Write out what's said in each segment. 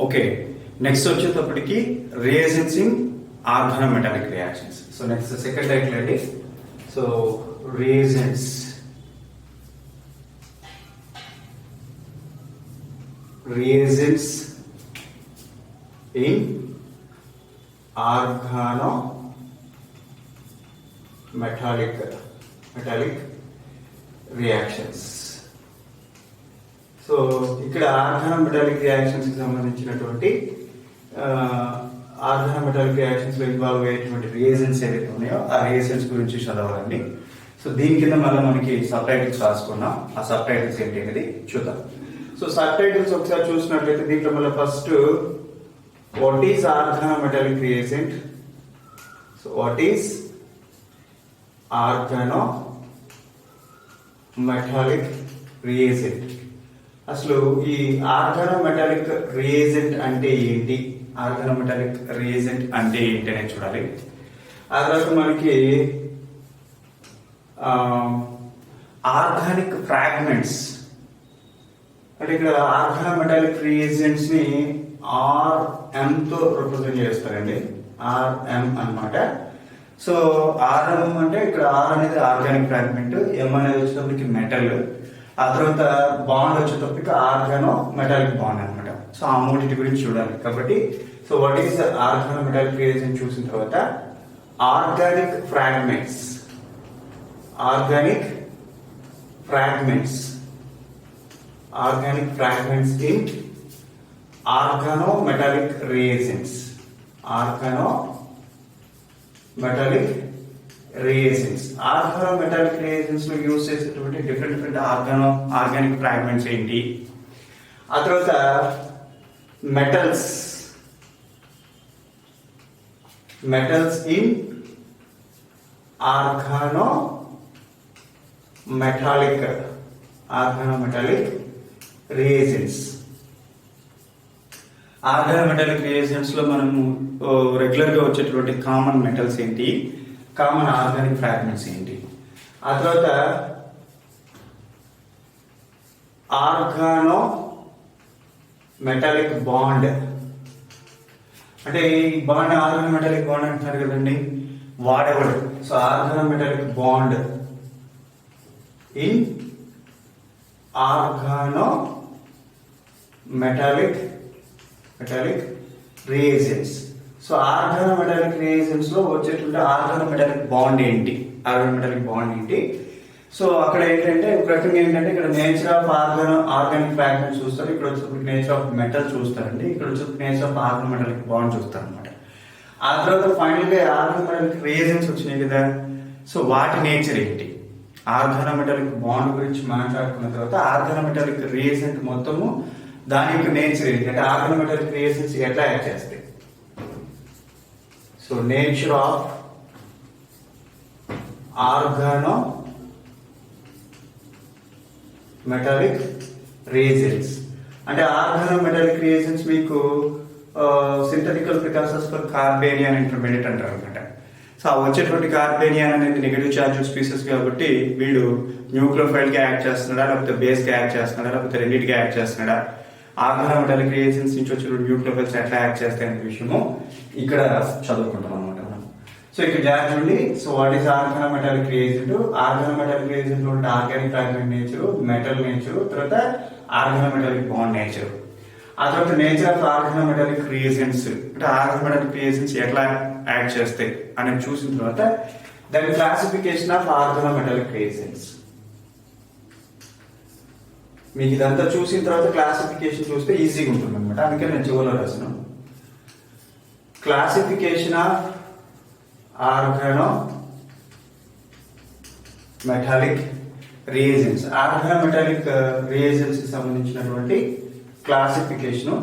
Okay, next వచ్చేటప్పటికి reagents in organometallic reactions. So next second title అండి. So reagents in organometallic reactions. So ఇక్కడ organometallic reactions కి సంబంధించినటువంటి organometallic reactions లో involve అయ్యేటువంటి రియేజెంట్స్ ఏవైతే ఉన్నాయో ఆ రియేజెంట్స్ గురించి చదవాలండి. సో దీని కింద మళ్ళీ మనకి సబ్ టైటిల్స్ రాసుకున్నాం. ఆ సబ్ టైటిల్స్ ఏంటి అనేది చూద్దాం. సో సబ్ టైటిల్స్ ఒకసారి చూసినట్లయితే దీంట్లో మళ్ళీ first what is organometallic reagent. So what is organometallic reagent. అసలు ఈ ఆర్గానోమెటాలిక్ రియేజెంట్ అంటే ఏంటి, ఆర్గానోమెటాలిక్ రియేజెంట్ అంటే ఏంటి అనేది చూడాలి. ఆ తర్వాత మనకి ఆర్గానిక్ ఫ్రాగ్మెంట్స్ అంటే ఇక్కడ ఆర్గానోమెటాలిక్ రియేజెంట్స్ ని RM తో రిప్రజెంట్ చేస్తారండి. RM అన్నమాట. సో RM అంటే ఇక్కడ R అనేది ఆర్గానిక్ ఫ్రాగ్మెంట్, M అనేది వచ్చేటప్పటికి మెటల్, ఆ తర్వాత బాండ్ వచ్చేటప్పటికి ఆర్గానోమెటాలిక్ బాండ్ అనమాట. సో ఆ మూడింటి గురించి చూడాలి. కాబట్టి so what is organometallic reagent చూసిన తర్వాత organic fragments in organometallic reagents. Organometallic reagents లో యూజ్ చేసేటువంటి డిఫరెంట్ ఆర్గానిక్ ఫ్రాగ్మెంట్స్ ఏంటి. ఆ తర్వాత metals in organometallic reagents. Organometallic reagents లో మనము రెగ్యులర్ గా వచ్చేటువంటి కామన్ మెటల్స్ ఏంటి, కామన్ ఆర్గానిక్ ఫ్రాగ్మెంట్స్ ఏంటి. ఆ తర్వాత ఆర్గానోమెటాలిక్ బాండ్ అంటే ఈ బాండ్ ఆర్గానోమెటాలిక్ బాండ్ అంటున్నారు కదండి, వాడెవడు. So organometallic bond in organometallic reagents. So organometallic reagents లో వచ్చేటువంటి ఆర్గానోమెటాలిక్ బాండ్ ఏంటి. సో అక్కడ ఏంటంటే ఒక రకంగా ఏంటంటే ఇక్కడ నేచర్ ఆఫ్ ఆర్గానిక్ ఫ్రాగ్మెంట్ చూస్తారు, ఇక్కడ వచ్చేటప్పుడు నేచర్ ఆఫ్ మెటల్ చూస్తారండి, ఇక్కడ వచ్చేటప్పుడు నేచర్ ఆఫ్ ఆర్గానోమెటాలిక్ బాండ్ చూస్తారు అనమాట. ఆ తర్వాత ఫైనల్ గా ఆర్గానోమెటాలిక్ రియేజెంట్స్ వచ్చినాయి కదా. సో వాటి నేచర్ ఏంటి, ఆర్గానోమెటాలిక్ బాండ్ గురించి మాట్లాడుకున్న తర్వాత ఆర్గానోమెటాలిక్ రియేజెంట్ మొత్తము దాని యొక్క నేచర్ ఏంటి అంటే ఆర్గానోమెటాలిక్ రియేజెంట్స్ ఎట్లా యాక్ట్ చేస్తాయి. So nature of organometallic reagents అంటే ఆర్గానోమెటాలిక్ రియేజెంట్స్ మీకు సింథటికల్ ప్రికాసర్స్ ఫర్ కార్బేనియన్ ఇంటర్మీడియట్ అంటారు అనమాట. సో వచ్చేటువంటి కార్బేనియన్ అనేది నెగటివ్ చార్జెడ్ స్పీసెస్ కాబట్టి వీడు న్యూక్లియోఫైల్ గా యాక్ట్ చేస్తున్నాడా, లేకపోతే బేస్ గా యాక్ట్ చేస్తున్నాడా, లేకపోతే రెండింటిగా యాక్ట్ చేస్తున్నాడా, ఆర్గానోమెటాలిక్ రియేజెంట్స్ నుంచి వచ్చే న్యూక్లియోఫైల్స్ ఎట్లా యాక్ట్ చేస్తాయి అనే విషయము ఇక్కడ చదువుకుంటాం అనమాట మనం. సో ఇక్కడ జాగ్రత్త. So what is organometallic reagent. Organometallic reagent లో ఉంటే organic fragment nature, metal nature, తర్వాత ఆర్గానోమెటాలిక్ బాండ్ నేచర్. ఆ తర్వాత నేచర్ ఆఫ్ ఆర్గానోమెటాలిక్ రియేజెంట్స్ అంటే ఆర్గానోమెటాలిక్ రియేజెంట్స్ ఎట్లా యాక్ట్ చేస్తాయి అనేది చూసిన తర్వాత దాని క్లాసిఫికేషన్ ఆఫ్ ఆర్గానోమెటాలిక్ రియేజెంట్స్. మీకు ఇదంతా చూసిన తర్వాత క్లాసిఫికేషన్ చూస్తే ఈజీగా ఉంటుంది అనమాట. అందుకని నేను చివరిలో రాసిన classification of organometallic reagents. Organometallic reagents కి సంబంధించినటువంటి క్లాసిఫికేషన్.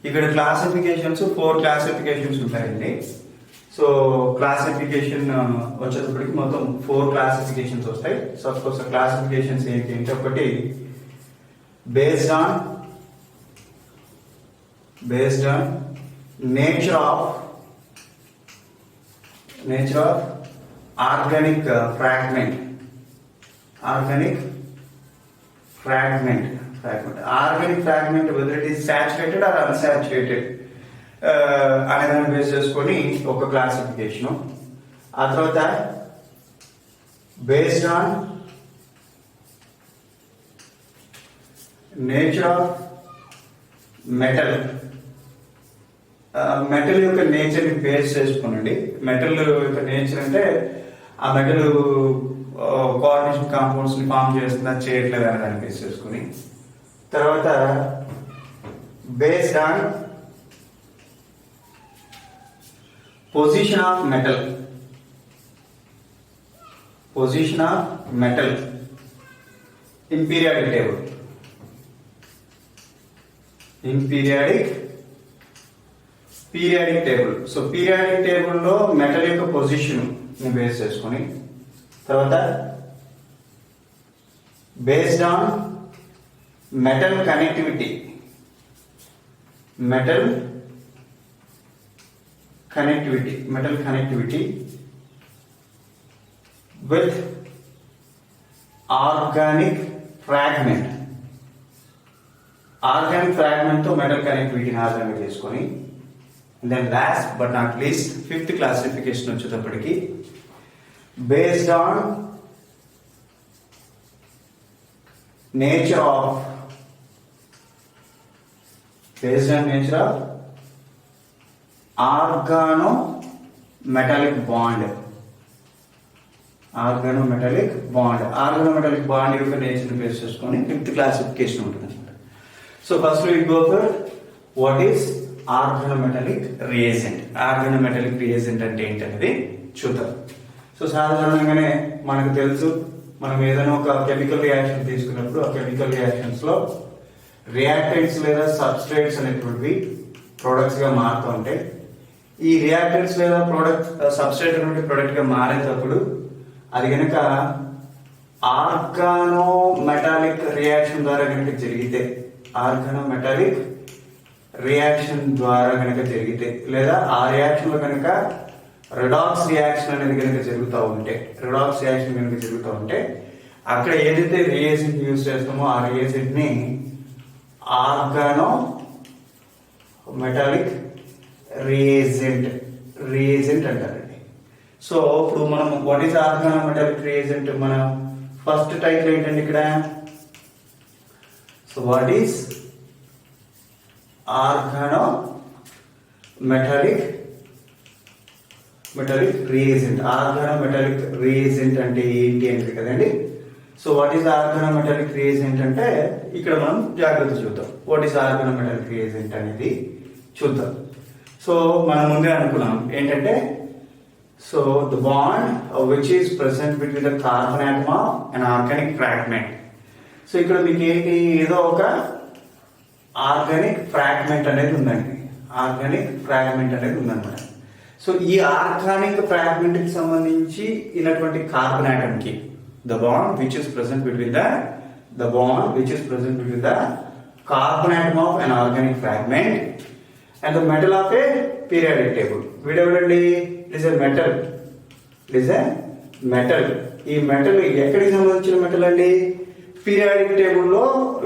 ఇక్కడ క్లాసిఫికేషన్స్ 4 క్లాసిఫికేషన్స్ ఉంటాయండి. సో క్లాసిఫికేషన్ వచ్చేటప్పటికి మొత్తం 4 క్లాసిఫికేషన్స్ వస్తాయి. సో అఫ్ కోర్స్ క్లాసిఫికేషన్స్ ఏంటి అంటే ఒకటి based on nature of organic fragment fragment. Organic fragment whether it is saturated or unsaturated అనే దాన్ని బేస్ చేసుకొని ఒక క్లాసిఫికేషన్. ఆ తర్వాత based on nature of metal, metal యొక్క నేచర్ని బేస్ చేసుకోనండి. మెటల్ యొక్క నేచర్ అంటే ఆ మెటల్ కోఆర్డినేషన్ కాంపౌండ్స్ ని ఫామ్ చేస్తుందా చేయట్లేదు అని దాన్ని బేస్ చేసుకుని. తర్వాత based on position of metal, position of metal in periodic table, in periodic table. So పీరియాడిక్ టేబుల్లో మెటల్ యొక్క పొజిషన్ ని బేస్ చేసుకొని. తర్వాత based on metal connectivity, metal connectivity with organic fragment, organic fragment తో మెటల్ కనెక్టివిటీని ఆర్గానిక్ చేసుకొని. Then last but not least fifth classification వచ్చేటప్పటికి based on nature of organometallic bond, organometallic bond యొక్క nature base చేసుకొని fifth classification ఉంటుంది అనమాట. So first we go for what is organometallic reagent. Organometallic reagent అంటే ఏంటనేది చూద్దాం. So సాధారణంగానే మనకు తెలుసు, మనం ఏదైనా ఒక కెమికల్ రియాక్షన్ తీసుకున్నప్పుడు ఆ కెమికల్ రియాక్షన్స్ లో రియాక్టెంట్స్ లేదా సబ్స్ట్రేట్స్ అనేటువంటివి ప్రొడక్ట్స్ గా మారుతూ ఉంటాయి. ఈ రియాక్టెంట్స్ లేదా సబ్స్ట్రేట్ అనేటువంటి ప్రొడక్ట్ గా మారేటప్పుడు అది కనుక ఆర్గానోమెటాలిక్ రియాక్షన్ ద్వారా కనుక జరిగితే, ఆర్గానోమెటాలిక్ రియాక్షన్ ద్వారా కనుక జరిగితే, లేదా ఆ రియాక్షన్ లో కనుక రిడాక్స్ రియాక్షన్ అనేది కనుక జరుగుతూ ఉంటే, అక్కడ ఏదైతే రియేజెంట్ యూజ్ చేస్తామో ఆ రియేజెంట్ ని ఆర్గానోమెటాలిక్ రియేజెంట్ అంటారండి. సో ఇప్పుడు మనం వాట్ ఈస్ ఆర్గానోమెటాలిక్ రియేజెంట్, మన ఫస్ట్ టైటిల్ ఏంటండి ఇక్కడ. So what is organometallic reagent. Organometallic reagent అంటే ఏంటి అంటే కదండి. So what is organometallic reagent అంటే ఇక్కడ మనం జాగ్రత్త చూద్దాం. వాట్ ఈస్ ఆర్గానోమెటాలిక్ రియేజెంట్ అనేది చూద్దాం. సో మనం ముందే అనుకున్నాం ఏంటంటే, so the bond which is present between the carbon atom and organic fragment. So ఇక్కడ మీకు ఏంటి, ఏదో ఒక ఆర్గానిక్ ఫ్రాగ్మెంట్ అనేది ఉందండి, ఉందన్నమాట. సో ఈ ఆర్గానిక్ ఫ్రాగ్మెంట్ కి సంబంధించి ఇలాంటి కార్బన్ ఆటమ్ కి the bond which is present between the carbon atom of an organic fragment and the metal of a periodic table. వీడెవడండి, it is a metal. ఈ metal ఎక్కడికి సంబంధించిన మెటల్ అండి, periodic టేబుల్లో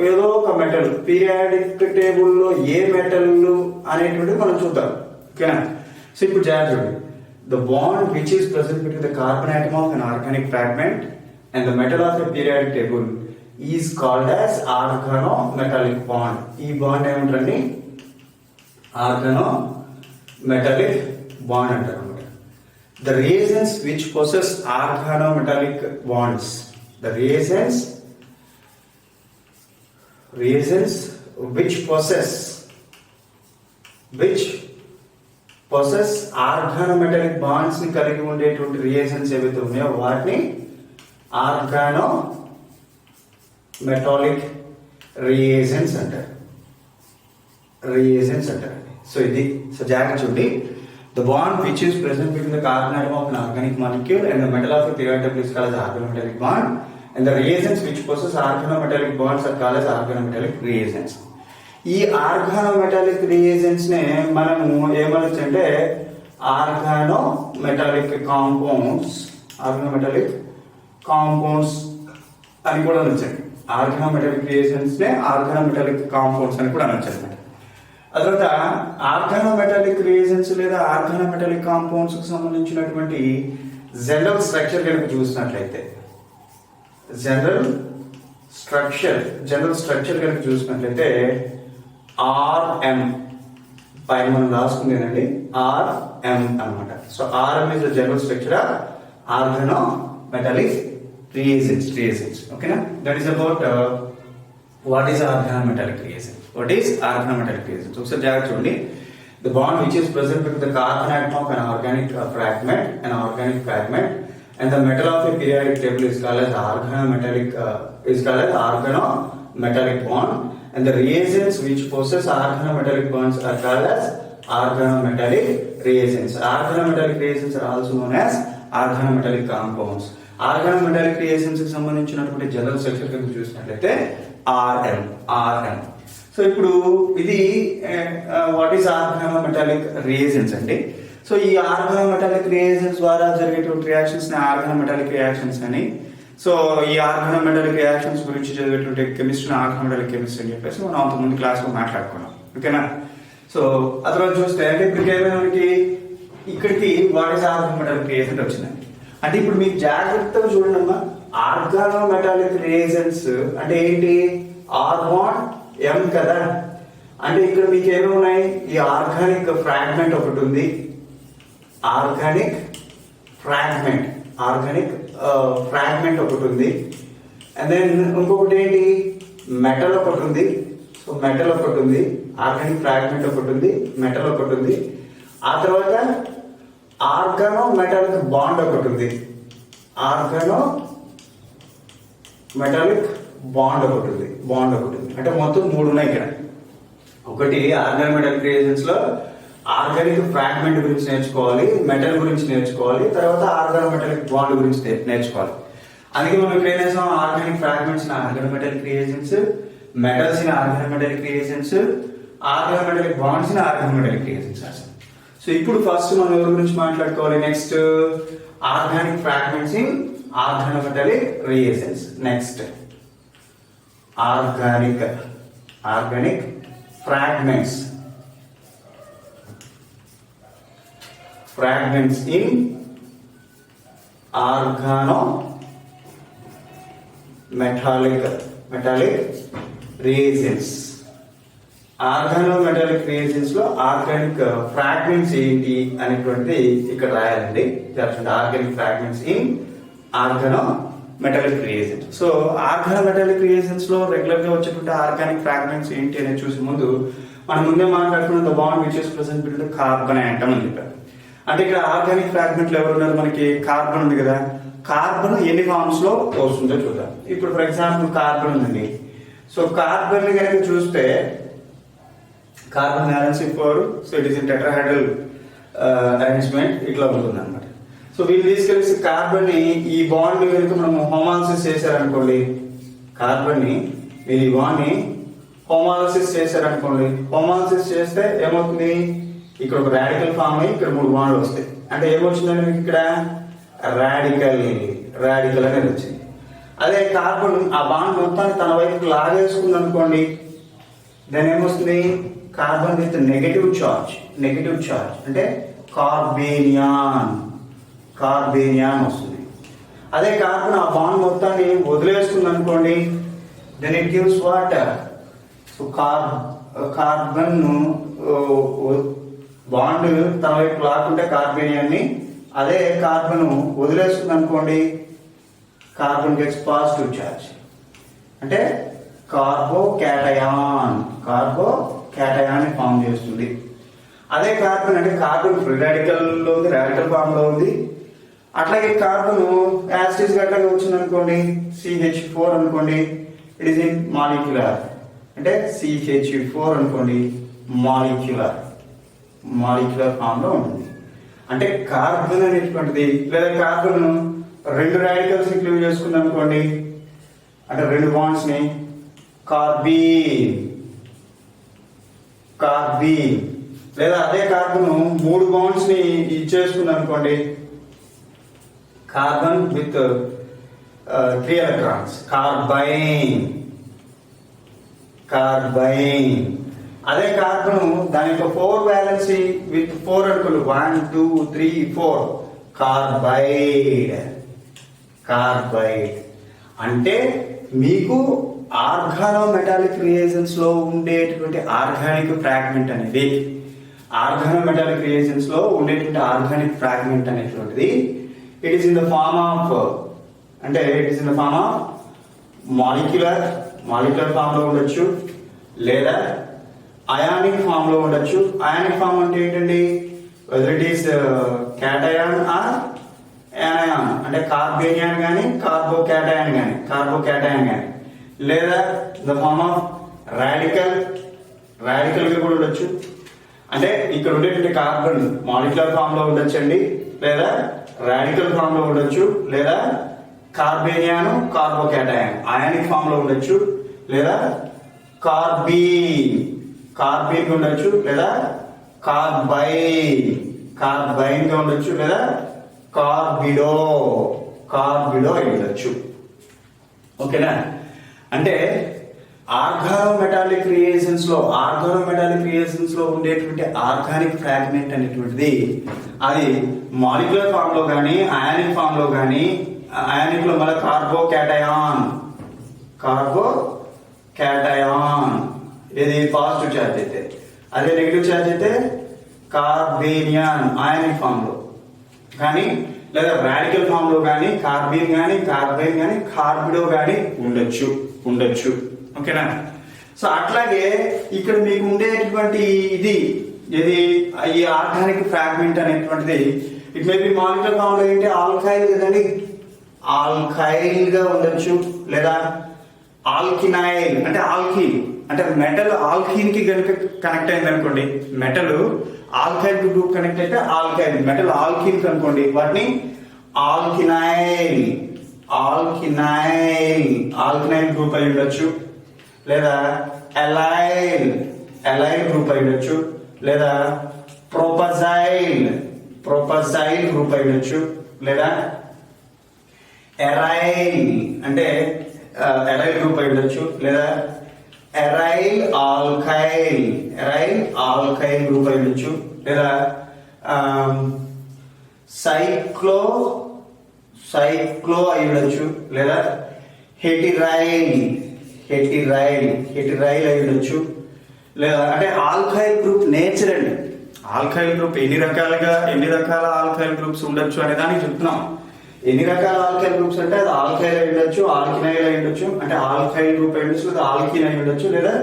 ఏదో ఒక మెటల్. పీరియాడిక్ టేబుల్లో ఏ metal అనేటువంటిది మనం చూద్దాం, ఓకేనా. సో ఇప్పుడు చూడండి, the bond which is present between the carbon atom of an organic fragment and the metal of a periodic table is called as organometallic bond. ఈ బాండ్ ఏమంటారండి, organometallic bond అంటారు అన్నమాట. The reagents which possess organometallic bonds, the reagents which possess organometallic bonds ని కలిగి ఉండేటువంటి reagents ఏవైతే ఉన్నాయో వాటిని ఆర్గానోమెటాలిక్ రియేజెంట్స్ అంటారు. సో ఇది, సో జాగ్రత్త చూడండి. The bond which is present between the carbon atom of an organic molecule and the metal of a periodic table is called as organometallic bond, and the reagents which possess organometallic bonds are called as organometallic reagents. ఈ organometallic reagents నే మనము ఏమనొచ్చు అంటే organometallic compounds అని కూడా అనొచ్చండి. Organometallic reagents నే organometallic compounds అని కూడా అనొచ్చు అనమాట. ఆ తర్వాత ఆర్గానోమెటాలిక్ రియేజెంట్స్ లేదా ఆర్గానోమెటాలిక్ కాంపౌండ్స్ కు సంబంధించినటువంటి జనరల్ స్ట్రక్చర్ కనుక చూసినట్లయితే జనరల్ స్ట్రక్చర్ కనుక చూసినట్లయితే ఆర్ఎం పైన మనం రాసుకుందేనండి ఆర్ఎం అన్నమాట. So RM is the general structure of organometallic reagents. ఓకేనా? That is about what is organometallic reagent. ఒకసారి జాగ్రత్త చూడండి. The bond which is present between the carbon atom of an organic fragment and the metal of a periodic table is called as organometallic bond, and the reagents which possess organometallic bonds are called as organometallic reagents. Organometallic reagents are also known as organometallic compounds. Organometallic reagents కి సంబంధించినటువంటి general structure కనుక చూసినట్లయితే RM. So ఇప్పుడు ఇది what is organometallic reagents అంటే, so ఈ organometallic reagents ద్వారా జరిగేటువంటి రియాక్షన్స్ ని ఆర్గానోమెటాలిక్ రియాక్షన్స్ అని, సో ఈ ఆర్గానోమెటాలిక్ రియాక్షన్స్ గురించి చదివేటువంటి కెమిస్ట్రీ ఆర్గానోమెటాలిక్ కెమిస్ట్రీ అని చెప్పేసి మనం అంతకుముందు క్లాస్ లో మాట్లాడుకున్నాం. ఓకేనా? సో ఆ తర్వాత చూస్తే అంటే ఇప్పుడు మనకి ఇక్కడికి వాట్ ఈస్ ఆర్గానోమెటాలిక్ రియేజెంట్ వచ్చిందండి. అంటే ఇప్పుడు మీకు జాగ్రత్తగా చూడండి అమ్మా, ఆర్గానోమెటాలిక్ రియేజెంట్స్ అంటే ఏంటి? ఆర్గాన్ ఎం కదా. అంటే ఇక్కడ మీకు ఏమి ఉన్నాయి? ఈ ఆర్గానిక్ ఫ్రాగ్మెంట్ ఒకటి ఉంది, ఆర్గానిక్ ఫ్రాగ్మెంట్ ఒకటి ఉంది. అండ్ దెన్ ఇంకొకటి ఏంటి? మెటల్ ఒకటి ఉంది. సో మెటల్ ఒకటి ఉంది, ఆర్గానిక్ ఫ్రాగ్మెంట్ ఒకటి ఉంది, మెటల్ ఒకటి ఉంది. ఆ తర్వాత ఆర్గానోమెటాలిక్ బాండ్ ఒకటి ఉంది, ఆర్గానోమెటాలిక్ బాండ్ ఒకటి ఉంది. అంటే మొత్తం 3 ఉన్నాయి ఇక్కడ. ఒకటి ఆర్గానోమెటాలిక్ రియేజెంట్స్ లో ఆర్గానిక్ ఫ్రాగ్మెంట్ గురించి నేర్చుకోవాలి, మెటల్ గురించి నేర్చుకోవాలి, తర్వాత ఆర్గానోమెటాలిక్ బాండ్ గురించి నేర్చుకోవాలి. అందుకే మనం ఇక్కడ ఏం చేస్తాం? Organic fragments organometallic reagents, metals organometallic reagents, organometallic bonds organometallic reagents. So ఇప్పుడు ఫస్ట్ మనం ఎవరి గురించి మాట్లాడుకోవాలి? Next organic fragments in organometallic reagents. Next organic fragments in organometallic reagents. Organometallic reagents లో ఆర్గానిక్ ఫ్రాగ్మెంట్స్ ఏంటి అనేటువంటిది ఇక్కడ రాయాలండి. Organic fragments in organometallic reagent. So organometallic reagents లో రెగ్యులర్ గా వచ్చేటువంటి ఆర్గానిక్ ఫ్రాగ్మెంట్స్ ఏంటి అనేది చూసే ముందు మనం ముందే మాట్లాడుకున్న the bond which is present between carbon atom అని చెప్పారు. అంటే ఇక్కడ ఆర్గానిక్ ఫ్రాగ్మెంట్ లో ఎవరు ఉన్నారు? మనకి కార్బన్ ఉంది కదా. కార్బన్ ఎన్ని ఫార్మ్స్ లో వస్తుందో చూద్దాం. ఇప్పుడు ఫర్ ఎగ్జాంపుల్ కార్బన్ ఉందండి. సో కార్బన్ ని కనుక చూస్తే carbon balance 4, so it is tetrahedral arrangement ఇట్లా ఉంటుంది అనమాట. సో వీళ్ళు తీసుకెళ్ళి కార్బన్ ని ఈ బాండ్ కనుక మనం హోమాలసిస్ చేశారనుకోండి, కార్బన్ ని మీరు ఈ బాండ్ ని హోమాలసిస్ చేశారనుకోండి, హోమాలసిస్ చేస్తే ఏమవుతుంది? ఇక్కడ ఒక రాడికల్ ఫామ్ అయ్యి ఇక్కడ 3 బాండ్లు వస్తాయి. అంటే ఏమొచ్చిందండి మీకు ఇక్కడ? రాడికల్ అనేది వచ్చింది. అదే కార్బన్ ఆ బాండ్ మొత్తాన్ని తన వైపు లాగేసుకుంది అనుకోండి, దాని ఏమొస్తుంది? కార్బన్ విత్ నెగటివ్ చార్జ్ అంటే కార్బేనియాన్ వస్తుంది. అదే కార్బన్ ఆ బాండ్ మొత్తాన్ని వదిలేస్తుంది అనుకోండి, then it gives water. So carbon bond తన వైపు లాక్కుంటే కార్బేనియాన్ని, అదే కార్బన్ వదిలేస్తుంది అనుకోండి, కార్బన్ గెట్స్ పాజిటివ్ చార్జ్ అంటే కార్బోకేటయాన్ ఫామ్ చేస్తుంది. అదే కార్బన్ అంటే కార్బన్ ఫ్రీ రాడికల్ లో ఉంది, రాడికల్ ఫామ్ లో ఉంది. అట్లాగే కార్బన్ యాసిడ్స్ గట్లగా వచ్చింది అనుకోండి, CH4 అనుకోండి, ఇట్ ఈస్ ఇన్ మాలిక్యులర్ అంటే CH4 అనుకోండి, మాలిక్యులర్ ఫామ్ లో ఉంటుంది. అంటే కార్బన్ అనేటువంటిది, లేదా కార్బన్ 2 రాడికల్స్ ఇంక్లూడ్ చేసుకుంది అనుకోండి, అంటే 2 బాండ్స్ ని కార్బీన్, లేదా అదే కార్బన్ 3 బాండ్స్ ని ఇచ్చేసుకుంది అనుకోండి, కార్బన్ విత్ 3 ఎలక్ట్రాన్స్, కార్బైన్. అదే కార్బన్ దాని యొక్క 4 వ్యాలెన్సీ విత్ 4 అనుకోండి, 1 2 3 4, కార్బైడ్. అంటే మీకు ఆర్గానోమెటాలిక్ రియేజన్స్ లో ఉండేటువంటి ఆర్గానిక్ ఫ్రాగ్మెంట్ అనేది, it is in the form of molecular form లో ఉండొచ్చు, లేదా అయానిక్ ఫామ్ లో ఉండొచ్చు. అయానిక్ ఫామ్ అంటే ఏంటండి, whether it is cation or anion, అంటే కార్బేనియాన్ కానీ కార్బోకాటయాన్ కానీ, లేదా ద ఫార్మ్ ఆఫ్ రాడికల్ గా కూడా ఉండొచ్చు. అంటే ఇక్కడ ఉండేటువంటి కార్బన్ మాలిక్యులర్ ఫామ్ లో ఉండొచ్చండి, లేదా రాడికల్ ఫామ్ లో ఉండొచ్చు, లేదా కార్బేనియాను కార్బోకాటయాన్ అయానిక్ ఫామ్ లో ఉండొచ్చు, లేదా కార్బీన్ ఉండొచ్చు, లేదా కార్బైన్ గా ఉండొచ్చు, లేదా కార్బిడో అయి ఉండొచ్చు. ఓకేనా? అంటే ఆర్గానోమెటాలిక్ రియేషన్స్ లో ఉండేటువంటి ఆర్గానిక్ ఫ్రాగ్మెంట్ అనేటువంటిది అది మాలిక్యులర్ ఫామ్ లో కానీ అయానిక్ ఫామ్ లో కానీ, అయానిక్ లో మళ్ళీ కార్బోకాటయాన్ ఇది పాజిటివ్ ఛార్జ్ అయితే, అదే నెగిటివ్ ఛార్జ్ అయితే కార్బేనియాన్ అయానిక్ ఫామ్ లో కానీ, లేదా రాడికల్ ఫామ్ లో కానీ కార్బైన్ కానీ కార్బిడో కానీ ఉండొచ్చు. ఓకేనా? సో అట్లాగే ఇక్కడ మీకు ఉండేటువంటి ఈ ఆర్గానిక్ ఫ్రాగ్మెంట్ అనేటువంటిది it may be molecular form లో ఏంటి, ఆల్కైల్ కదండి, ఆల్కైల్ గా ఉండొచ్చు, లేదా ఆల్కినైల్ అంటే ఆల్కీన్, అంటే మెటల్ ఆల్కీన్ కి కనుక కనెక్ట్ అయింది అనుకోండి, మెటల్ ఆల్కైల్ గ్రూప్ కనెక్ట్ అయితే ఆల్కైల్, మెటల్ ఆల్కీన్ అనుకోండి, వాటిని ఆల్కినైల్ గ్రూప్ అయి ఉండొచ్చు, లేదా ఎలైల్ గ్రూప్ అయి ఉండొచ్చు, లేదా ప్రొపజైల్ గ్రూప్ అయి ఉండొచ్చు, లేదా ఎరైల్ అంటే ఎరైల్ గ్రూప్ అయి ఉండొచ్చు, లేదా ఎరైల్ ఆల్కైల్ గ్రూప్ అయి ఉండొచ్చు, లేదా సైక్లో అయి ఉండొచ్చు, లేదా హెటిరైల్ అయి ఉండొచ్చు, లేదా అంటే ఆల్కైల్ గ్రూప్ నేచర్ అండి. ఆల్కైల్ గ్రూప్ ఎన్ని రకాల ఆల్కైల్ గ్రూప్స్ ఉండొచ్చు అనే దానికి చెప్తున్నాం. ఎన్ని రకాల ఆల్కైల్ గ్రూప్స్ అంటే అది ఆల్కైల్ అయి ఉండొచ్చు, ఆల్కినైల్ అయి ఉండొచ్చు, అంటే ఆల్కైల్ గ్రూప్ అయి ఉండొచ్చు, లేదా ఆల్కిన్ అయి ఉండొచ్చు, లేదా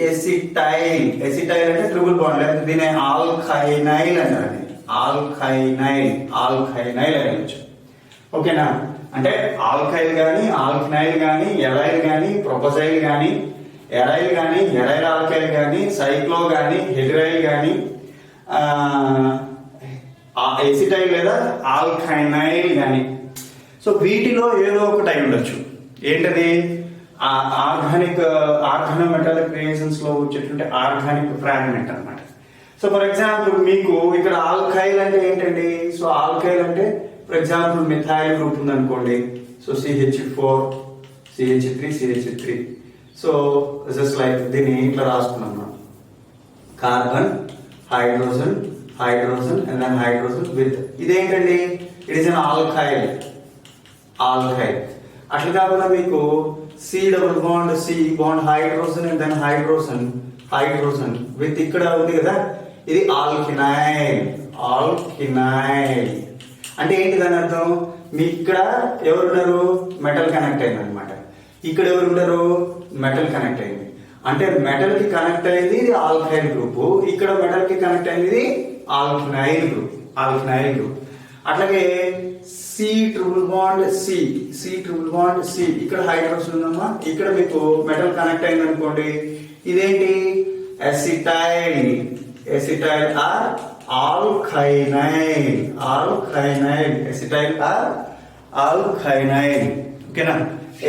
ఎసిటైల్ అంటే ట్రిపుల్ బాండ్, లేదా దీని ఆల్కైనైల్ అంటారండి, ఆల్కైనైల్ అయి ఉండొచ్చు. ఓకేనా? అంటే ఆల్కైల్ కానీ ఆల్కినైల్ కానీ ఎరైల్ కానీ ప్రొపజైల్ కానీ ఎరైల్ ఆల్కైల్ కానీ సైక్లో కానీ హెటిరైల్ కానీ ఎసిటైల్ లేదా ఆల్కైనైల్ కానీ. సో వీటిలో ఏదో ఒకటి అయి ఉండొచ్చు. ఏంటది? ఆర్గానోమెటాలిక్ రియేషన్స్ లో వచ్చేటువంటి ఆర్గానిక్ ఫ్రాగ్మెంట్ అన్నమాట. సో ఫర్ ఎగ్జాంపుల్ మీకు ఇక్కడ ఆల్కైల్ అంటే ఏంటండి? సో ఆల్కైల్ అంటే ఫర్ ఎగ్జాంపుల్ మిథైల్ గ్రూప్ ఉంది అనుకోండి. So CH4 CH3 so just like దీన్ని ఇట్లా రాసుకున్నాం మనం, carbon hydrogen and then hydrogen with, ఇదేంటండి? It is an alkyl. అట్లా కాకుండా మీకు C bond hydrogen and then hydrogen with ఇక్కడ ఉంది కదా, ఇది ఆల్కినైల్. అంటే ఏంటి దాని అర్థం? మీ ఇక్కడ ఎవరున్నారు? మెటల్ కనెక్ట్ అయింది అనమాట. ఇక్కడ ఎవరుంటారు? మెటల్ కనెక్ట్ అయింది. అంటే మెటల్ కి కనెక్ట్ అయింది ఇది ఆల్కైల్ గ్రూప్, ఇక్కడ మెటల్ కి కనెక్ట్ అయింది ఇది ఆల్కినైల్ గ్రూప్. అట్లాగే C ట్రిపుల్ బాండ్ C ఇక్కడ హైడ్రోజన్ ఉందమ్మా, ఇక్కడ మీకు మెటల్ కనెక్ట్ అయింది అనుకోండి, ఇదేంటి? Acetyl or alkynyl. ఓకేనా?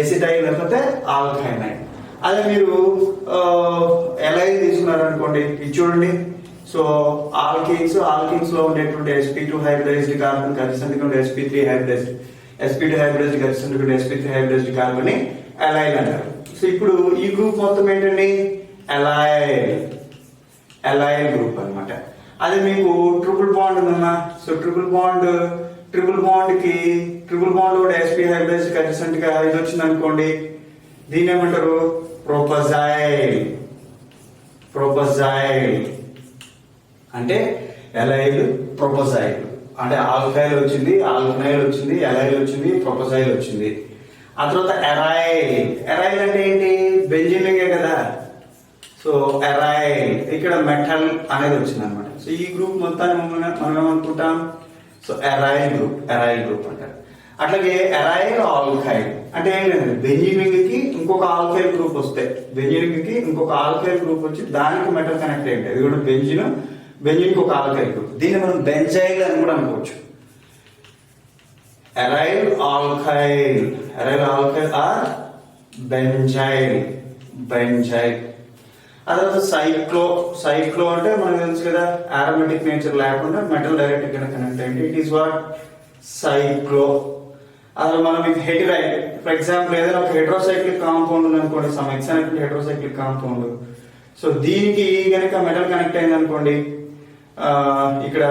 ఎసిటైల్ లేకపోతే ఆల్కైనైల్. అదే మీరు ఎలైల్ తీసుకున్నారు అనుకోండి, ఇది చూడండి. సో ఆల్కిన్స్ లో ఉండేటువంటి sp2 హైబ్రిడైజ్డ్ కార్బన్ కలిసి ఉన్నటువంటి sp3 హైబ్రిడైజ్డ్ sp2 హైబ్రిడైజ్డ్ కలిసి ఉన్నటువంటి sp3 హైబ్రిడైజ్డ్ కార్బన్ ని అలైల్ అంటారు. సో ఇప్పుడు ఈ గ్రూప్ మొత్తం ఏంటండి అలైల్ గ్రూప్ అన్నమాట. అదే మీకు ట్రిపుల్ బాండ్ ఉందమ్మా. సో ట్రిపుల్ బాండ్ కూడా sp హైబ్రిడైజ్డ్ కన్సిస్టెంట్ గా ఇది వచ్చింది అనుకోండి, దీన్ని ఏమంటారు ప్రొపజైల్ అంటే అలైల్ ప్రొపజైల్. అంటే ఆల్కైల్ వచ్చింది, ఆల్కనైల్ వచ్చింది, అలైల్ వచ్చింది, ప్రొపజైల్ వచ్చింది. ఆ తర్వాత ఎరైల్ అంటే ఏంటి, బెంజిన్ కదా. సో ఎరైల్ ఇక్కడ మెటల్ అనేది వచ్చింది అనమాట. సో ఈ గ్రూప్ మొత్తాన్ని మనం ఏమనుకుంటాం, సో ఎరైల్ గ్రూప్ అంటారు. అట్లాగే ఎరైల్ ఆల్కైల్ అంటే ఏం లేదు, బెంజిన్ కి ఇంకొక ఆల్కైల్ గ్రూప్ వస్తే, వచ్చి దానికి మెటల్ కనెక్ట్ అయ్యింది. అది కూడా బెంజిన్ ఒక ఆల్కైల్ గ్రూప్. దీన్ని మనం బెంజైల్ అని కూడా అనుకోవచ్చు. Aryl alkyl or benzyl. ఆ తర్వాత సైక్లో అంటే మనకు తెలుసు కదా, ఆరోమేటిక్ నేచర్ లేకుండా మెటల్ డైరెక్ట్ గా కనెక్ట్ అయ్యింది. It is what cyclo. అసలు మనం హెటిరైల్, ఫర్ ఎగ్జాంపుల్ ఏదైనా ఒక హెట్రోసైక్లిక్ కాంపౌండ్ ఉంది అనుకోండి, సమ్ ఎక్స్ అనేటువంటి హెట్రోసైక్లిక్ కాంపౌండ్. సో దీనికి కనుక మెటల్ కనెక్ట్ అయింది అనుకోండి ఇక్కడ,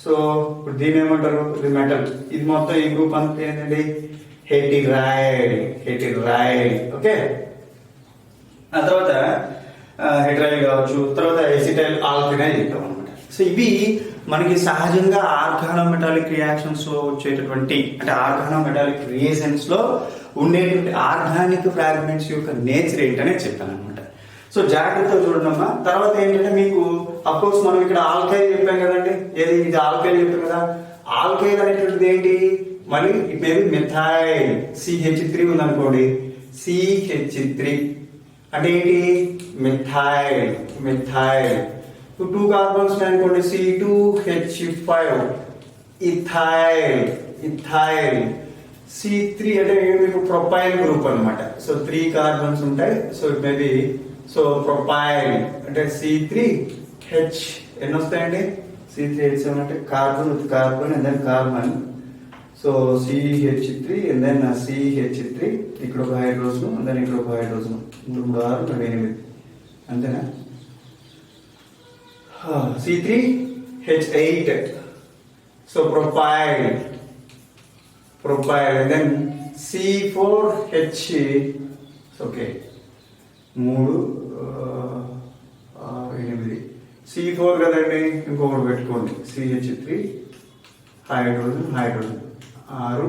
సో ఇప్పుడు దీని ఏమంటారు, ఇది మెటల్. ఇది మొత్తం ఈ గ్రూప్ అంతా ఏంటండి హెటిరైల్. ఓకే, ఆ తర్వాత హెటరైల్ కావచ్చు, తర్వాత ఎసిటైల్ ఆల్కనైల్ చెప్తాం అనమాట. సో ఇవి మనకి సహజంగా ఆర్గానోమెటాలిక్ రియాక్షన్స్ లో వచ్చేటటువంటి, అంటే ఆర్గానోమెటాలిక్ రియేజన్స్ లో ఉండేటువంటి ఆర్గానిక్ ఫ్రాగ్మెంట్స్ యొక్క నేచర్ ఏంటనే చెప్తాను అనమాట. సో జాగ్రత్తగా చూడమ్మా. తర్వాత ఏంటంటే మీకు అఫ్కోర్స్ మనం ఇక్కడ ఆల్కైల్ చెప్పాం కదండి, ఇది ఆల్కైల్ చెప్పాం కదా. ఆల్కైల్ అనేటువంటిది ఏంటి, మళ్ళీ it may B methyl. CH3 ఉందనుకోండి, CH3 అంటే ఏంటి, మిథైల్. 2 కార్బన్స్ అనుకోండి, C2H5 ఇథైల్. C3 అంటే మీకు ప్రొపైల్ గ్రూప్ అన్నమాట. సో 3 కార్బన్స్ ఉంటాయి. So it may be, so propyl అంటే C3H ఎన్ని వస్తాయండి, C3H7 అంటే carbon and then carbon. So CH3 and then CH3, ఇక్కడ ఒక హైడ్రోజన్ అండ్ దెన్ ఇక్కడ ఒక హైడ్రోజన్, 3 6 8 అంతేనా. C3H8, so propyl and then C4H, okay 3 6 8 C4 కదండి, ఇంకొకటి పెట్టుకోండి, CH3 hydrogen 6 4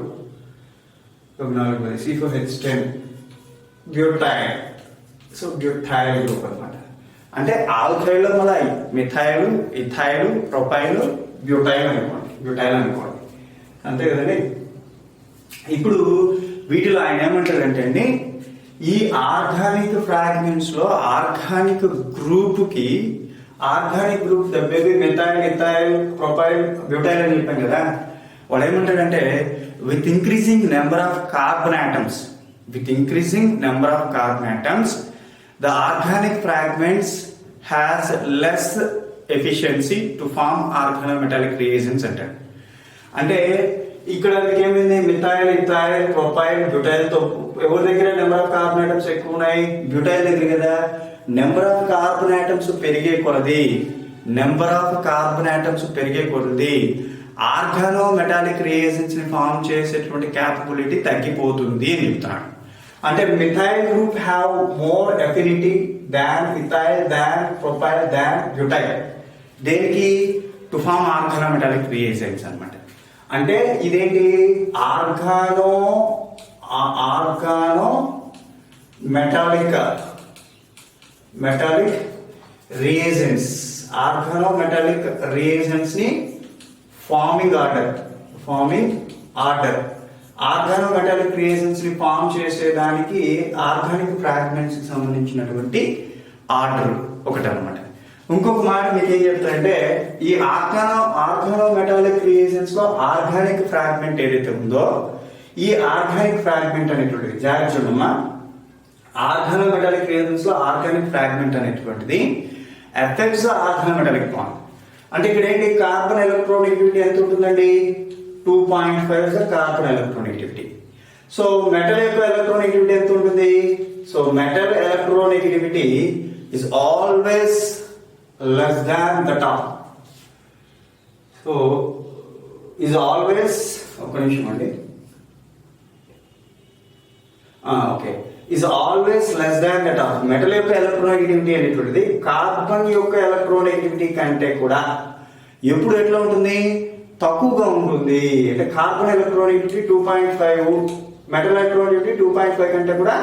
C4H10 butyl. So butyl group అనమాట. అంటే ఆల్కైల్ మళ్ళీ మిథైల్, ఇథైల్, ప్రొపైల్, బ్యూటైల్ అనుకోండి, అంతే కదండి. ఇప్పుడు వీటిలో ఆయన ఏమంటారంటే అండి, ఈ ఆర్గానిక్ ఫ్రాగ్మెంట్స్ లో organic group baby methyl, ethyl, propyl, butyl అని చెప్పాం కదా. వాడు ఏమంటాడంటే with increasing number of carbon atoms, the organic fragments has less efficiency to form organometallic reagents అంటారు. అంటే ఇక్కడ ఏమైంది, మిథైల్, ఇథైల్, ప్రొపైల్, బ్యూటైల్ తో ఎవరి దగ్గర నెంబర్ ఆఫ్ కార్బన్ ఆటమ్స్ ఎక్కువ ఉన్నాయి, బ్యూటైల్ దగ్గర కదా. నెంబర్ ఆఫ్ కార్బన్ ఆటమ్స్ పెరిగే కొలది ఆర్గానోమెటాలిక్ రియేజెంట్స్ ని ఫామ్ చేసేటువంటి క్యాపబిలిటీ తగ్గిపోతుంది అని చెప్తున్నాడు. అంటే methyl group have more affinity than ethyl, than propyl, than butyl. దేనికి, టు ఫార్మ్ ఆర్గానోమెటాలిక్ రియేజెంట్స్ అన్నమాట. అంటే ఇదేంటి, మెటాలిక్ రియేజెంట్స్ ని ఫార్మింగ్ ఆర్డర్ ఆర్గానోమెటాలిక్ రియేజెంట్స్ ని ఫామ్ చేసేదానికి ఆర్గానిక్ ఫ్రాగ్మెంట్స్ కి సంబంధించినటువంటి ఆర్డర్ ఒకటి అనమాట. ఇంకొక మాట మీకు ఏం చెప్తారంటే, ఈ ఆర్గానోమెటాలిక్ రియేజెంట్స్ లో ఆర్గానిక్ ఫ్రాగ్మెంట్ ఏదైతే ఉందో, ఈ ఆర్గానిక్ ఫ్రాగ్మెంట్ అనేటువంటిది జాగ్రత్త చూడమ్మా. ఆర్గానోమెటాలిక్ రియేజెంట్స్ లో ఆర్గానిక్ ఫ్రాగ్మెంట్ అనేటువంటిది ఎఫెక్ట్స్ ద ఆర్గానోమెటాలిక్ బాండ్. అంటే ఇక్కడ ఏంటి, కార్బన్ ఎలక్ట్రోనెగటివిటీ ఎంత ఉంటుందండి, 2.5 కార్బన్ ఎలక్ట్రోనెగటివిటీ. సో మెటల్ యొక్క ఎలక్ట్రోనెగటివిటీ ఎంత ఉంటుంది, so metal electronegativity is always less than that of, so is always, ఒక నిమిషం అండి, okay, is always less than that of. Metal యొక్క ఎలక్ట్రోనెగటివిటీ అనేటువంటిది కార్బన్ యొక్క ఎలక్ట్రోనెగటివిటీ కంటే కూడా ఎప్పుడు ఎట్లా ఉంటుంది, తక్కువగా ఉంటుంది. అంటే కార్బన్ ఎలక్ట్రోనెగటివిటీ 2.5, మెటల్ ఎలక్ట్రోనెగటివిటీ 2.5 కంటే కూడా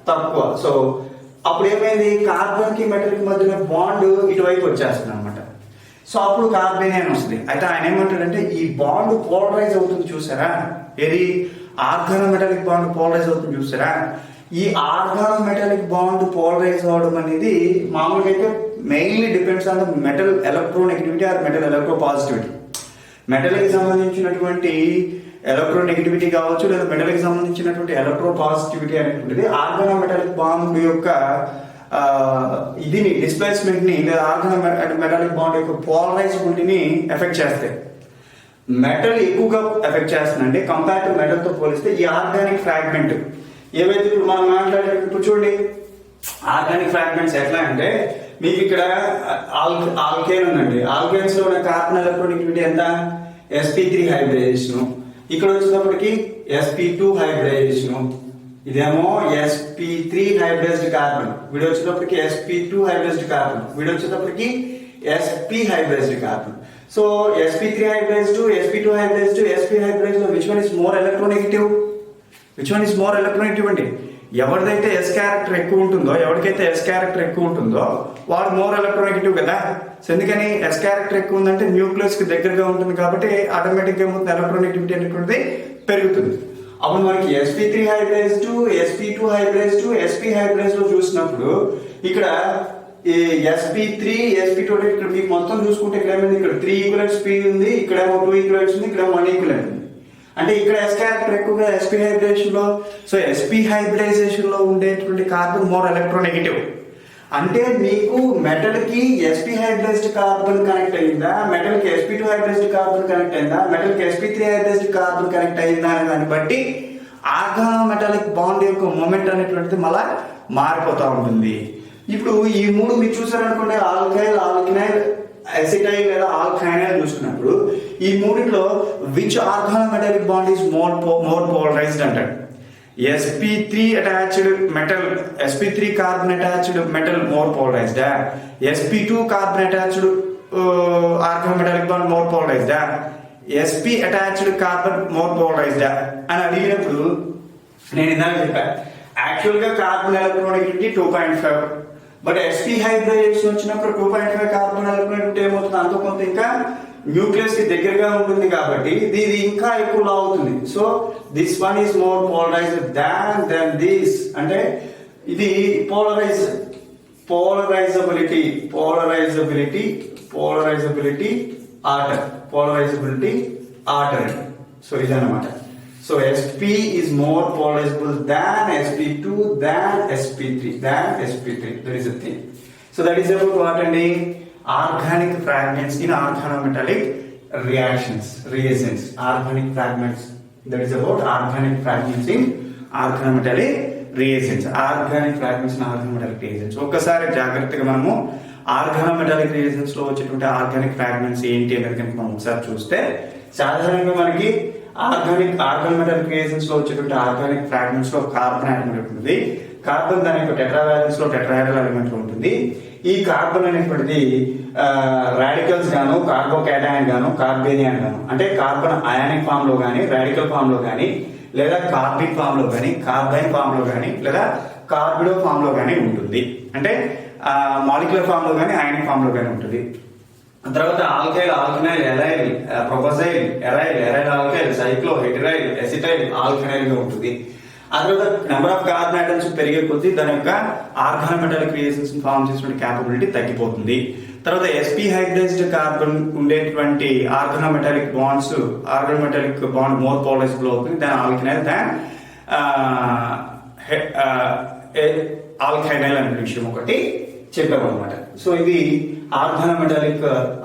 తక్కువ. సో అప్పుడు ఏమైంది, కార్బన్ కి మెటల్ కి మధ్యన బాండ్ ఇటువైపు వచ్చేస్తుంది అనమాట. సో అప్పుడు కార్బేనియన్ వస్తుంది. అయితే ఆయన ఏమంటాడంటే ఈ బాండ్ పోలరైజ్ అవుతుంది చూసారా, ఏది ఆర్గానోమెటాలిక్ బాండ్ పోలరైజ్ అవుతుంది చూసారా, ఈ ఆర్గానోమెటాలిక్ బాండ్ పోలరైజ్ అవడం అనేది మామూలుగా అయితే mainly depends on the metal electronegativity or metal electropositivity. Metal కి సంబంధించినటువంటి ఎలక్ట్రోనెగటివిటీ కావచ్చు, లేదా మెటల్ కి సంబంధించినటువంటి ఎలక్ట్రోపాజిటివిటీ అనేటువంటిది ఆర్గానోమెటాలిక్ బాండ్ యొక్క ఇదిని, డిస్ప్లేస్మెంట్ ని, లేదా ఆర్గానోమెటాలిక్ బాండ్ యొక్క పోలరైజబిలిటీని ఎఫెక్ట్ చేస్తాయి. మెటల్ ఎక్కువగా ఎఫెక్ట్ చేస్తుందండి కంపేర్ టు మెటల్ తో పోలిస్తే. ఈ ఆర్గానిక్ ఫ్రాగ్మెంట్ ఏవైతే ఇప్పుడు మనం మాట్లాడే, ఇప్పుడు చూడండి ఆర్గానిక్ ఫ్రాగ్మెంట్స్ ఎట్లా అంటే, మీకు ఇక్కడ ఆల్కేన్ ఉందండి, ఆల్కేన్స్ లో ఉన్న కార్బన్ ఎలక్ట్రోనెగటివిటీ ఎంత, sp3 హైబ్రిడైజేషన్. ఇక్కడ వచ్చేటప్పటికి sp2 హైబ్రిడైజేషన్, ఇదేమో sp3 హైబ్రిడైజ్డ్ కార్బన్, వీడు వచ్చేటప్పటికి sp2 హైబ్రిడైజ్డ్ కార్బన్, వీడు వచ్చేటప్పటికి sp hybridised carbon. So sp3 hybridized, sp2 hybridized, sp hybridized, which one is more electronegative, which one is more electronegative అండి. ఎవరిదైతే ఎస్ క్యారెక్టర్ ఎక్కువ ఉంటుందో, ఎవరికైతే ఎస్ క్యారెక్టర్ ఎక్కువ ఉంటుందో వాడు మోర్ ఎలక్ట్రోనెగటివ్ కదా. సో ఎందుకని, ఎస్ క్యారెక్టర్ ఎక్కువ ఉందంటే న్యూక్లియస్ కి దగ్గరగా ఉంటుంది కాబట్టి ఆటోమేటిక్ గా ఏమవుతుంది, ఎలక్ట్రోనెగటివిటీ అనేటువంటిది పెరుగుతుంది. అప్పుడు మనకి sp3 hybridized, sp2 hybridized, sp hybridised లో చూసినప్పుడు ఇక్కడ ఈ sp3 sp2 ఇక్కడ మీకు మొత్తం చూసుకుంటే ఇక్కడ ఏమైంది, ఇక్కడ 3 ఈక్వలెంట్స్ p ఉంది, ఇక్కడేమో 2 ఈక్వలెంట్స్ ఉంది, ఇక్కడ 1 ఈక్వలెంట్ ఉంది. అంటే ఇక్కడ ఎస్ క్యారెక్టర్ ఎక్కువగా sp హైబ్రిడైజేషన్ లో. సో sp హైబ్రిడైజేషన్ లో ఉండేటువంటి కార్బన్ మోర్ ఎలక్ట్రోనెగటివ్. అంటే మీకు మెటల్ కి sp హైబ్రిడైజ్డ్ కార్బన్ కనెక్ట్ అయిందా, మెటల్ కి sp2 హైబ్రిడైజ్డ్ కార్బన్ కనెక్ట్ అయిందా, మెటల్ కి sp3 హైబ్రిడైజ్డ్ కార్బన్ కనెక్ట్ అయిందా అనే దాన్ని బట్టి ఆర్గానోమెటాలిక్ బాండ్ యొక్క మూమెంట్ అనేటువంటిది మళ్ళా మారిపోతూ ఉంటుంది. ఇప్పుడు ఈ మూడు మీరు చూసారనుకోండి, ఆల్కైల్, ఆల్కినైల్, ఎసిటైల్ లేదా ఆల్కైనైల్ చూసుకున్నప్పుడు ఈ మూడిట్లో which organometallic bond is more polarized అంటాడు. sp3 attached metal, sp3 carbon attached metal more polarized, sp2 carbon attached organometallic bond more polarized, sp attached carbon more polarized అని అడిగినప్పుడు నేను ఇందాక చెప్పాను, యాక్చువల్ గా carbon electronegativity 2.5, but sp hybridization వచ్చినప్పుడు 2.5 carbon electronegativity ఏమవుతుంది, అంత కొంత ఇంకా న్యూక్లియస్ కి దగ్గరగా ఉంటుంది కాబట్టి ఇది ఇంకా ఎక్కువ అవుతుంది. So this one is more polarized than this. అంటే ఇది పోలరైజబిలిటీ ఆర్డర్. సో ఇదన్నమాట. So sp is more polarizable than sp2 than sp3. That is the thing. So that is about what అండి, organic fragments in organometallic reagents. Organic fragments. That is about organic fragments in organometallic reagents. ఒక్కసారి జాగ్రత్తగా మనము organometallic reagents లో వచ్చేటువంటి organic fragments ఏంటి అనేది కనుక మనం ఒకసారి చూస్తే, సాధారణంగా మనకి ఆర్గానోమెటాలిక్ రియేజెంట్స్ లో వచ్చేటువంటి ఆర్గానిక్ ఫ్రాగ్మెంట్స్ లో కార్బన్ ఆటమ్ ఉంటుంది. కార్బన్ దాని యొక్క టెట్రావాలెన్స్ లో టెట్రాహెడ్రల్ ఎలిమెంట్ ఉంటుంది. ఈ కార్బన్ అనేటువంటిది రాడికల్స్ గాను, కార్బోకాటయాన్ గాను, కార్బేనియన్ గాను, అంటే కార్బన్ అయానిక్ ఫామ్ లో గానీ, రాడికల్ ఫామ్ లో గానీ, లేదా కార్బిక్ ఫామ్ లో గానీ, కార్బైన్ ఫామ్ లో గానీ, లేదా కార్బిడో ఫామ్ లో గానీ ఉంటుంది. అంటే మాలిక్యులర్ ఫామ్ లో గానీ, అయానిక్ ఫామ్ లో గానీ ఉంటుంది. తర్వాత alkyl, ఆల్కనైల్, arrival, ప్రొపజైల్, arrival alkyl, సైక్లో, హెటరైల్, acetyl, ఆల్కనైల్ గా ఉంటుంది. ఆ తర్వాత నెంబర్ ఆఫ్ కార్బన్ ఐటమ్స్ పెరిగే కొద్దీ దాని యొక్క ఆర్గానోమెటాలిక్ రియేషన్స్ ఫార్మ్ చేసిన క్యాపబిలిటీ తగ్గిపోతుంది. తర్వాత sp హైబ్రిడైజ్డ్ కార్బన్ ఉండేటువంటి ఆర్గానోమెటాలిక్ బాండ్ మోర్ పోలరైజ్డ్ అవుతుంది దాని ఆల్కనైల్ దాన్ ఆల్కైనైల్ అనే విషయం ఒకటి చెప్పామన్నమాట. సో ఇది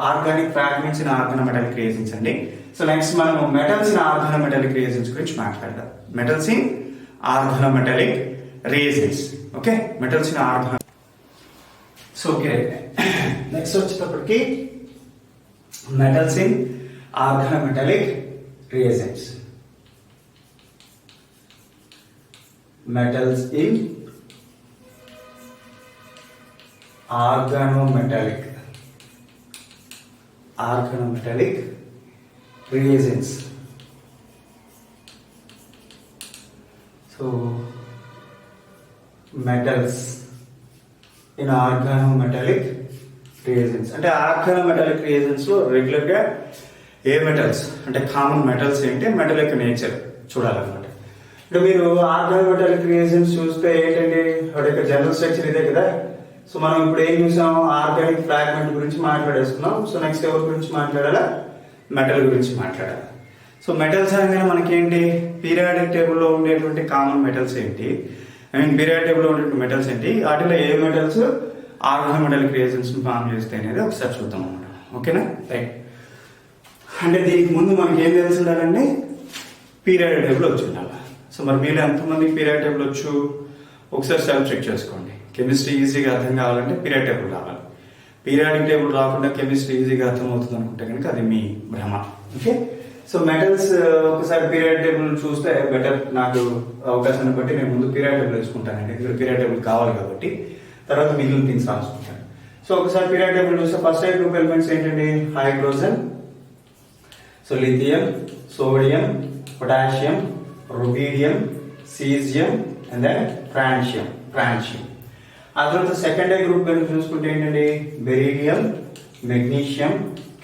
organic fragments in organometallic reagents అండి. సో నెక్స్ట్ మనం మెటల్స్ ఇన్ ఆర్గానోమెటాలిక్ రియేజెన్స్ గురించి మాట్లాడదాం. Metals in organometallic reagents. Okay, metals in organo. So okay, next వచ్చేటప్పటికి metals in organometallic reagents. Metals in organometallic reagents. So metals in organometallic reagents అంటే organometallic reagents లో regular గా ఏ metals అంటే common metals ఏంటి, metal యొక్క nature చూడాలన్నమాట. అంటే మీరు organometallic reagents చూస్తే ఏంటండి, వాటి యొక్క జనరల్ స్ట్రక్చర్ ఇదే కదా. సో మనం ఇప్పుడు ఏం చూసాం, ఆర్గానిక్ ఫ్రాగ్మెంట్ గురించి మాట్లాడేసుకున్నాం. సో నెక్స్ట్ ఎవరి గురించి మాట్లాడాలా, మెటల్ గురించి మాట్లాడాలి. సో మెటల్స్ అనగానే మనకేంటి, పీరియాడిక్ టేబుల్లో ఉండేటువంటి కామన్ మెటల్స్ ఏంటి, పీరియాడిక్ టేబుల్లో ఉండేటువంటి మెటల్స్ ఏంటి, వాటిలో ఏ మెటల్స్ ఆర్గానోమెటాలిక్ రియేజెంట్స్ ఫామ్ చేస్తాయి అనేది ఒకసారి చూద్దాం అన్నమాట. ఓకేనా, రైట్. అంటే దీనికి ముందు మనకి ఏం తెలిసి ఉండాలండి, పీరియాడిక్ టేబుల్ వచ్చి ఉండాలి. సో మరి మీరు ఎంతమంది పీరియాడిక్ టేబుల్ వచ్చు ఒకసారి సెల్ఫ్ చెక్ చేసుకోండి. కెమిస్ట్రీ ఈజీగా అర్థం కావాలంటే పీరియాడిక్ టేబుల్ రావాలి. పీరియాడిక్ టేబుల్ రాకుండా కెమిస్ట్రీ ఈజీగా అర్థం అవుతుంది అనుకుంటే కనుక అది మీ భ్రమ. ఓకే, సో మెటల్స్ ఒకసారి పీరియాడిక్ టేబుల్ చూస్తే బెటర్. నాకు అవకాశాన్ని బట్టి నేను ముందు పీరియాడిక్ టేబుల్ వేసుకుంటానండి, ఎందుకంటే పీరియాడిక్ టేబుల్ కావాలి కాబట్టి. తర్వాత మిగిలిన థింగ్స్ రాసుకుంటాను. సో ఒకసారి పీరియాడిక్ టేబుల్ చూస్తే ఫస్ట్ గ్రూప్ ఎలిమెంట్స్ ఏంటండి, hydrogen, so lithium, sodium, potassium, rubidium, caesium and then francium. ఆ తర్వాత సెకండ్ గ్రూప్ కనుక చూసుకుంటే ఏంటండి, beryllium, magnesium,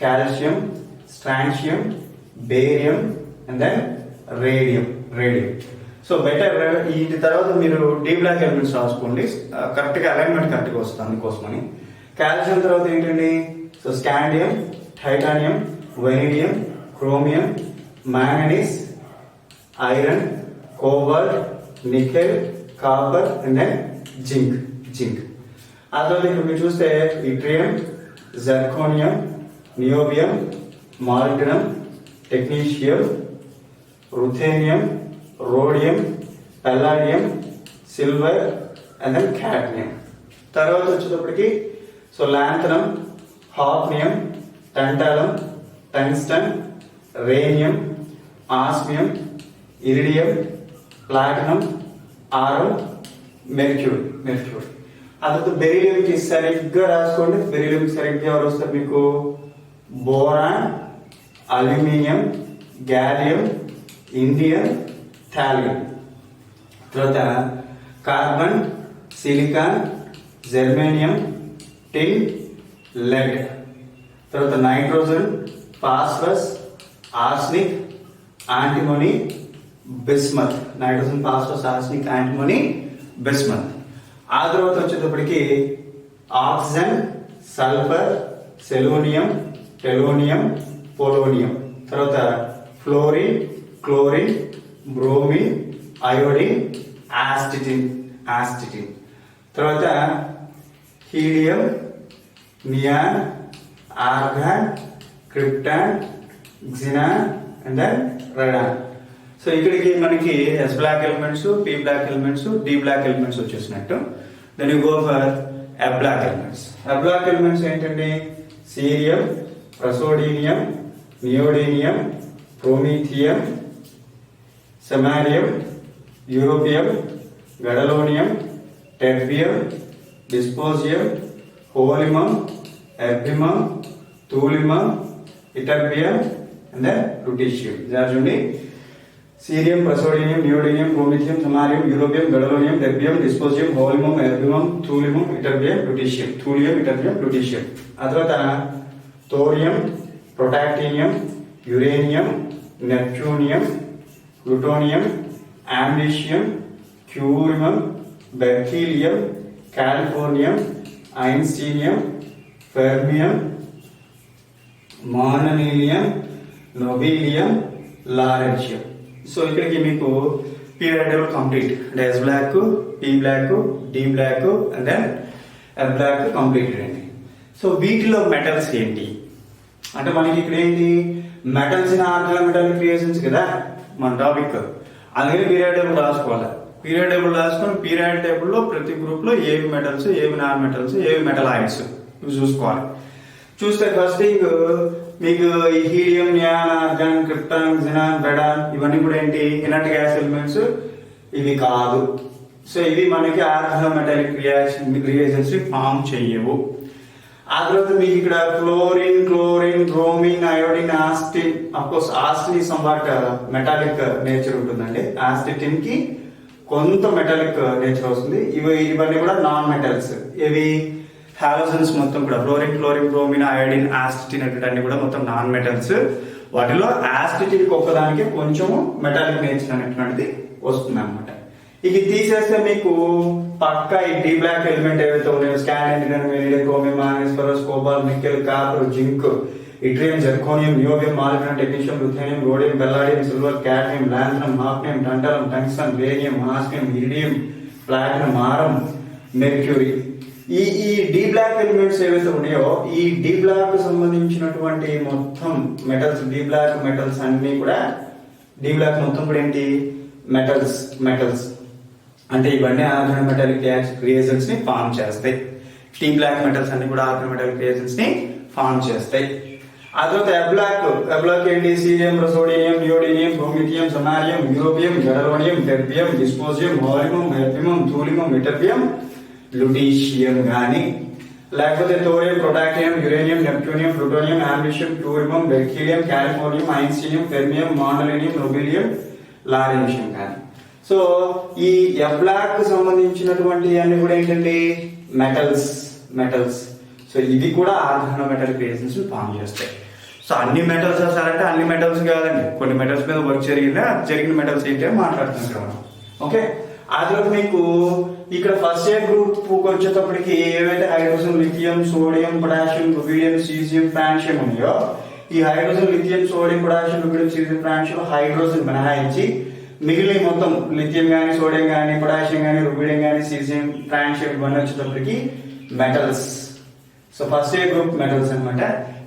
calcium, strontium, barium and then radium. So better వీటి తర్వాత మీరు డీ బ్లాక్ ఎలిమెంట్స్ రాసుకోండి, కరెక్ట్ గా అలైన్మెంట్ కరెక్ట్ గా వస్తుంది అందుకోసమని. కాల్షియం తర్వాత ఏంటండి, so scandium, titanium, vanadium, chromium, manganese, iron, cobalt, nickel, copper and then zinc. ఆ తర్వాత ఇక్కడ మీరు చూస్తే yttrium, zirconium, niobium, molybdenum, technetium, ruthenium, rhodium, palladium, silver and then cadmium. తర్వాత వచ్చేటప్పటికి so lanthanum, hafnium, tantalum, tungsten, rhenium, osmium, iridium, platinum, aurum, mercury. ఆ తర్వాత బెరీలియంకి సరిగ్గా రాసుకోండి. బెరీలియంకి సరిగ్గా ఎవరు వస్తారు మీకు, boron, aluminium, gallium, indium, thallium. తర్వాత carbon, silicon, germanium, tin, lead. తర్వాత nitrogen, phosphorus, arsenic, antimony, bismuth. Nitrogen, phosphorus, arsenic, antimony, bismuth. ఆ తర్వాత వచ్చేటప్పటికి oxygen, sulphur, selenium, tellurium, polonium. తర్వాత fluorine, chlorine, bromine, iodine, astatine. తర్వాత helium, neon, argon, krypton, xenon and then radon. So ఇక్కడికి మనకి S block elements, P block elements, D block elements వచ్చేసినట్టు. Then you go for F block elements. F block elements ఏంటండి, cerium, praseodymium, neodymium, promethium, samarium, europium, gadolinium, terbium, dysprosium, holmium, erbium, thulium, ytterbium and then lutetium. చూడండి, cerium, praseodymium, neodymium, promethium, samarium, europium, gadolinium, terbium, dysprosium, holmium, erbium, thulium, ytterbium, lutetium. Thulium, ytterbium, lutetium. ఆ తర్వాత thorium, protactinium, uranium, neptunium, plutonium, americium, curium, berkelium, californium, einsteinium, fermium, mendelevium, nobelium, lawrencium. So ఇక్కడికి మీకు periodic table complete. అంటే S block, P block, D block and then block completed అండి. So వీటిలో metals ఏంటి అంటే మనకి ఇక్కడ ఏంటి మెటల్స్ ఇన్ ఆర్గానోమెటాలిక్ రియేజన్స్ కదా మన టాపిక్. అందుకని పీరియడ్ టేబుల్ రాసుకోవాలి. పీరియడ్ టేబుల్ రాసుకొని పీరియడ్ టేబుల్లో ప్రతి గ్రూప్ లో ఏవి మెటల్స్, ఏవి నాన్ మెటల్స్, ఏవి మెటల్ ఆయిడ్స్ ఇవి చూసుకోవాలి. చూస్తే ఫస్ట్ థింగ్ మీకు ఈ helium, neon, argon, krypton, xenon, radon ఇవన్నీ కూడా ఏంటి ఇనర్ట్ గ్యాస్ ఎలిమెంట్స్ ఇవి కాదు. సో ఇవి మనకి ఆర్గానోమెటాలిక్ రియేజన్స్ ఫామ్ చెయ్యవు. ఆ తర్వాత మీకు ఇక్కడ chlorine, bromine, iodine, Austin. Of course Austin somewhat metallic nature ఉంటుందండి. ఆస్టిన్ కి కొంత మెటాలిక్ నేచర్ వస్తుంది. ఇవన్నీ కూడా నాన్ మెటల్స్. ఇవి హాలోజన్స్ మొత్తం కూడా క్లోరిన్, బ్రోమిన్, అయోడిన్, ఆస్టిన్ అన్ని కూడా మొత్తం నాన్ మెటల్స్. వాటిలో ఆస్టిన్ ఒక్కదానికి కొంచెము మెటాలిక్ నేచర్ అనేటువంటిది వస్తుంది అనమాట. ఇది తీసేస్తే మీకు పక్కా ఈ డి బ్లాక్ ఎలిమెంట్ ఏవైతే ఉన్నాయో scandium, vanadium, chromium, manganese, ferrous, cobalt, nickel, copper, zinc, yttrium, zirconium, niobium, molybdenum, technetium, ruthenium, rhodium, palladium, silver, cadmium, lanthanum, hafnium, tantalum, tungsten, barium, osmium, iridium, platinum, aurum, mercury. ఈ D block elements ఏవైతే ఉన్నాయో ఈ D black సంబంధించినటువంటి మొత్తం metals, D block metals అన్ని కూడా D block మొత్తం కూడా ఏంటి మెటల్స్ అంటే ఇవన్నీ ఆర్గానోమెటాలిక్ రియేజన్స్ ని ఫామ్ చేస్తాయి. డి బ్లాక్ మెటల్స్ అన్ని కూడా ఆర్గానోమెటాలిక్ రియేజన్స్ ని ఫామ్ చేస్తాయి. ఆ తర్వాత ఎబ్లాక్ ఏంటి cerium, sodium, neodymium, promethium, samarium, europium, gadolinium, terbium, dysprosium, holmium, erbium, thulium, ytterbium, lutetium గాని లేకపోతే thorium, protactinium, uranium, neptunium, plutonium, americium, ప్లూరిమం, berkelium, californium, einsteinium, fermium, mendelevium, nobelium, lawrencium కానీ. సో ఈ ఎబ్లాక్ సంబంధించినటువంటి అన్ని కూడా ఏంటంటే మెటల్స్. సో ఇవి కూడా ఆర్గానోమెటాలిక్ రియేజన్స్ ఫామ్ చేస్తాయి. సో అన్ని మెటల్స్ వస్తారంటే అన్ని మెటల్స్ కాదండి, కొన్ని మెటల్స్ మీద వర్క్ జరిగిన మెటల్స్ ఏంటి అని మాట్లాడుతున్నాం మనం. ఓకే, ఆ తర్వాత మీకు ఇక్కడ ఫస్ట్ ఇయర్ గ్రూప్ వచ్చేటప్పటికి ఏవైతే hydrogen, lithium, sodium, potassium, rubidium, caesium, francium ఉన్నాయో ఈ hydrogen, lithium, sodium, potassium, rubidium, caesium, francium hydrogen మినహాయించి మిగిలిన మొత్తం లిథియం కానీ, సోడియం కానీ, పొటాషియం కానీ, రుబిడియం కానీ, సీజియం, ఫ్రాన్షియం ఇవన్నీ వచ్చేటప్పటికి metals. So first year group metals అనమాట.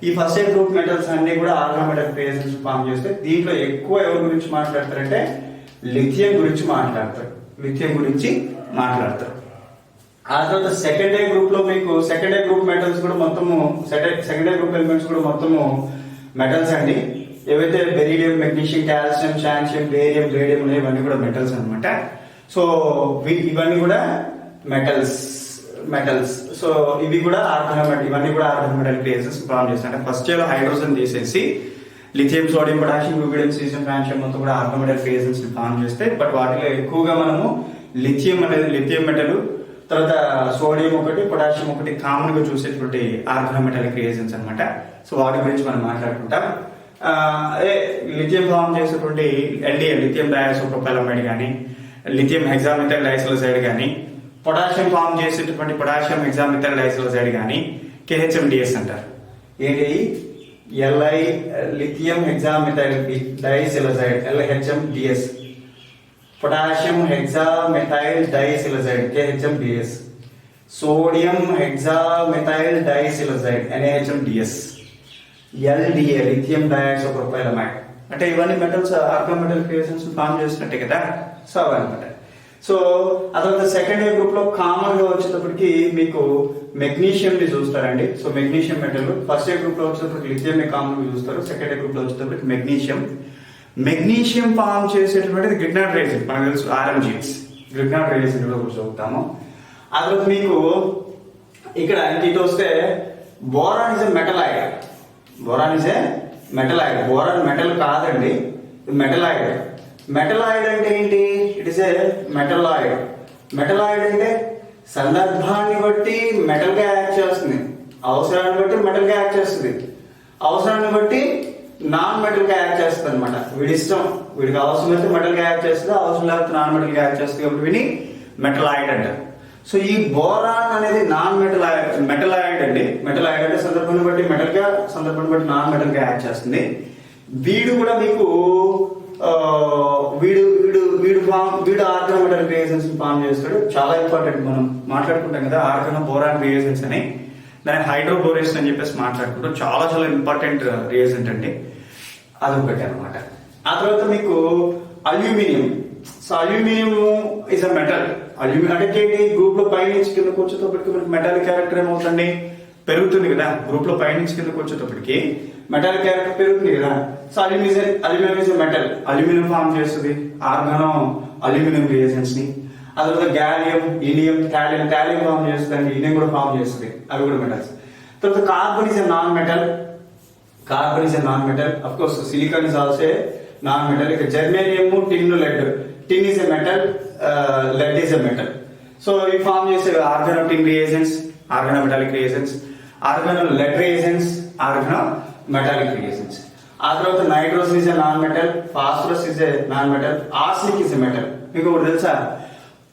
ఈ ఫస్ట్ ఇయర్ గ్రూప్ మెటల్స్ అన్ని కూడా ఆర్గానోమెటాలిక్ రియేజన్స్ ఫామ్ చేస్తే దీంట్లో ఎక్కువ ఎవరి గురించి మాట్లాడతారంటే లిథియం గురించి మాట్లాడతారు. ఆ తర్వాత సెకండ్ ఇయర్ గ్రూప్ లో మీకు సెకండ్ ఇయర్ గ్రూప్ మెటల్స్ కూడా మొత్తము సెకండ్ ఇయర్ గ్రూప్ ఎలిమెంట్స్ కూడా మొత్తము మెటల్స్ అండి. ఏవైతే బెరీడియం, మెగ్నీషియం, కాల్షియం, శాన్షియం, బేరియం, రేడియం ఉన్నాయి ఇవన్నీ కూడా మెటల్స్ అనమాట. సో ఇవన్నీ కూడా మెటల్స్. సో ఇవి కూడా ఇవన్నీ కూడా ఆర్గానోమెటాలిక్ రియేజన్స్ ఫామ్ చేస్తాయి. అంటే ఫస్ట్ ఇయర్ లో హైడ్రోజన్ తీసేసి lithium, sodium, potassium, rubidium, caesium, francium మొత్తం కూడా ఆర్గానోమెటాలిక్ రియేజన్స్ ఫామ్ చేస్తాయి. బట్ వాటిలో ఎక్కువగా మనము లిథియం మెటల్, తర్వాత సోడియం ఒకటి, పొటాషియం ఒకటి కామన్ గా చూసేటువంటి ఆర్గానోమెటాలిక్ రియేజన్స్ అనమాట. సో వాటి గురించి మనం మాట్లాడుకుంటాం. లిథియం ఫామ్ చేసేటువంటి ఎల్డిఎల్, లిథియం డయాసోప్రోపైలమైడ్ కానీ, లిథియం హెక్సామిథైల్ డైసల్ఫైడ్ కానీ, పొటాషియం ఫామ్ చేసేటువంటి పొటాషియం హెక్సామిథైల్ డైసల్ఫైడ్ కానీ కేహెచ్ఎండిఎస్ అంటారు. ఏంటి lithium hexamethyl disilazide LHMDS, potassium hexamethyl disilazide KHMDS, sodium hexamethyl disilazide NaHMDS, LDA lithium diisopropylamide. అంటే ఇవన్నీ మెటల్స్ ఆర్గానోమెటాలిక్ రియేజన్స్ ఫామ్ చేసినట్టే కదా. సో అవన్నమాట. సో ఆ తర్వాత సెకండ్ ఇయర్ గ్రూప్ లో కామన్ గా వచ్చేటప్పటికి మీకు మెగ్నీషియం ని చూస్తారండి. So magnesium metal first year group లో వచ్చేటప్పటికి లిథియం ని కామన్ గా చూస్తారు. సెకండ్ ఇయర్ గ్రూప్ లో వచ్చేటప్పటికి మెగ్నీషియం ఫామ్ చేసేటువంటిది గ్రిగ్నార్డ్ రేజిన్, మనకు తెలుసు RMGs, గ్రిగ్నార్డ్ రేజిన్ కూడా చూస్తాము. ఆ తర్వాత మీకు ఇక్కడ ఇటు వస్తే boron is a metalloid. Boron metal కాదండి, మెటలాయిడ్ అంటే ఏంటి? ఇట్ ఇస్ ఏ మెటలాయిడ్ అంటే సందర్భాన్ని బట్టి మెటల్ గా యాక్ట్ చేస్తుంది, అవసరాన్ని బట్టి మెటల్ గా యాక్ట్ చేస్తుంది, అవసరాన్ని బట్టి నాన్ మెటల్ గా యాక్ట్ చేస్తుంది అనమాట. వీడి ఇష్టం, వీడికి అవసరం అయితే మెటల్ గా యాక్ట్ చేస్తుంది, అవసరం లేకపోతే నాన్ మెటల్ గా యాక్ట్ చేస్తుంది. కాబట్టి వీడిని మెటలాయిడ్ అంటారు. సో ఈ బోరాన్ అనేది నాన్ మెటలాయిడ్ అండి. మెటలాయిడ్ అంటే సందర్భాన్ని బట్టి మెటల్ గా, సందర్భాన్ని బట్టి నాన్ మెటల్ గా యాక్ట్ చేస్తుంది. వీడు కూడా మీకు వీడు ఆర్గాన్ మెటల్ రియేజెంట్స్ ఫామ్ చేస్తాడు. చాలా ఇంపార్టెంట్, మనం మాట్లాడుకుంటాం కదా ఆర్గానో బోరాన్ రియేజెంట్స్ అని, దాని హైడ్రోబోరేషన్ అని చెప్పేసి మాట్లాడుకుంటాం. చాలా చాలా ఇంపార్టెంట్ రియేజెంట్ అండి, అదొకటి అనమాట. ఆ తర్వాత మీకు aluminium. So aluminium is a metal. Aluminium అంటే గ్రూప్ లో పైనుంచి కిందకు వచ్చేటప్పటికి మనకి మెటల్ క్యారెక్టర్ ఏమవుతుంది, పెరుగుతుంది కదా. గ్రూప్ లో పైనుంచి కిందకు వచ్చేటప్పటికి మెటల్ క్యారెక్టర్ పెరుగుతుంది కదా. So aluminium is metal, aluminium form చేస్తుంది ఆర్గానో అల్యూమినియం రియేజెంట్స్ ని. ఆ తర్వాత గ్యాలియం, ఇండియం, టాలియం ఫామ్ చేస్తుంది, ఇండియం కూడా ఫామ్ చేస్తుంది, అవి కూడా మెటల్స్. తర్వాత carbon is a non metal. Carbon is a non metal. Of course silicon is also non metal. ఇక germanium, tin, lead. Tin is a metal, lead is a metal. So ఇవి form చేసే organo tin reagents, organo metallic reagents, organo lead reagents, organo metallic reagents. ఆ తర్వాత nitrogen is a non metal, phosphorus is a non metal, arsenic is a metal. మీకు ఒకటి తెలుసా,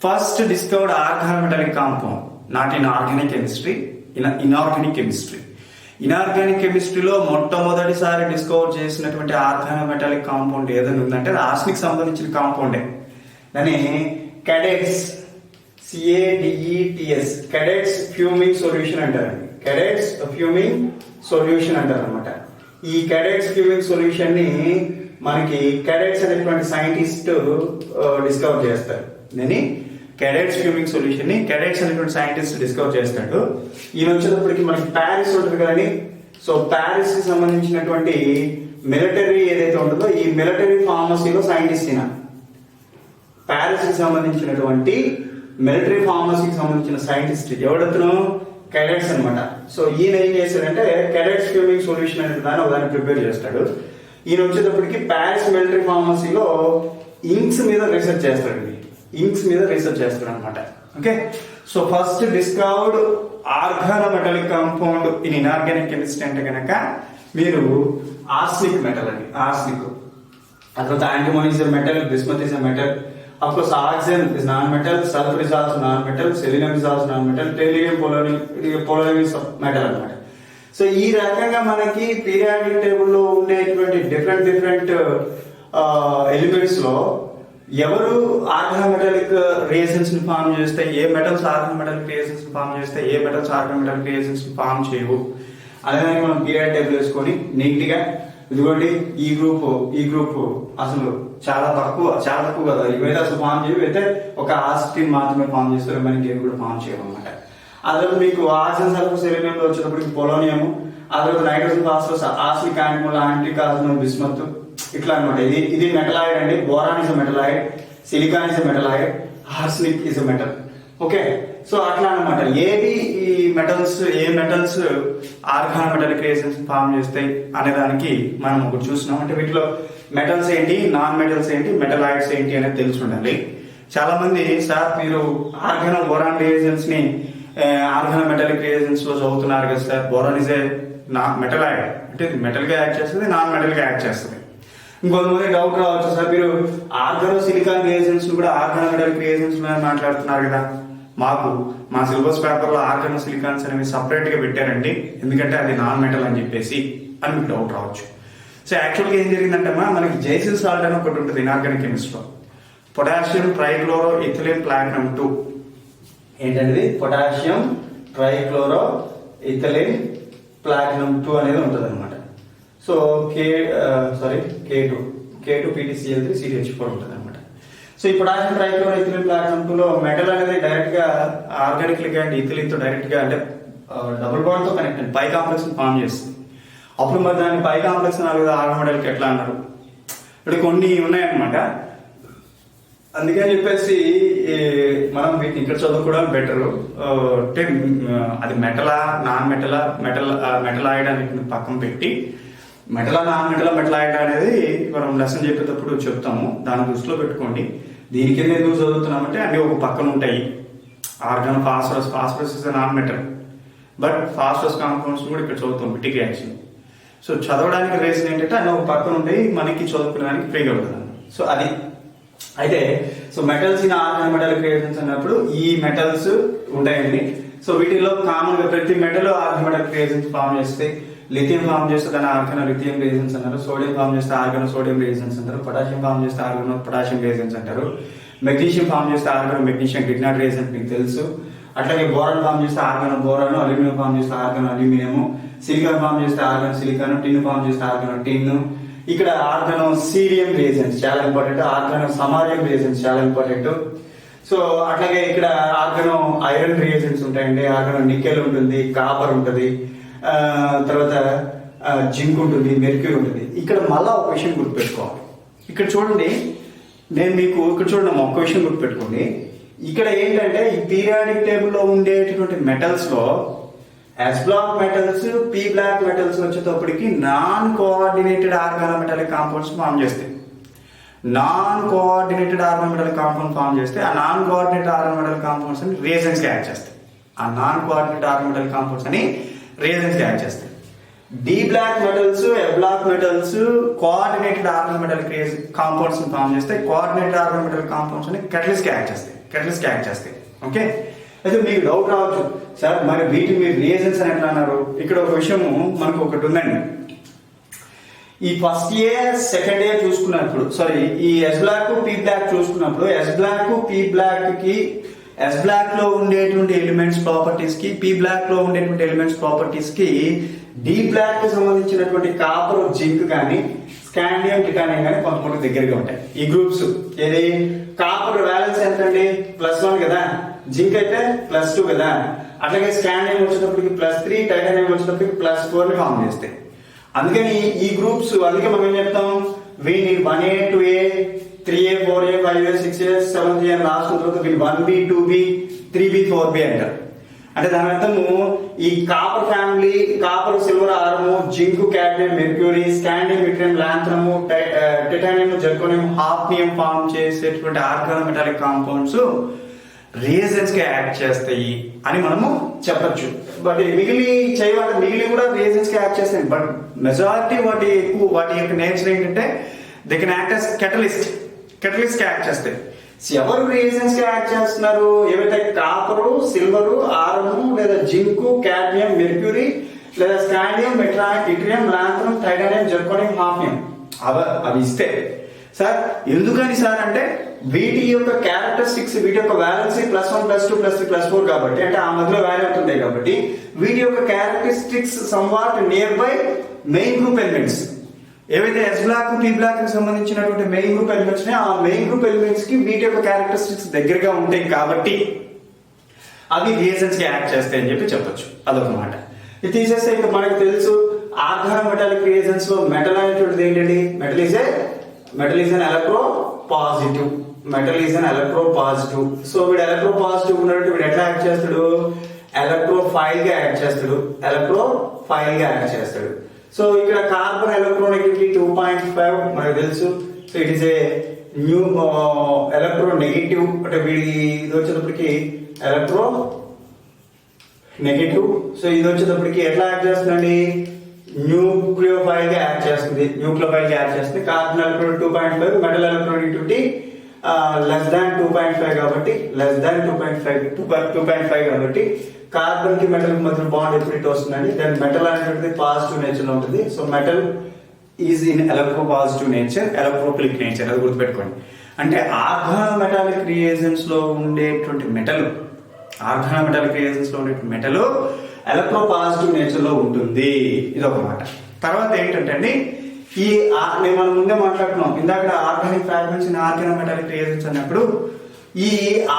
first discovered organo metallic compound not in organic chemistry, inorganic chemistry. Inorganic కెమిస్ట్రీలో మొట్టమొదటిసారి discover చేసినటువంటి organo metallic compound ఏదైనా ఉందంటే అది ఆర్సెనిక్ సంబంధించిన కాంపౌండే. దాన్ని cadets, CADETS, cadets fuming solution అంటారండి. కెడెట్స్ ఫ్యూమింగ్ సొల్యూషన్ అంటారు అనమాట. ఈ కెడెట్స్ ఫ్యూమింగ్ సొల్యూషన్ ని మనకి కెడెట్స్ అనేటువంటి సైంటిస్ట్ డిస్కవర్ చేస్తారు. దీన్ని కెడెట్స్ ఫ్యూమింగ్ సొల్యూషన్ ని కెడెట్స్ అనేటువంటి సైంటిస్ట్ డిస్కవర్ చేస్తాడు. ఈయన వచ్చేటప్పటికి మనకి ప్యారిస్ ఉంటుంది కదండి. సో ప్యారిస్ కి సంబంధించినటువంటి మిలిటరీ ఏదైతే ఉంటుందో ఈ మిలిటరీ ఫార్మసీలో సైంటిస్ట్ ఈయన. ప్యారిస్ కి సంబంధించినటువంటి మిలిటరీ ఫార్మసీకి సంబంధించిన సైంటిస్ట్ ఎవడతను, కెడెట్స్ అనమాట. సో ఈయన ఏం చేస్తాడంటే కెడెట్స్ ఫ్యూమింగ్ సొల్యూషన్ అనే దాన్ని ఒకదాన్ని ప్రిపేర్ చేస్తాడు. ఈయన వచ్చేటప్పటికి ప్యారిస్ మిలిటరీ ఫార్మసీలో ఇంక్స్ మీద రీసెర్చ్ చేస్తాడండి, ఇంక్స్ మీద రీసెర్చ్ చేస్తాడు అనమాట. Okay, so first discovered organo metallic compound in inorganic chemistry అంటే కనుక మీరు ఆర్సెనిక్ మెటల్ అండి, ఆర్సెనిక్. ఆ తర్వాత antimony is a metal, bismuth is a metal. Of course, oxygen is non-metal, sulfur is also non-metal, selenium is also non-metal, tellurium, polonium is metal అన్నమాట. So ఈ రకంగా మనకి పీరియాడిక్ టేబుల్ లో ఉండేటువంటి different elements లో ఎవరు ఆర్గానో మెటాలిక్ రియేజెంట్స్ ని form చేస్తే, ఏ మెటల్స్ ఆర్గానో మెటాలిక్ రియేజెంట్స్ ని ఫామ్ చేస్తే, ఏ మెటల్స్ ఆర్గానో మెటాలిక్ రియేజెంట్స్ ని ఫామ్ చేయవు అనేది మనం పీరియాడిక్ టేబుల్ వేసుకొని నీట్ గా ఇదిగోండి ఈ గ్రూప్ అసలు చాలా తక్కువ కదా, ఇవైతే అసలు ఫామ్ చేయవు, అయితే ఒక ఆసిడ్ మాత్రమే ఫామ్ చేస్తారు, మనకి ఏమి కూడా ఫామ్ చేయవు అనమాట. అదే మీకు ఆక్సిజన్, సల్ఫర్, సెలీనియం వచ్చేటప్పటికి పొలోనియం, ఆ తర్వాత nitrogen, phosphorus, arsenic, antimony, organo, bismuth, ఇట్లా అనమాట. ఇది మెటలాయిడ్ అండి. Boron is metalloid, silicon is metalloid, arsenic is metal. Okay, so అట్లా అనమాట. ఏవి ఈ మెటల్స్, ఏ metals organo metallic reagents form చేస్తాయి అనే దానికి మనం ఒకటి చూస్తున్నాం. అంటే వీటిలో మెటల్స్ ఏంటి, నాన్ మెటల్స్ ఏంటి, మెటలాయిడ్స్ ఏంటి అనేది తెలిసి ఉండాలి. చాలా మంది సార్ మీరు ఆర్గానో బోరాన్ రియేజెంట్స్ ని ఆర్గానో మెటాలిక్ రియేజెంట్స్ లో చదువుతున్నారు కదా sir, boron is a metalloid అంటే మెటల్ గా యాక్ట్ చేస్తుంది, నాన్ మెటల్ గా యాక్ట్ చేస్తుంది. ఇంకొంతమంది డౌట్ రావచ్చు, సార్ మీరు ఆర్గానో సిలికాన్ రియేజెంట్స్ కూడా ఆర్గానో మెటాలిక్ రియేజెంట్స్ మాట్లాడుతున్నారు కదా, మాకు మా సిలబస్ పేపర్ లో ఆర్గానో సిలికాన్స్ అనేవి సపరేట్ గా పెట్టారండి, ఎందుకంటే అది నాన్ మెటల్ అని చెప్పేసి అని మీకు డౌట్ రావచ్చు. సో యాక్చువల్గా ఏం జరిగిందంటే మనకి జైసిల్ సాల్ట్ అని ఒకటి ఉంటుంది ఇన్ఆర్గానిక్ కెమిస్ట్రీలో, పొటాషియం ట్రైక్లోరో ఇథిలిన్ ప్లాటినం 2. ఏంటంటే పొటాషియం ట్రైక్లోరో ఇథిలిన్ ప్లాటినం 2 అనేది ఉంటుంది అనమాట. సో K2 PTCl3 CH4 ఉంటుంది అనమాట. సో ఈ పొటాషియం ట్రైక్లోరో ఇథిలిన్ ప్లాటినం 2లో మెటల్ అనేది డైరెక్ట్ గా ఆర్గానిక్ లిగండ్ ఇథిలిన్ తో డైరెక్ట్ గా అంటే డబుల్ బాండ్ తో కనెక్ట్ పై కాంప్లెక్స్ ఫామ్ చేస్తుంది. అప్పుడు మరి దాన్ని పై కాంప్లెక్స్ అన్నారు కదా, ఆర్గానో మెటాలిక్ ఎట్లా అన్నారు, ఇప్పుడు కొన్ని ఉన్నాయన్నమాట. అందుకని చెప్పేసి మనం వీటిని ఇక్కడ చదువుకోవడం బెటర్. అంటే అది మెటలా నాన్ మెటలా, మెటలాయిడ్ అనేది పక్కన పెట్టి మెటలా నాన్ మెటలాయిడ్ అనేది మనం లెసన్ చెప్పేటప్పుడు చెప్తాము, దాన్ని దృష్టిలో పెట్టుకోండి. దీని కింద ఎందుకు చదువుతున్నామంటే అన్ని ఒక పక్కన ఉంటాయి. Organo phosphorus is non metal, but phosphorus compounds కూడా ఇక్కడ చదువుతాం బిటిక్ యాక్షన్. సో చదవడానికి రీజన్ ఏంటంటే అన్ని ఒక పక్కన ఉంటాయి, మనకి చదువుకునేదానికి ఫ్రీగా ఉంటుంది. సో అది అయితే so metals in organo metallic reagents అన్నప్పుడు ఈ మెటల్స్ ఉంటాయండి. సో వీటిలో కామన్ గా ప్రతి metal organo metallic reagents form చేస్తాయి. లిథియం ఫామ్ చేస్తే దాన్ని ఆర్గానో లిథియం రియేజెంట్స్ అంటారు, సోడియం ఫామ్ చేస్తే ఆర్గానో సోడియం రియేజెంట్స్ అంటారు, పొటాషియం ఫామ్ చేస్తే ఆర్గానో పొటాషియం రియేజెంట్స్ అంటారు, మెగ్నీషియం ఫామ్ చేస్తే ఆర్గానో మెగ్నీషియం గ్రిగ్నాట్ రియేజెంట్ మీకు తెలుసు. అట్లాగే బోరాన్ ఫామ్ చేస్తే ఆర్గానో బోరాను, అల్యూమినియం ఫామ్ చేస్తే ఆర్గానో అల్యూమినియం, సిలికాన్ ఫామ్ చేస్తే ఆర్గానో సిలికాన్, టిన్ ఫామ్ చేస్తే ఆర్గానో టిన్. ఇక్కడ ఆర్గానో సీరియం రియేజెంట్స్ చాలా ఇంపార్టెంట్, ఆర్గానో సమారియం రియేజెంట్స్ చాలా ఇంపార్టెంట్. సో అట్లాగే ఇక్కడ ఆర్గానో ఐరన్ రియేజెంట్స్ ఉంటాయండి, ఆర్గానో నికెల్ ఉంటుంది, కాపర్ ఉంటుంది, తర్వాత జింక్ ఉంటుంది, మెర్క్యూరీ ఉంటుంది. ఇక్కడ మళ్ళా ఒక విషయం గుర్తుపెట్టుకోవాలి. ఇక్కడ చూడండి, నేను మీకు ఇక్కడ చూడండి ఒక్క విషయం గుర్తుపెట్టుకోండి. ఇక్కడ ఏంటంటే ఈ పీరియాడిక్ టేబుల్లో ఉండేటటువంటి మెటల్స్ లో S block metals, P block metals వచ్చేటప్పటికి non coordinated organometallic compounds form చేస్తాయి. Non coordinated organometallic compound form చేస్తే ఆ నాన్ కోఆర్డినేటెడ్ ఆర్గానోమెటాలిక్ కాంపౌండ్స్ అని రియేజెంట్స్ కి యాడ్ చేస్తాయి. ఆ నాన్ కోఆర్డినేటెడ్ ఆర్గానోమెటాలిక్ కాంపౌండ్స్ అని రియేజెంట్స్ కి యాడ్ చేస్తాయి. D block metals, F block metals coordinated organometallic compounds form చేస్తే కోఆర్డినేటెడ్ ఆర్గానోమెటాలిక్ కాంపౌండ్స్ అని క్యాటలిస్ట్ కి యాడ్ చేస్తాయి. ఓకే, అయితే మీకు డౌట్ రావచ్చు, సార్ మరి వీటిని మీరు రియేజెంట్స్ అని ఎట్లా అన్నారు? ఇక్కడ ఒక విషయము మనకు ఒకటి ఉందండి. ఈ ఫస్ట్ ఇయర్ సెకండ్ ఇయర్ చూసుకున్నప్పుడు, సారీ ఈ ఎస్ బ్లాక్ పీ బ్లాక్ చూసుకున్నప్పుడు ఎస్ బ్లాక్ పీ బ్లాక్ కి ఎస్ బ్లాక్ లో ఉండేటువంటి ఎలిమెంట్స్ ప్రాపర్టీస్ కి, పీ బ్లాక్ లో ఉండేటువంటి ఎలిమెంట్స్ ప్రాపర్టీస్ కి డి బ్లాక్ కి సంబంధించినటువంటి కాపర్, జింక్ కానీ స్కాండియం, టిటానియం కానీ కొంత దగ్గరగా ఉంటాయి. ఈ గ్రూప్స్ ఏది కాపర్ వ్యాలెన్స్ ఎంత అండి? +1 కదా, జింక్ అయితే +2 కదా, అట్లాగే స్కాండియం వచ్చేటప్పటికి +3, టైటానియం వచ్చేటప్పటికి +4 ని ఫామ్ చేస్తాయి. అందుకని ఈ గ్రూప్స్, అందుకే మనం ఏం చెప్తాం, వీని 1A 2A 3A 4A 5A 6A 7A అని రాసుకున్న తర్వాత వీళ్ళు 1B 2B 3B 4B అంటారు. అంటే దాని అర్థము ఈ copper family, copper, silver, aurum, zinc, cadmium, mercury, scandium, yttrium, lanthanum, titanium, zirconium, hafnium form చేసేటువంటి ఆర్గానోమెటాలిక్ కాంపౌండ్స్ రియేజెంట్స్ గా యాడ్ చేస్తాయి అని మనము చెప్పొచ్చు. బట్ మిగిలి కూడా రియేజెంట్స్ గా యాడ్ చేస్తాయి. బట్ మెజారిటీ వాటి యొక్క నేచర్ ఏంటంటే they can act as catalyst గా యాడ్ చేస్తాయి. ఎవరు రియేజెంట్స్ గా యాడ్ చేస్తున్నారు? ఏవైతే కాపరు, సిల్వరు, ఆరము, లేదా జింకు, క్యాడ్మియం, మెర్క్యూరీ, లేదా scandium, yttrium, lanthanum, titanium, zirconium, hafnium అవి ఇస్తే సార్ ఎందుకని సార్ అంటే వీటి యొక్క క్యారెక్టరిస్టిక్స్, వీటి యొక్క వ్యాలెన్సీ +1 +2 +3 +4 కాబట్టి, అంటే ఆ మధ్యలో వాల్యూ అవుతుంది కాబట్టి వీటి యొక్క characteristics somewhat near by main group elements. ఏవైతే ఎస్ బ్లాక్, పీ బ్లాక్ కి సంబంధించినటువంటి మెయిన్ గ్రూప్ ఎలిమెంట్స్ ఆ మెయిన్ గ్రూప్ ఎలిమెంట్స్ కి వీటి యొక్క క్యారెక్టరిస్టిక్స్ దగ్గరగా ఉంటాయి కాబట్టి అవి రియేజెంట్స్ కి యాడ్ చేస్తాయి అని చెప్పొచ్చు. అదొక మాట. ఇది తీసేస్తే ఇంకా మనకు తెలుసు ఆర్గానోమెటాలిక్ రియేజెంట్స్ లో మెటల్ అనేటువంటిది ఏంటండి? Metal is an electro positive. So వీడు ఎలక్ట్రో పాజిటివ్ ఉన్నట్టు వీడు ఎట్లా యాడ్ చేస్తాడు? ఎలక్ట్రోఫైల్ గా యాడ్ చేస్తాడు. సో ఇక్కడ కార్బన్ ఎలక్ట్రోనెగటివిటీ 2.5 మనకు తెలుసు. So it is a new electronegative, అంటే వీడి ఇది వచ్చేటప్పటికి ఎలక్ట్రో నెగటివ్. సో ఇది వచ్చేటప్పటికి ఎట్లా యాడ్ చేస్తుందండి? న్యూక్లియోఫైల్ గా యాడ్ చేస్తుంది. కార్బన్ ఎలక్ట్రోన్ 2.5, మెటల్ ఎలక్ట్రోనెగటివిటీ (2.5) కాబట్టి (2.5) కాబట్టి కార్బన్ కి మెటల్ కి మధ్య బాండ్ ఎప్పుడు వస్తుందండి? దెన్ మెటల్ అనేటువంటిది పాజిటివ్ నేచర్ లో ఉంటుంది. So metal is in electro positive nature, electrophilic nature, అది గుర్తుపెట్టుకోండి. అంటే ఆర్గానోమెటాలిక్ రియేజెంట్స్ లో ఉండేటువంటి మెటల్ ఎలక్ట్రో పాజిటివ్ నేచర్ లో ఉంటుంది. ఇది ఒక మాట. తర్వాత ఏంటంటే అండి, మనం ముందే మాట్లాడుకున్నాం ఇందాక organic fragments in organometallic reagents అన్నప్పుడు ఈ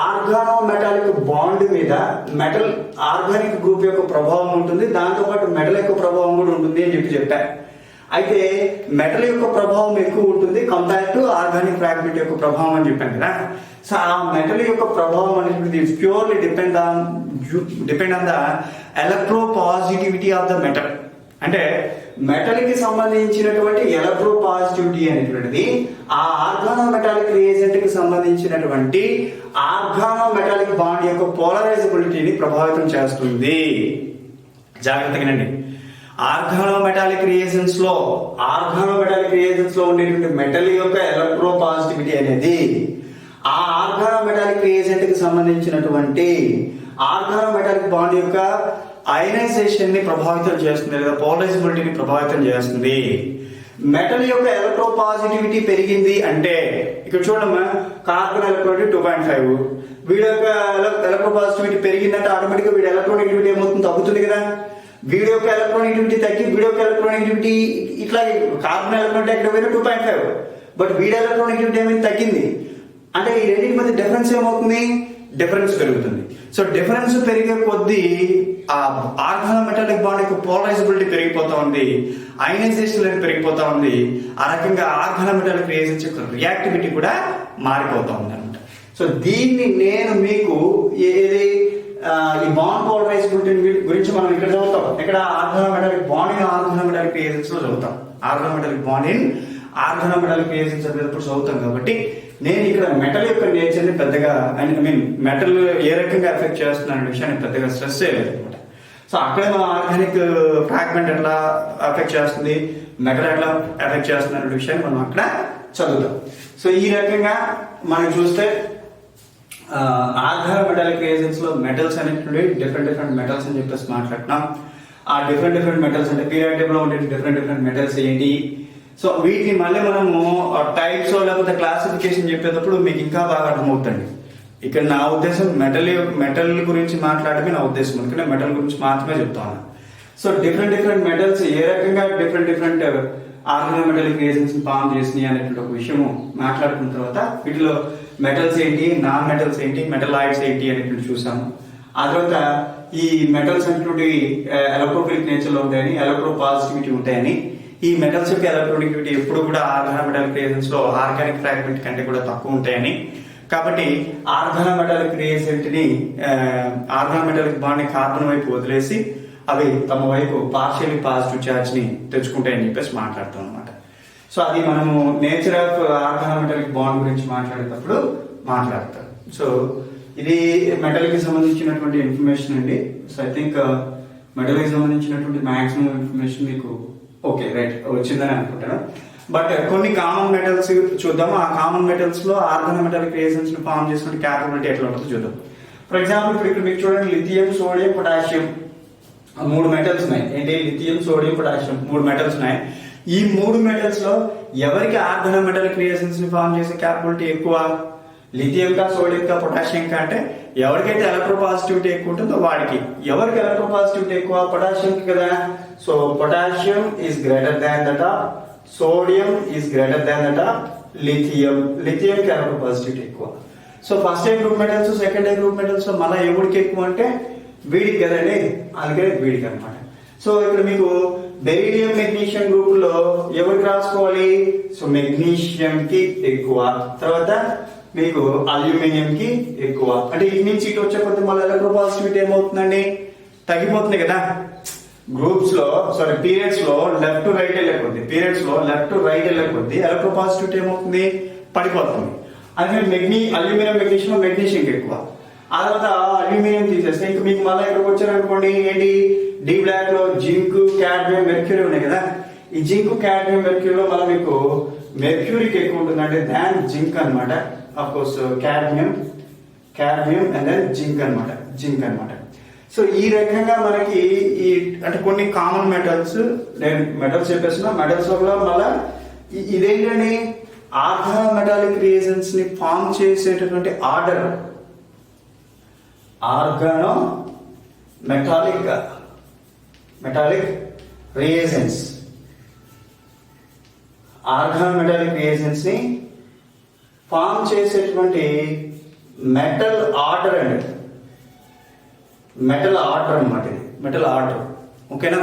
ఆర్గానోమెటాలిక్ బాండ్ మీద మెటల్ ఆర్గానిక్ గ్రూప్ యొక్క ప్రభావం ఉంటుంది, దాంతో పాటు మెటల్ యొక్క ప్రభావం కూడా ఉంటుంది అని చెప్పారు. అయితే మెటల్ యొక్క ప్రభావం ఎక్కువ ఉంటుంది కంపేర్ టు ఆర్గానిక్ ఫ్రాగ్మెంట్ యొక్క ప్రభావం అని చెప్పాను కదా. సో ఆ మెటల్ యొక్క ప్రభావం అనేది purely depend on the electro positivity of the metal. అంటే మెటల్ కి సంబంధించినటువంటి ఎలక్ట్రో పాజిటివిటీ అనేటువంటిది ఆ ఆర్గానోమెటాలిక్ రియేజెంట్ కి సంబంధించినటువంటి ఆర్గానోమెటాలిక్ బాండ్ యొక్క పోలరైజబిలిటీని ప్రభావితం చేస్తుంది. జాగ్రత్తగానండి. ఆర్గానోమెటాలిక్ రియేజెంట్స్ లో ఉండేటువంటి మెటల్ యొక్క ఎలక్ట్రో పాజిటివిటీ అనేది ఆ ఆర్గానోమెటాలిక్ రియేజెంట్ కి సంబంధించినటువంటి ఆర్గానోమెటాలిక్ బాండ్ యొక్క అయనైజేషన్ ని ప్రభావితం చేస్తుంది, లేదా పోలరైజబిలిటీని ప్రభావితం చేస్తుంది. మెటల్ యొక్క ఎలక్ట్రోపాజిటివిటీ పెరిగింది అంటే ఇక్కడ చూడమ్మా, కార్బన్ ఎలక్ట్రోనెగటివిటీ 2.5, వీడి యొక్క ఎలక్ట్రోపాజిటివిటీ పెరిగిందంటే ఆటోమేటిక్గా వీడి ఎలక్ట్రోనెగటివిటీ ఏమవుతుంది, తగ్గుతుంది కదా. వీడి యొక్క ఎలక్ట్రోనెగటివిటీ తగ్గి వీడి యొక్క ఎలక్ట్రోనెగటివిటీ ఇట్లాగే కార్బన్ ఎలక్ట్రోనెగటివిటీ ఎక్కడ పోయినా 2.5, బట్ వీడి ఎలక్ట్రోనెగటివిటీ ఏమైంది, తగ్గింది. అంటే ఈ రెండింటి మధ్య డిఫరెన్స్ ఏమవుతుంది, డిఫరెన్స్ పెరుగుతుంది. సో డిఫరెన్స్ పెరిగే కొద్దీ ఆ ఆర్గానోమెటాలిక్ బాండ్ యొక్క పోలరైజబిలిటీ పెరిగిపోతా ఉంది, అయనైజేషన్ అనేది పెరిగిపోతా ఉంది. ఆ రకంగా ఆర్గానోమెటాలిక్ రియేజెన్స్ యొక్క రియాక్టివిటీ కూడా మారిపోతా ఉంది అనమాట. సో దీన్ని నేను మీకు ఏది ఈ బాండ్ పోలరైజబిలిటీ గురించి మనం ఇక్కడ చదువుతాం. ఇక్కడ organometallic bond in organometallic reagents లో చదువుతాం. Organometallic bond in organometallic reagents అనేటప్పుడు చదువుతాం. కాబట్టి నేను ఇక్కడ మెటల్ యొక్క నేచర్ ని పెద్దగా మెటల్ ఏ రకంగా ఎఫెక్ట్ చేస్తున్న విషయాన్ని పెద్దగా స్ట్రెస్ చేయలేదు అనమాట. సో అక్కడ ఆర్గానిక్ ఫ్రాగ్మెంట్ ఎట్లా ఎఫెక్ట్ చేస్తుంది, మెటల్ ఎట్లా ఎఫెక్ట్ చేస్తుంది అనే విషయాన్ని మనం అక్కడ చదువుతాం. సో ఈ రకంగా మనం చూస్తే ఆర్గానోమెటాలిక్ రియేజెన్స్ లో మెటల్స్ అనేటువంటి డిఫరెంట్ మెటల్స్ అని చెప్పేసి మాట్లాడుతున్నాం. ఆ డిఫరెంట్ మెటల్స్ అంటే పీరియాడిక్ టేబుల్ లో ఉండే డిఫరెంట్ మెటల్స్ ఏంటి. సో వీటిని మళ్ళీ మనము టైప్స్ లేకపోతే క్లాసిఫికేషన్ చెప్పేటప్పుడు మీకు ఇంకా బాగా అర్థమవుతుంది. ఇక్కడ నా ఉద్దేశం మెటల్ గురించి మాట్లాడమే నా ఉద్దేశం, ఎందుకంటే మెటల్ గురించి మాత్రమే చెప్తాను. సో డిఫరెంట్ మెటల్స్ ఏ రకంగా డిఫరెంట్ ఆర్గానోమెటాలిక్ రియేజెన్స్ ఫామ్ చేసినాయి అనేటువంటి ఒక విషయము మాట్లాడుకున్న తర్వాత వీటిలో మెటల్స్ ఏంటి, నాన్ మెటల్స్ ఏంటి, మెటలాయిడ్స్ ఏంటి అనేటువంటి చూసాము. ఆ తర్వాత ఈ మెటల్స్ అనేటువంటి ఎలక్ట్రోఫిలిక్ నేచర్ లో ఉంటాయని, ఎలక్ట్రోపాజిటివిటీ ఉంటాయని, ఈ మెటల్స్ యొక్క ఎలక్ట్రోనెగటివిటీ ఎప్పుడు కూడా ఆర్గానోమెటాలిక్ రియేజెన్స్ లో ఆర్గానిక్ ఫ్రాగ్మెంట్ కంటే కూడా తక్కువ ఉంటాయని, కాబట్టి ఆర్గానోమెటాలిక్ రియేజెంట్ ని ఆర్గానోమెటాలిక్ బాండ్ ని కార్బన్ వైపు వదిలేసి అవి తమ వైపు పార్షియల్లీ పాజిటివ్ చార్జ్ ని తెచ్చుకుంటాయని చెప్పేసి మాట్లాడతాం అనమాట. సో అది మనము నేచర్ ఆఫ్ ఆర్గానోమెటాలిక్ బాండ్ గురించి మాట్లాడేటప్పుడు మాట్లాడతాం. సో ఇది మెటల్ కి సంబంధించినటువంటి ఇన్ఫర్మేషన్ అండి. సో ఐ థింక్ మెటల్ కి సంబంధించినటువంటి మాక్సిమం ఇన్ఫర్మేషన్ మీకు ఓకే రైట్ వచ్చిందని అనుకుంటాను. బట్ కొన్ని కామన్ మెటల్స్ చూద్దాము. ఆ కామన్ మెటల్స్ లో ఆర్గానోమెటాలిక్ రియేజెన్స్ ని ఫామ్ చేసిన క్యాపబిలిటీ ఎట్లా ఉంటుందో చూద్దాం. ఫర్ ఎగ్జాంపుల్ ఇక్కడ మీకు చూడండి, లిథియం, సోడియం, పొటాషియం 3 మెటల్స్ ఉన్నాయి. ఏంటి, లిథియం, సోడియం, పొటాషియం 3 మెటల్స్ ఉన్నాయి. ఈ 3 మెటల్స్ లో ఎవరికి ఆర్గానోమెటాలిక్ రియేజెన్స్ ని ఫామ్ చేసే క్యాపబిలిటీ ఎక్కువ, లిథియం కా, సోడియం కా, పొటాషియం కా అంటే ఎవరికైతే ఎలక్ట్రోపాజిటివిటీ ఎక్కువ ఉంటుందో వాడికి. ఎవరికి ఎలక్ట్రోపాజిటివిటీ ఎక్కువ, పొటాషియం కి కదా. So potassium is greater than that of sodium, is greater than that of lithium. Lithium కి ఎలక్ట్రోపాజిటివిటీ ఎక్కువ. సో ఫస్ట్ ఏ గ్రూప్ మెటల్స్, సెకండ్ ఏ గ్రూప్ మెటల్స్ లో మళ్ళీ ఎవరికి ఎక్కువ అంటే వీడికి కదండి, అందుకే వీడికి అనమాట. సో ఇక్కడ మీకు బెరీలియం, మెగ్నీషియం గ్రూప్ లో ఎవరికి రాసుకోవాలి, సో మెగ్నీషియం కి ఎక్కువ, తర్వాత మీకు అల్యూమినియం కి ఎక్కువ. అంటే ఇటు నుంచి ఇటు వచ్చే కొద్ది మళ్ళీ ఎలక్ట్రోపాజిటివిటీ ఏమవుతుందండి, తగ్గిపోతుంది కదా. గ్రూప్స్ లో సారీ పీరియడ్స్ లో లెఫ్ట్ టు రైట్ వెళ్ళే కొద్ది ఎలక్ట్రోపాజిటివిటీ ఏమవుతుంది, పడిపోతుంది. అదే అల్యూమినియం, మెగ్నీషియం, మెగ్నీషియం కి ఎక్కువ. ఆ తర్వాత అల్యూమినియం తీసేస్తే ఇంకా మీకు మళ్ళీ ఇక్కడికి వచ్చారనుకోండి, ఏంటి డి బ్లాక్ లో జింక్, క్యాడ్మియం, మెర్క్యూరీ ఉన్నాయి కదా. ఈ జింక్, క్యాడ్మియం, మెర్క్యూరీలో మళ్ళీ మీకు మెర్క్యూరీకి ఎక్కువ ఉంటుంది అంటే దాన్ జింక్ అనమాట. Of course cadmium and then zinc అనమాట. సో ఈ రకంగా మనకి ఈ అంటే కొన్ని కామన్ మెటల్స్, నేను మెటల్స్ చెప్పేస్తున్నా. మెటల్స్ లో కూడా మళ్ళీ ఇదేంటండి, ఆర్గానోమెటాలిక్ రియేజెన్స్ ని ఫామ్ చేసేటటువంటి ఆర్డర్ ఆర్గానోమెటాలిక్ రియేజెన్స్ ని ఫామ్ చేసేటువంటి మెటల్ ఆర్డర్ అండి. మెటల్ ఆర్డర్ అనమాట, ఇది మెటల్ ఆర్డర్. ఓకేనా.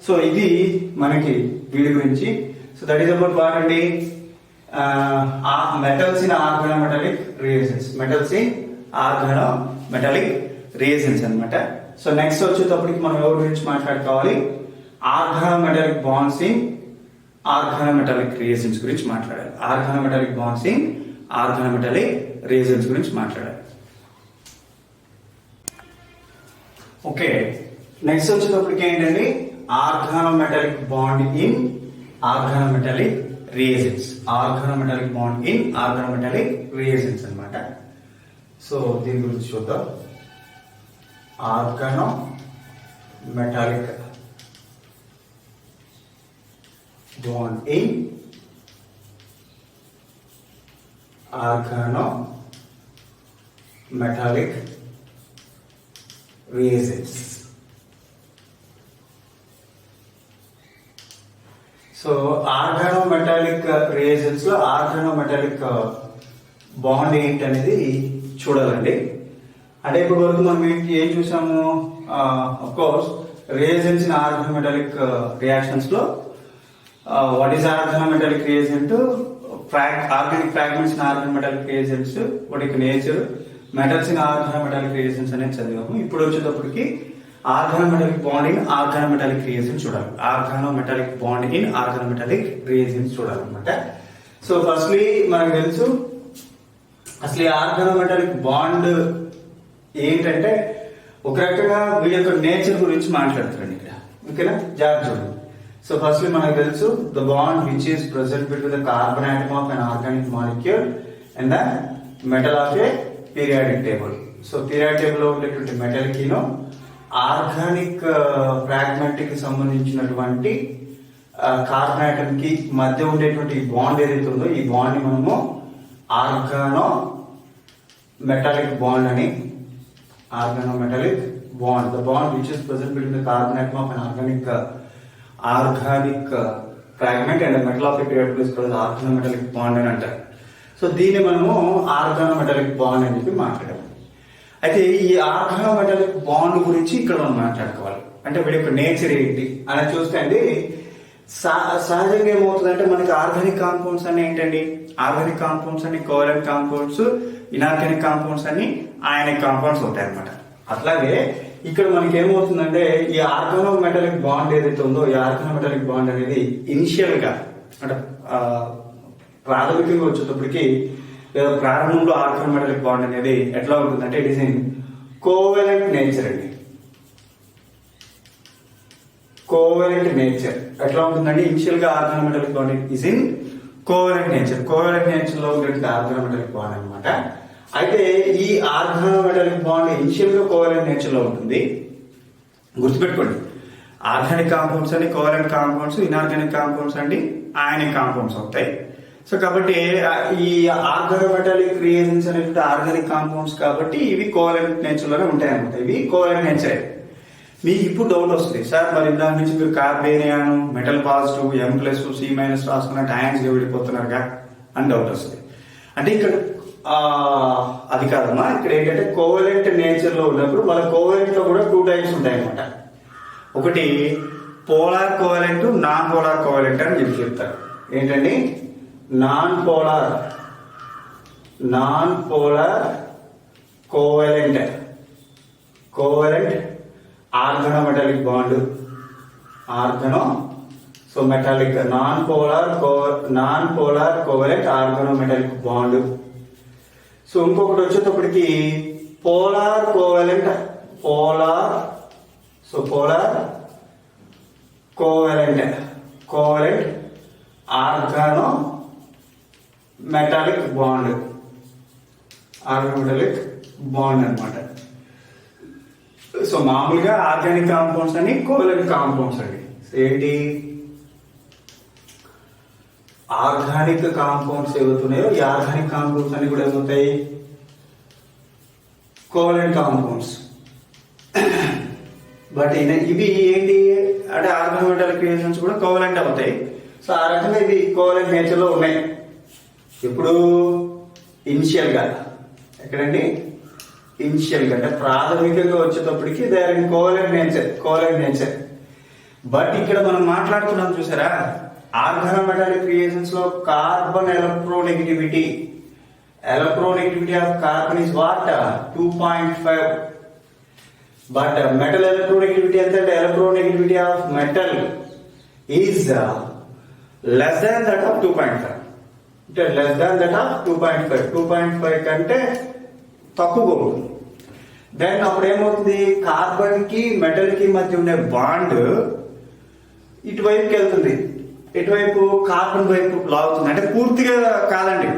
సో ఇది మనకి వీడి గురించి. So that is about what అండి, మెటల్స్ ఇన్ ఆర్గానోమెటాలిక్ రియేజెన్స్ అనమాట. సో నెక్స్ట్ వచ్చేటప్పటికి మనం ఎవరి గురించి మాట్లాడుకోవాలి, organometallic bonds in organometallic reagents గురించి మాట్లాడాలి. Organometallic bonds in organometallic reagents గురించి మాట్లాడాలి. ఓకే, నెక్స్ట్ వచ్చేటప్పటికి ఏంటండి, organometallic bond in organometallic reagents అనమాట. సో దీని గురించి చూద్దాం. Organometallic bond in organometallic reagents. So organometallic reagents లో ఆర్గానోమెటాలిక్ బాండ్ ఏంటి అనేది చూడాలండి. అంటే ఇప్పుడు వరకు మనం ఏం చూసాము, of course reagents in organometallic reactions లో what is organometallic reagent, organic fragments in organometallic reagents, వాటి యొక్క nature, metals in organometallic reagents అనేది చదివాము. ఇప్పుడు వచ్చేటప్పటికి organometallic bond in organometallic reagents చూడాలి. Organometallic bond in organometallic reagents చూడాలన్నమాట. సో ఫస్ట్లీ మనకు తెలుసు అసలు ఈ ఆర్గానోమెటాలిక్ బాండ్ ఏంటంటే ఒక రకంగా వీడి యొక్క నేచర్ గురించి మాట్లాడుతున్నాడు ఇక్కడ. ఓకేనా, జాగ్రత్త చూడండి. సో ఫస్ట్లీ మనకు తెలుసు the bond which is present between the carbon atom of an organic molecule and the metal of A periodic table. So periodic table లో ఉండేటువంటి మెటల్ కిను ఆర్గానిక్ ఫ్రాగ్మెంట్ కి సంబంధించినటువంటి కార్బన్ ఆటమ్ కి మధ్య ఉండేటువంటి బాండ్ ఏదైతే ఉందో ఈ బాండ్ ని మనము ఆర్గానో మెటాలిక్ బాండ్ అని, organometallic bond, the bond which is present between the carbon atom of an organic fragment and metal of A periodic table is called organometallic bond అని అంటారు. సో దీన్ని మనము ఆర్గానోమెటాలిక్ బాండ్ అని చెప్పి మాట్లాడాము. అయితే ఈ ఆర్గానోమెటాలిక్ బాండ్ గురించి ఇక్కడ మనం మాట్లాడుకోవాలి. అంటే వీడి యొక్క నేచర్ ఏంటి అని చూస్తే అండి, సహజంగా ఏమవుతుందంటే మనకి ఆర్గానిక్ కాంపౌండ్స్ అన్ని ఏంటండి, ఆర్గానిక్ కాంపౌండ్స్ అన్ని కోవలెంట్ కాంపౌండ్స్, ఇనార్గానిక్ కాంపౌండ్స్ అన్ని అయానిక్ కాంపౌండ్స్ ఉంటాయి అనమాట. అట్లాగే ఇక్కడ మనకి ఏమవుతుందంటే ఈ ఆర్గానోమెటాలిక్ బాండ్ ఏదైతే ఉందో ఈ ఆర్గానోమెటాలిక్ బాండ్ అనేది ఇనిషియల్ గా అంటే ప్రాథమికంగా వచ్చేటప్పటికి లేదా ప్రారంభంలో ఆర్గానోమెటాలిక్ బాండ్ అనేది ఎట్లా ఉంటుందంటే it is in covalent nature అండి. కోవలెంట్ నేచర్ ఎట్లా ఉంటుందండి, ఇనిషియల్ గా organometallic bond is in covalent nature. Covalent nature లో ఉండేటువంటి ఆర్గానోమెటాలిక్ బాండ్ అనమాట. అయితే ఈ ఆర్గానోమెటాలిక్ బాండ్ ఇనిషియల్ గా కోవలెంట్ నేచర్ లో ఉంటుంది. గుర్తుపెట్టుకోండి, ఆర్గానిక్ కాంపౌండ్స్ అన్ని కోవలెంట్ కాంపౌండ్స్, ఇన్ఆర్గానిక్ కాంపౌండ్స్ అండి అయానిక్ కాంపౌండ్స్ అవుతాయి. సో కాబట్టి ఈ ఆర్గానోమెటాలిక్ రియేజెంట్స్ అనేటువంటి ఆర్గానిక్ కాంపౌండ్స్ కాబట్టి ఇవి కోవలెంట్ నేచర్ లోనే ఉంటాయి అనమాట. ఇవి కోవలెంట్ నేచర్. మీకు ఇప్పుడు డౌట్ వస్తుంది, సార్ మరి ఇందాక నుంచి మీరు కార్బేనియాను మెటల్ పాజిటివ్ M+C- రాసుకున్నట్టు అయాన్స్ విడిపోతున్నారుగా అని డౌట్ వస్తుంది. అంటే ఇక్కడ అది కాదమ్మా, ఇక్కడ ఏంటంటే కోవలెంట్ నేచర్ లో ఉన్నప్పుడు మన కోవలెంట్ లో కూడా 2 టైప్స్ ఉంటాయి అనమాట. ఒకటి polar covalent, non polar covalent అని చెప్పి చెప్తారు. ఏంటండి, non polar covalent organometallic bond, so metallic non polar covalent organometallic bond. So ఇంకొకటి వచ్చేటప్పటికి పోలార్ కోవలెంట్ ఆర్గానోమెటాలిక్ బాండ్ అన్నమాట. సో మామూలుగా ఆర్గానిక్ కాంపౌండ్స్ అని కోవలెంట్ కాంపౌండ్స్ అండి. ఏంటి, ఆర్గానిక్ కాంపౌండ్స్ ఏవవుతున్నాయో ఈ ఆర్గానిక్ కాంపౌండ్స్ అన్ని కూడా ఏమవుతాయి, కోవలెంట్ కాంపౌండ్స్. బట్ ఇవి ఏంటి అంటే ఆర్గానోమెటాలిక్ రియేజెంట్స్ కూడా కోవలెంట్ అవుతాయి. సో ఆ రకంగా ఇవి కోవలెంట్ నేచర్ లో ఉన్నాయి. ఇప్పుడు ఇనిషియల్ గా ఎక్కడండి, ఇనిషియల్ గా అంటే ప్రాథమికంగా వచ్చేటప్పటికి they are in covalent nature. But ఇక్కడ మనం మాట్లాడుతున్నాం చూసారా, ఆర్గానోమెటాలిక్ రియేజెంట్స్ లో carbon electronegativity of carbon is what 2.5. But metal electronegativity ఎంత అంటే electronegativity of metal is less than that of 2.5. అంటే లెస్ దాన్ దట్ ఆఫ్ 2.5 కంటే తక్కువగా ఉంటుంది. దెన్ అప్పుడు ఏమవుతుంది, కార్బన్ కి మెటల్ కి మధ్య ఉండే బాండ్ ఇటువైపుకి వెళ్తుంది, ఇటువైపు కార్బన్ వైపు లాగుతుంది. అంటే పూర్తిగా కాదండి.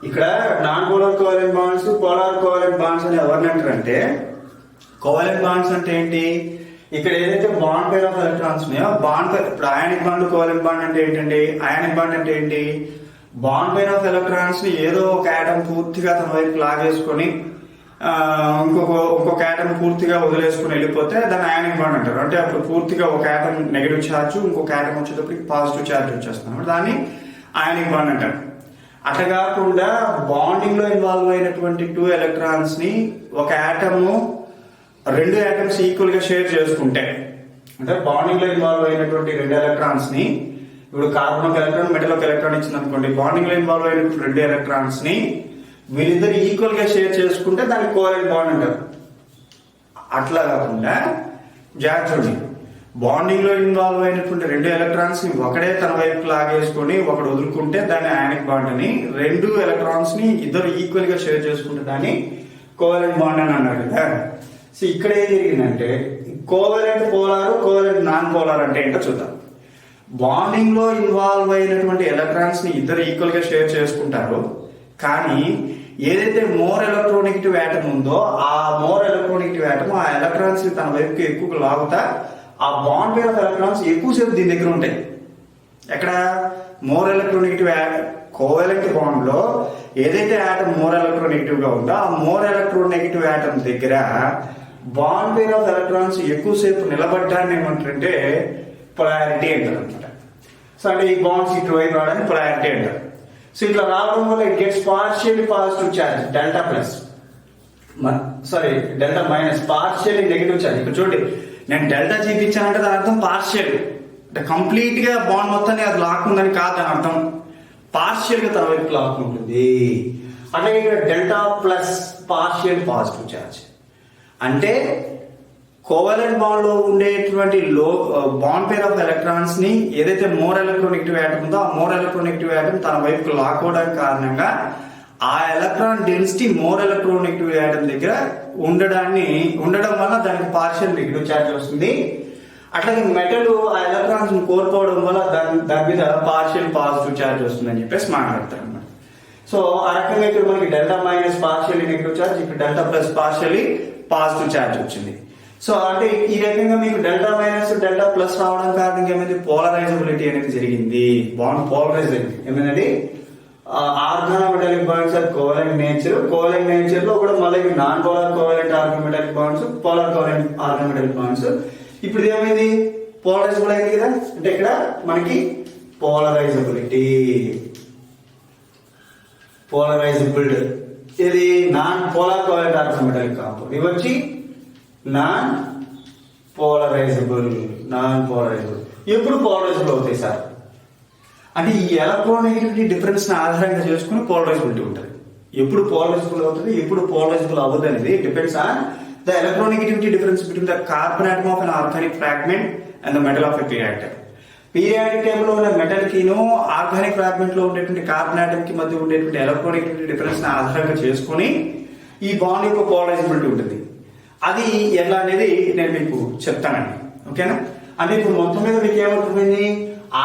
ఇక్కడ non polar covalent bonds, polar covalent bonds అని ఎవరిని అంటారంటే, కోవలెంట్ బాండ్స్ అంటే ఏంటి, ఇక్కడ ఏదైతే బాండ్ పేర్ ఆఫ్ ఎలక్ట్రాన్స్ ఉన్నాయో బాండ్ పేర్, ఇప్పుడు అయానిక్ బాండ్ కోవలెంట్ బాండ్ అంటే ఏంటండి? అయానిక్ బాండ్ అంటే ఏంటి? బాండ్ పేర్ ఆఫ్ ఎలక్ట్రాన్స్ ని ఏదో ఒక ఆటమ్ పూర్తిగా తన వైపు లాగేసుకొని ఇంకొక ఆటమ్ పూర్తిగా వదిలేసుకుని వెళ్ళిపోతే దాన్ని అయానిక్ బాండ్ అంటారు. అంటే అప్పుడు పూర్తిగా ఒక ఆటమ్ నెగటివ్ ఛార్జ్, ఇంకొక ఆటమ్ వచ్చేటప్పటికి పాజిటివ్ ఛార్జ్ వచ్చేస్తాం, దాన్ని అయానిక్ బాండ్ అంటారు. అట్లా కాకుండా బాండింగ్ లో ఇన్వాల్వ్ అయినటువంటి 2 ఎలక్ట్రాన్స్ ని ఒక ఆటమ్ 2 ఆటమ్స్ ఈక్వల్ గా షేర్ చేసుకుంటే, అంటే బాండింగ్ లో ఇన్వాల్వ్ అయినటువంటి 2 ఎలక్ట్రాన్స్ ని, ఇప్పుడు కార్బన్ ఒక ఎలక్ట్రాన్ మెటల్ ఒక ఎలక్ట్రాన్ ఇచ్చింది అనుకోండి, బాండింగ్ లో ఇన్వాల్వ్ అయినటువంటి 2 ఎలక్ట్రాన్స్ ని వీళ్ళిద్దరు ఈక్వల్ గా షేర్ చేసుకుంటే దాన్ని కోవలెంట్ బాండ్ అంటారు. అట్లా కాకుండా జాగ్రత్త, బాండింగ్ లో ఇన్వాల్వ్ అయినటువంటి 2 ఎలక్ట్రాన్స్ ని ఒకడే తన వైపు లాగేసుకొని ఒకడు వదులుకుంటే దాన్ని అయానిక్ బాండ్ అని, 2 ఎలక్ట్రాన్స్ ని ఇద్దరు ఈక్వల్ గా షేర్ చేసుకుంటే దాన్ని కోవలెంట్ బాండ్ అని అన్నారు కదా. సో ఇక్కడ ఏం జరిగిందంటే covalent polar, covalent non polar అంటే ఏంటో చూద్దాం. బాండింగ్ లో ఇన్వాల్వ్ అయినటువంటి ఎలక్ట్రాన్స్ ని ఇద్దరు ఈక్వల్ గా షేర్ చేసుకుంటారు, కానీ ఏదైతే మోర్ ఎలక్ట్రోనెగటివ్ ఆటమ్ ఉందో ఆ మోర్ ఎలక్ట్రోనెగటివ్ ఆటమ్ ఆ ఎలక్ట్రాన్స్ ని తన వైపుకి ఎక్కువ లాగుతా ఆ బాండ్ పేర్ ఆఫ్ ఎలక్ట్రాన్స్ ఎక్కువసేపు దీని దగ్గర ఉంటాయి. ఎక్కడ? మోర్ ఎలక్ట్రోనెగటివ్ కోవలెంట్ బాండ్ లో ఏదైతే ఆటమ్ మోర్ ఎలక్ట్రోనెగటివ్ గా ఉందో ఆ మోర్ ఎలక్ట్రోనెగటివ్ ఆటమ్ దగ్గర బాండ్ పేర్ ఆఫ్ ఎలక్ట్రాన్స్ ఎక్కువసేపు నిలబడ్డాన్ని ఏమంటారంటే పొలారిటీ అంటారు అనమాట. సో అంటే ఈ బాండ్స్ ఇటువైపు రావడానికి పొలారిటీ అంటారు. సో ఇట్లా రావడం వల్ల it gets partially positive charge delta plus, sorry delta minus, partially negative charge. ఇక్కడ చూడండి, నేను డెల్టా చూపించానంటే దాని అర్థం పార్షియల్, అంటే కంప్లీట్ గా బాండ్ మొత్తాన్ని అది లాక్కుందని కాదు దాని అర్థం, పార్షియల్ గా తన వైపు లాక్కుంటుంది. అంటే ఇక్కడ delta plus partial positive charge అంటే కోవలెంట్ బాండ్ లో ఉండేటువంటి బాండ్ పేర్ ఆఫ్ ఎలక్ట్రాన్స్ ని ఏదైతే మోర్ ఎలక్ట్రోనెగటివ్ ఆటమ్ ఉందో ఆ మోర్ ఎలక్ట్రోనెగటివ్ ఆటమ్ తన వైపుకు లాక్కోవడానికి కారణంగా ఆ electron density more electronegative atom దగ్గర ఉండడం వల్ల దానికి పార్షియల్ నెగిటివ్ ఛార్జ్ వస్తుంది. అట్లాగే మెటల్ ఆ ఎలక్ట్రాన్స్ ని కోల్పోవడం వల్ల దాని మీద పార్షియల్ పాజిటివ్ ఛార్జ్ వస్తుందని చెప్పేసి మాట్లాడతారు అన్నమాట. సో ఆ రకంగా ఇక్కడ మనకి delta minus partially negative charge, ఇక్కడ delta plus partially positive charge వచ్చింది. సో అంటే ఈ రకంగా మీకు డెల్టా మైనస్ డెల్టా ప్లస్ రావడం కారణంగా ఏమైంది? పోలరైజబిలిటీ అనేది జరిగింది, బాండ్ పోలరైజ్ అయింది. ఏమైందండి? Organometallic bonds are covalent nature, covalent nature లో కూడా మళ్ళీ non polar covalent organometallic bonds, polar covalent organometallic bonds. ఇప్పుడు ఏమైంది? పోలరైజబుల్ అయింది కదా. అంటే ఇక్కడ మనకి పోలరైజబిలిటీ, పోలరైజబుల్ ఇది non polar covalent organometallic compound, ఇవి వచ్చి నాన్ పోలరైజబుల్. ఎప్పుడు పోలరైజబుల్ అవుతాయి సార్ అంటే ఈ ఎలక్ట్రోనెగటివిటీ డిఫరెన్స్ ని ఆధారంగా చేసుకుని పోలరైజబిలిటీ ఉంటుంది. ఎప్పుడు పోలరైజబుల్ అవుతుంది, ఎప్పుడు పోలరైజబుల్ అవ్వదు అనేది depends on the electronegativity difference between the carbon atom of an organic fragment and the metal of a periodic table. Periodic table లో ఉన్న మెటల్ కిను ఆర్గానిక్ ఫ్రాగ్మెంట్ లో ఉండేటువంటి కార్బన్ ఆటమ్ కి మధ్య ఉండేటువంటి ఎలక్ట్రోనెగటివిటీ డిఫరెన్స్ ని ఆధారంగా చేసుకుని ఈ బాండ్ యొక్క పోలరైజబిలిటీ ఉంటుంది. అది ఎలా అనేది నేను మీకు చెప్తానండి, ఓకేనా? అంటే ఇప్పుడు మొత్తం మీద మీకు ఏమవుతుంది?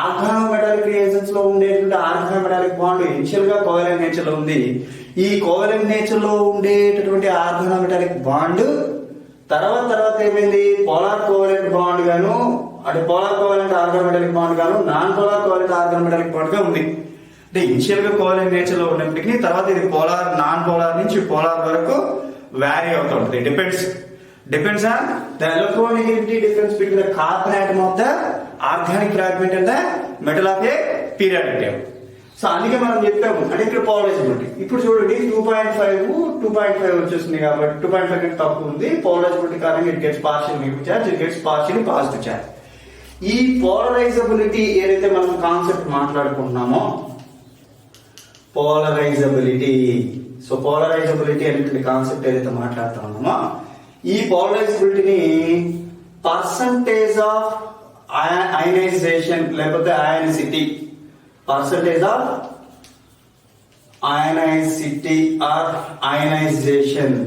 ఆర్గానోమెటాలిక్ రియేజన్స్ లో ఉండేటువంటి ఆర్గానోమెటాలిక్ బాండ్ ఇనిషియల్ గా కోవలెంట్ నేచర్ లో ఉంది. ఈ కోవలెంట్ నేచర్ లో ఉండేటటువంటి ఆర్గానోమెటాలిక్ బాండ్ తర్వాత ఏమైంది? పోలార్ కోవలెంట్ బాండ్ గాను, అంటే పోలార్ కోవలెంట్ ఆర్గానోమెటాలిక్ బాండ్ గాను, non polar covalent organometallic bond గా ఉంది. అంటే ఇనిషియల్ గా కోవలెంట్ నేచర్ లో ఉన్నప్పటికీ తర్వాత ఇది పోలార్, నాన్ పోలార్ నుంచి పోలార్ వరకు vary అవుతూ ఉంటుంది. Depends on the electronegativity difference between the carbon atom of the organic fragment and the metal of a periodic table. So అందుకే మనం చెప్పాము అంటే ఇక్కడ పోలరైజబిలిటీ. ఇప్పుడు చూడండి 2.5 వచ్చేస్తుంది కాబట్టి 2.5 కంటే తక్కువ ఉంది. పోలరైజబిలిటీ కారణంగా it gets partial negative charge, it gets partial positive charge. ఈ పోలరైజబిలిటీ ఏదైతే మనం కాన్సెప్ట్ మాట్లాడుకుంటున్నామో పోలరైజబిలిటీ, సో పోలరైజబిలిటీ అనేటువంటి కాన్సెప్ట్ ఏదైతే మాట్లాడుతున్నామో ఈ పోలరైజబిలిటీని పర్సంటేజ్ ఆఫ్ అయనైజేషన్ లేకపోతే అయానిసిటీ, పర్సంటేజ్ ఆఫ్ అయనైసిటీ ఆర్ అయనైజేషన్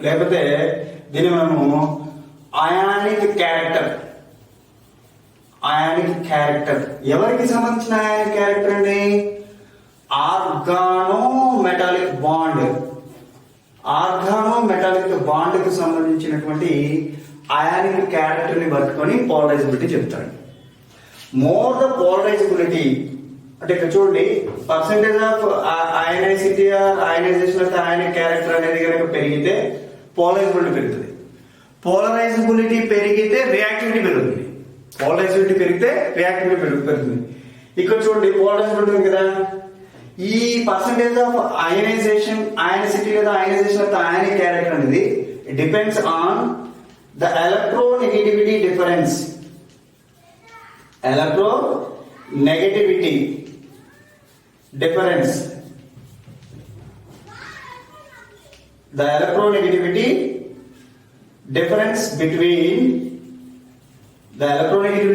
లేకపోతే దీన్ని మనము అయానిక్ క్యారెక్టర్ ఎవరికి సంబంధించిన అయానిక్ క్యారెక్టర్ అండి? Organo metallic bond organo metallic bond కి సంబంధించినటువంటి అయానిక్ క్యారెక్టర్ ని పట్టుకొని పోలరైజబిలిటీ చెప్తాడు. మోర్ ద పోలరైజబిలిటీ అంటే ఇక్కడ చూడండి, percentage of ionicity ionization of ionic character అనేది కనుక పెరిగితే పోలరైజబిలిటీ పెరుగుతుంది. పోలరైజబిలిటీ పెరిగితే రియాక్టివిటీ పెరుగుతుంది. పోలరైజబిలిటీ పెరిగితే రియాక్టివిటీ పెరుగుతుంది. ఇక్కడ చూడండి పోలరైజబిలిటీ ఉంది కదా, ఈ పర్సెంటేజ్ ఆఫ్ అయనైజేషన్ అయనిసిటీ లేదా అయనైజేషన్ ఆఫ్ అయానిక్ క్యారెక్టర్ అనేది depends on the electronegativity difference. Electronegativity difference, the electronegativity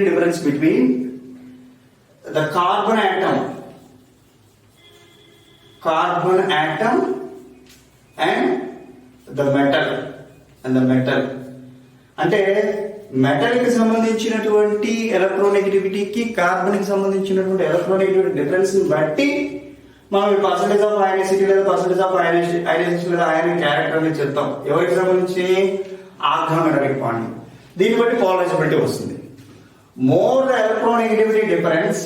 difference between the carbon atom and the metal అంటే మెటల్ కి సంబంధించినటువంటి ఎలక్ట్రోనెగటివిటీకి కార్బన్ కి సంబంధించినటువంటి ఎలక్ట్రోనెగటివిటీ డిఫరెన్స్ ని బట్టి మనం పర్సెంటేజ్ ఆఫ్ అయనిసిటీ లేదా పర్సెంటేజ్ ఆఫ్ అయనైజేషన్ లేదా అయానిక్ క్యారెక్టర్ అని చెప్తాం. ఎవరికి సంబంధించి ఆర్గానోమెటాలిక్ బాండ్. దీన్ని బట్టి పోలరైజబిలిటీ వస్తుంది. More the electronegativity difference,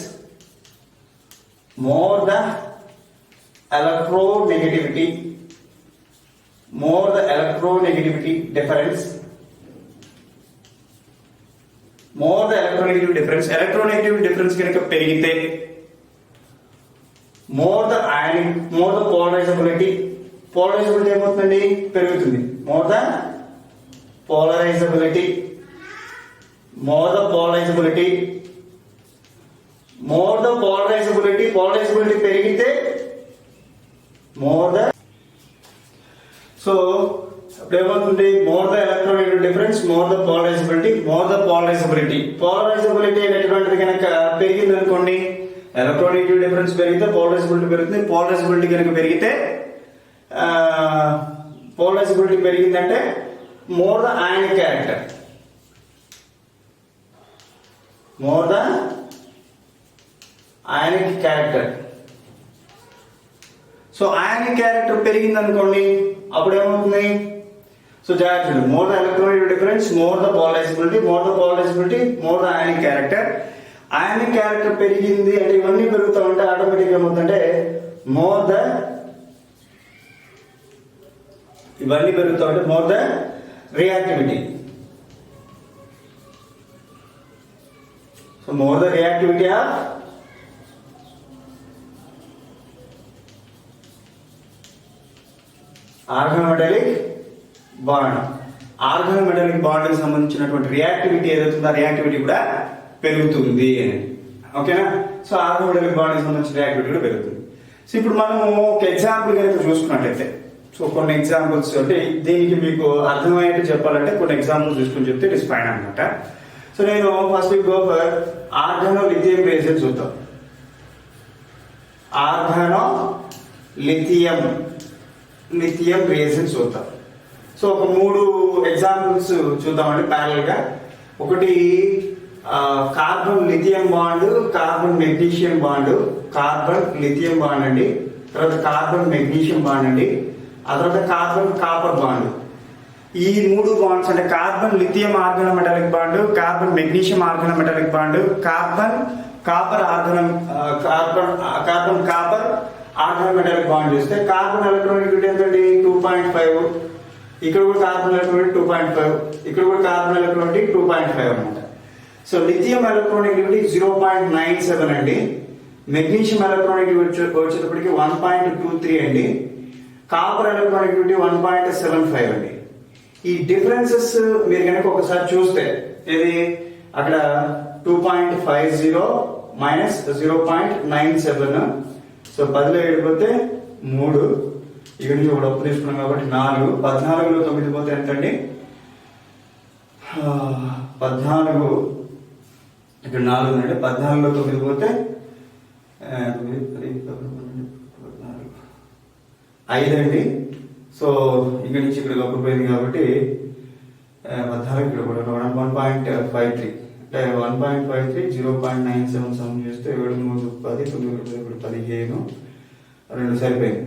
more the electronegativity electronegativity difference కనుక పెరిగితే మోర్ ద పోలరైజబిలిటీ ఏమవుతుందండి, పెరుగుతుంది. మోర్ ద పోలరైజబిలిటీ పెరిగితే సో ఇప్పుడు ఏమవుతుంది, more the electronegative difference, more the polarizability అనేటువంటిది కనుక పెరిగింది అనుకోండి, ఎలక్ట్రోనెగటివ్ డిఫరెన్స్ పెరిగితే పోలరైజబిలిటీ పెరుగుతుంది. పోలరైజబిలిటీ కనుక పెరిగిందంటే more the ionic character, so ionic character పెరిగింది అనుకోండి, అప్పుడు ఏమవుతుంది, సో జాగ్రత్త, more the electronegative difference, more the polarizability, more the ionic character. Ionic character పెరిగింది అంటే ఇవన్నీ పెరుగుతూ ఉంటే ఆటోమేటిక్ ఏమవుతుందంటే more the reactivity. So more the reactivity of organometallic bond కి సంబంధించినటువంటి రియాక్టివిటీ ఏదైతుందో ఆ రియాక్టివిటీ కూడా పెరుగుతుంది అని. ఓకేనా? సో ఆర్గానోమెటాలిక్ బాండ్ కి సంబంధించిన రియాక్టివిటీ కూడా పెరుగుతుంది. సో ఇప్పుడు మనము ఒక ఎగ్జాంపుల్ కనుక చూసుకున్నట్లయితే, సో కొన్ని ఎగ్జాంపుల్స్ అంటే దీనికి మీకు అర్థమయ్యేట్టు చెప్పాలంటే కొన్ని ఎగ్జాంపుల్స్ తీసుకుని చెప్తే ఇట్ ఇస్ ఫైన్ అనమాట. సో నేను ఫస్ట్ గో ఫర్ ఆర్గానోలిథియం రేజన్స్ చూద్దాం. లిథియం రేజన్స్ చూద్దాం. సో ఒక 3 ఎగ్జాంపుల్స్ చూద్దామండి ప్యారల్ గా. ఒకటి carbon lithium bond, carbon magnesium bond అండి, తర్వాత కార్బన్ మెగ్నీషియం బాండ్ అండి, ఆ తర్వాత కార్బన్ కాపర్ బాండ్. ఈ 3 బాండ్స్ అంటే carbon lithium organometallic bond, carbon magnesium organometallic bond, carbon copper organometallic bond చూస్తే కార్బన్ ఎలక్ట్రోనెగటివిటీ ఎంతండి, 2.5. ఇక్కడ కూడా కార్బన్ ఎలక్ట్రోనెగటివిటీ 2.5, ఇక్కడ కూడా కార్బన్ ఎలక్ట్రోనెగటివిటీ 2.5 అనమాట. సో లిథియం ఎలక్ట్రోనెగటివిటీ 0.97 అండి, మెగ్నీషియం ఎలక్ట్రోనెగటివిటీ వచ్చేటప్పటికి 1.23 అండి, కాపర్ ఎలక్ట్రోనెగటివిటీ 1.75 అండి. ఈ డిఫరెన్సెస్ మీరు కనుక ఒకసారి చూస్తే ఇది అక్కడ 2.50 మైనస్ 0.97, సో 10లో ఏడిపోతే 3, ఇక్కడ నుంచి ఒక డబ్బు తీసుకున్నాం కాబట్టి 4, 14లో 9 పోతే ఎంతండి, 14, ఇక్కడ 4 ఉందండి, 14లో 9 పోతే 5 అండి. సో ఇక్కడ నుంచి ఇక్కడ లోపల పోయింది కాబట్టి 14 ఇక్కడ కూడా 1.53 అంటే 1.53 0.97 సమ్ చేస్తే 7 3 10 9 15 2 సరిపోయింది.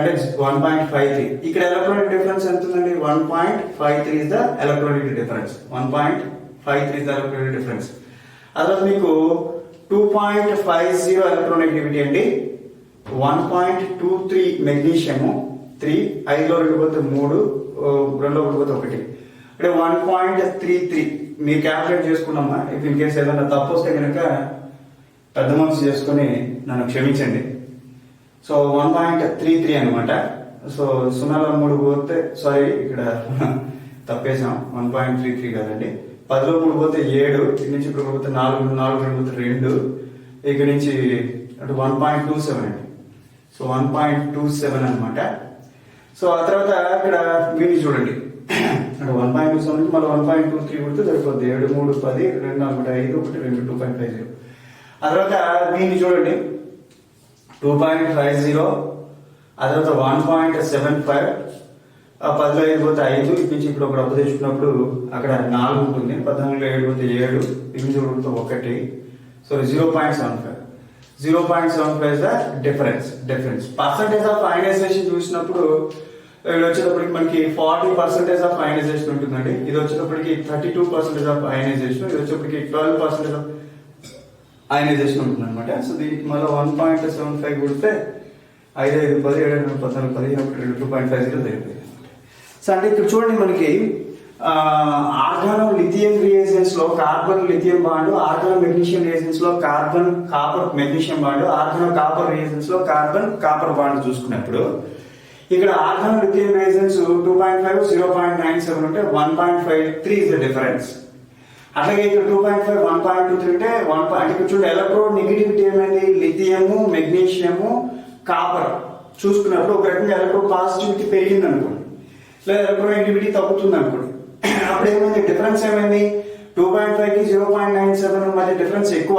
That is 1.53. ఇక్కడ ఎలక్ట్రానిక్ డిఫరెన్స్ ఎంత ఉందండి? 1.53 is the electronic difference. 1.53 is the electronic difference. అదే మీకు 2.50 ఎలక్ట్రోనెగటివిటీ అండి. 1.23 మెగ్నీషియము 3, 5లో 2 పోతే 3, 2లో 1 పోతే 1. అంటే 1.33 మీరు క్యాల్కులేట్ చేసుకున్నామా. ఇఫ్ ఇన్ కేసు ఏదైనా తప్పు వస్తే కనుక పెద్ద మనసు చేసుకుని నన్ను క్షమించండి. సో 1.33 అనమాట. సో 0లో 3 పోతే సారీ ఇక్కడ తప్పేసాం. 1.33 కాదండి. 10లో 3 పోతే 7, ఇక్కడ నుంచి ఇప్పుడు పోతే 4, 4 పోతే 2, ఇక్కడ నుంచి అంటే 1.27 అండి. సో 1.27 అనమాట. సో ఆ తర్వాత ఇక్కడ వీడిని చూడండి. అంటే 1.27 నుంచి మళ్ళీ 1.23 కొడితే సరిపోద్ది. 7, 3, 10, 2, 4, 5, 1, 2, 2.50. ఆ తర్వాత దీన్ని చూడండి 2.50. ఆ తర్వాత 1.75. 10లో 5 పోతే 5, ఇటు నుంచి ఇప్పుడు ఒకటి అప్పు తెచ్చుకున్నప్పుడు అక్కడ 4 ఉంటుంది. 14లో 7 పోతే 7, ఇటు నుంచి ఒకటి 1. So 0.75. 0.75 is the difference. Percentage of ionisation చూసినప్పుడు ఇది వచ్చేటప్పటికి మనకి 40% ఆఫ్ అయనైజేషన్ ఉంటుందండి. ఇది వచ్చేటప్పటికి 32% ఆఫ్ అయనైజేషన్, ఇది వచ్చేటప్పటికి 12% ఆఫ్ అయనైజేషన్ ఉంటుంది అనమాట. సో దీనికి మళ్ళీ 1.75 కొడితే 5, 5, 10, 7, 14, 15, 2.50 జరిగింది. సో అంటే ఇక్కడ చూడండి మనకి ఆర్గానో లిథియం రియేజెన్స్ లో carbon lithium bond, organo magnesium reagents లో carbon copper magnesium bond, organo copper reagents లో కార్బన్ కాపర్ బాండ్ చూసుకున్నప్పుడు ఇక్కడ ఆర్గానో లిథియం రియేజెన్స్ 2.5, 0.97 ఉంటే 1.53 ఇస్ ద డిఫరెన్స్. అట్లాగే ఇక్కడ 2.5, 1.23 అంటే అంటే ఇక్కడ చూడండి ఎలక్ట్రో నెగిటివిటీ ఏమైంది? లిథియము, మెగ్నీషియము, కాపర్ చూసుకున్నప్పుడు ఒక రకంగా ఎలక్ట్రో పాజిటివిటీ పెరిగింది అనుకోండి, లేదా ఎలక్ట్రో నెగిటివిటీ తగ్గుతుంది అనుకోండి. అప్పుడు ఏమైంది? డిఫరెన్స్ ఏమైంది? 2.5 కి 0.97 మధ్య డిఫరెన్స్ ఎక్కువ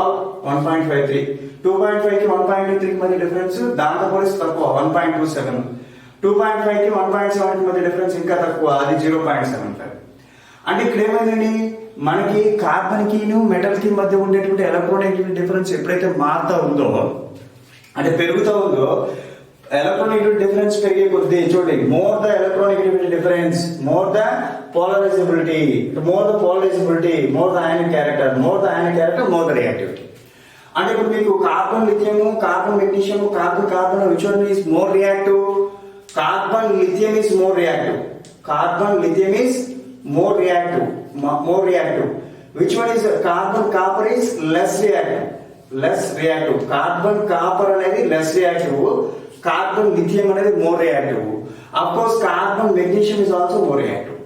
1.53, 2.5 కి 1.23 మధ్య డిఫరెన్స్ దాంతో పోలిస్తే తక్కువ 1.27, 2.5 కి 1.7 మధ్య డిఫరెన్స్ ఇంకా తక్కువ, అది 0.75. అంటే ఇక్కడ ఏమైందండి? మనకి కార్బన్ కిను మెటల్ కి మధ్య ఉండేటువంటి ఎలక్ట్రోనెగటివిటీ డిఫరెన్స్ ఎప్పుడైతే మారుతా ఉందో అంటే పెరుగుతూ ఉందో, ఎలక్ట్రోనెగటివిటీ డిఫరెన్స్ పెరిగే కొద్దీ చూడండి more the electronegativity difference, more the polarizability, more the polarizability, more the ionic character, more the ionic character, more the reactivity. అంటే ఇప్పుడు మీకు carbon lithium, carbon magnesium, carbon which one is more reactive? Carbon lithium is more reactive. Carbon lithium is more reactive. Which one is carbon copper is less reactive. Carbon copper అనేది less reactive, carbon lithium అనేది more reactive. Of course carbon magnesium is also more reactive.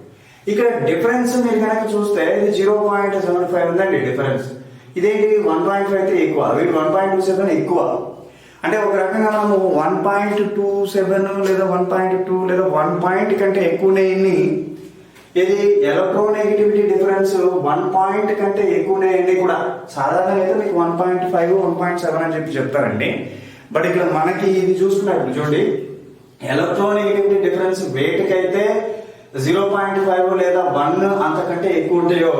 ఇక్కడ difference మీరు కనుక చూస్తే ఇది 0.75 ఉందండి difference. ఇదేంటి 1.53 ఎక్కువ, వీటి 1.27 ఎక్కువ. అంటే ఒక రకంగా మనము 1.27 లేదా 1.2 లేదా 1 పాయింట్ కంటే ఎక్కువనే ఇది ఎలక్ట్రోనెగటివిటీ డిఫరెన్స్ 1 పాయింట్ కంటే ఎక్కువనే కూడా సాధారణంగా అయితే మీకు 1.5, 1.7 అని చెప్పి చెప్తారండి. బట్ ఇక్కడ మనకి ఇది చూసుకున్నప్పుడు చూడండి ఎలక్ట్రోనెగటివిటీ డిఫరెన్స్ వేటికి అయితే 0.5 లేదా 1 అంతకంటే ఎక్కువ ఉంటాయో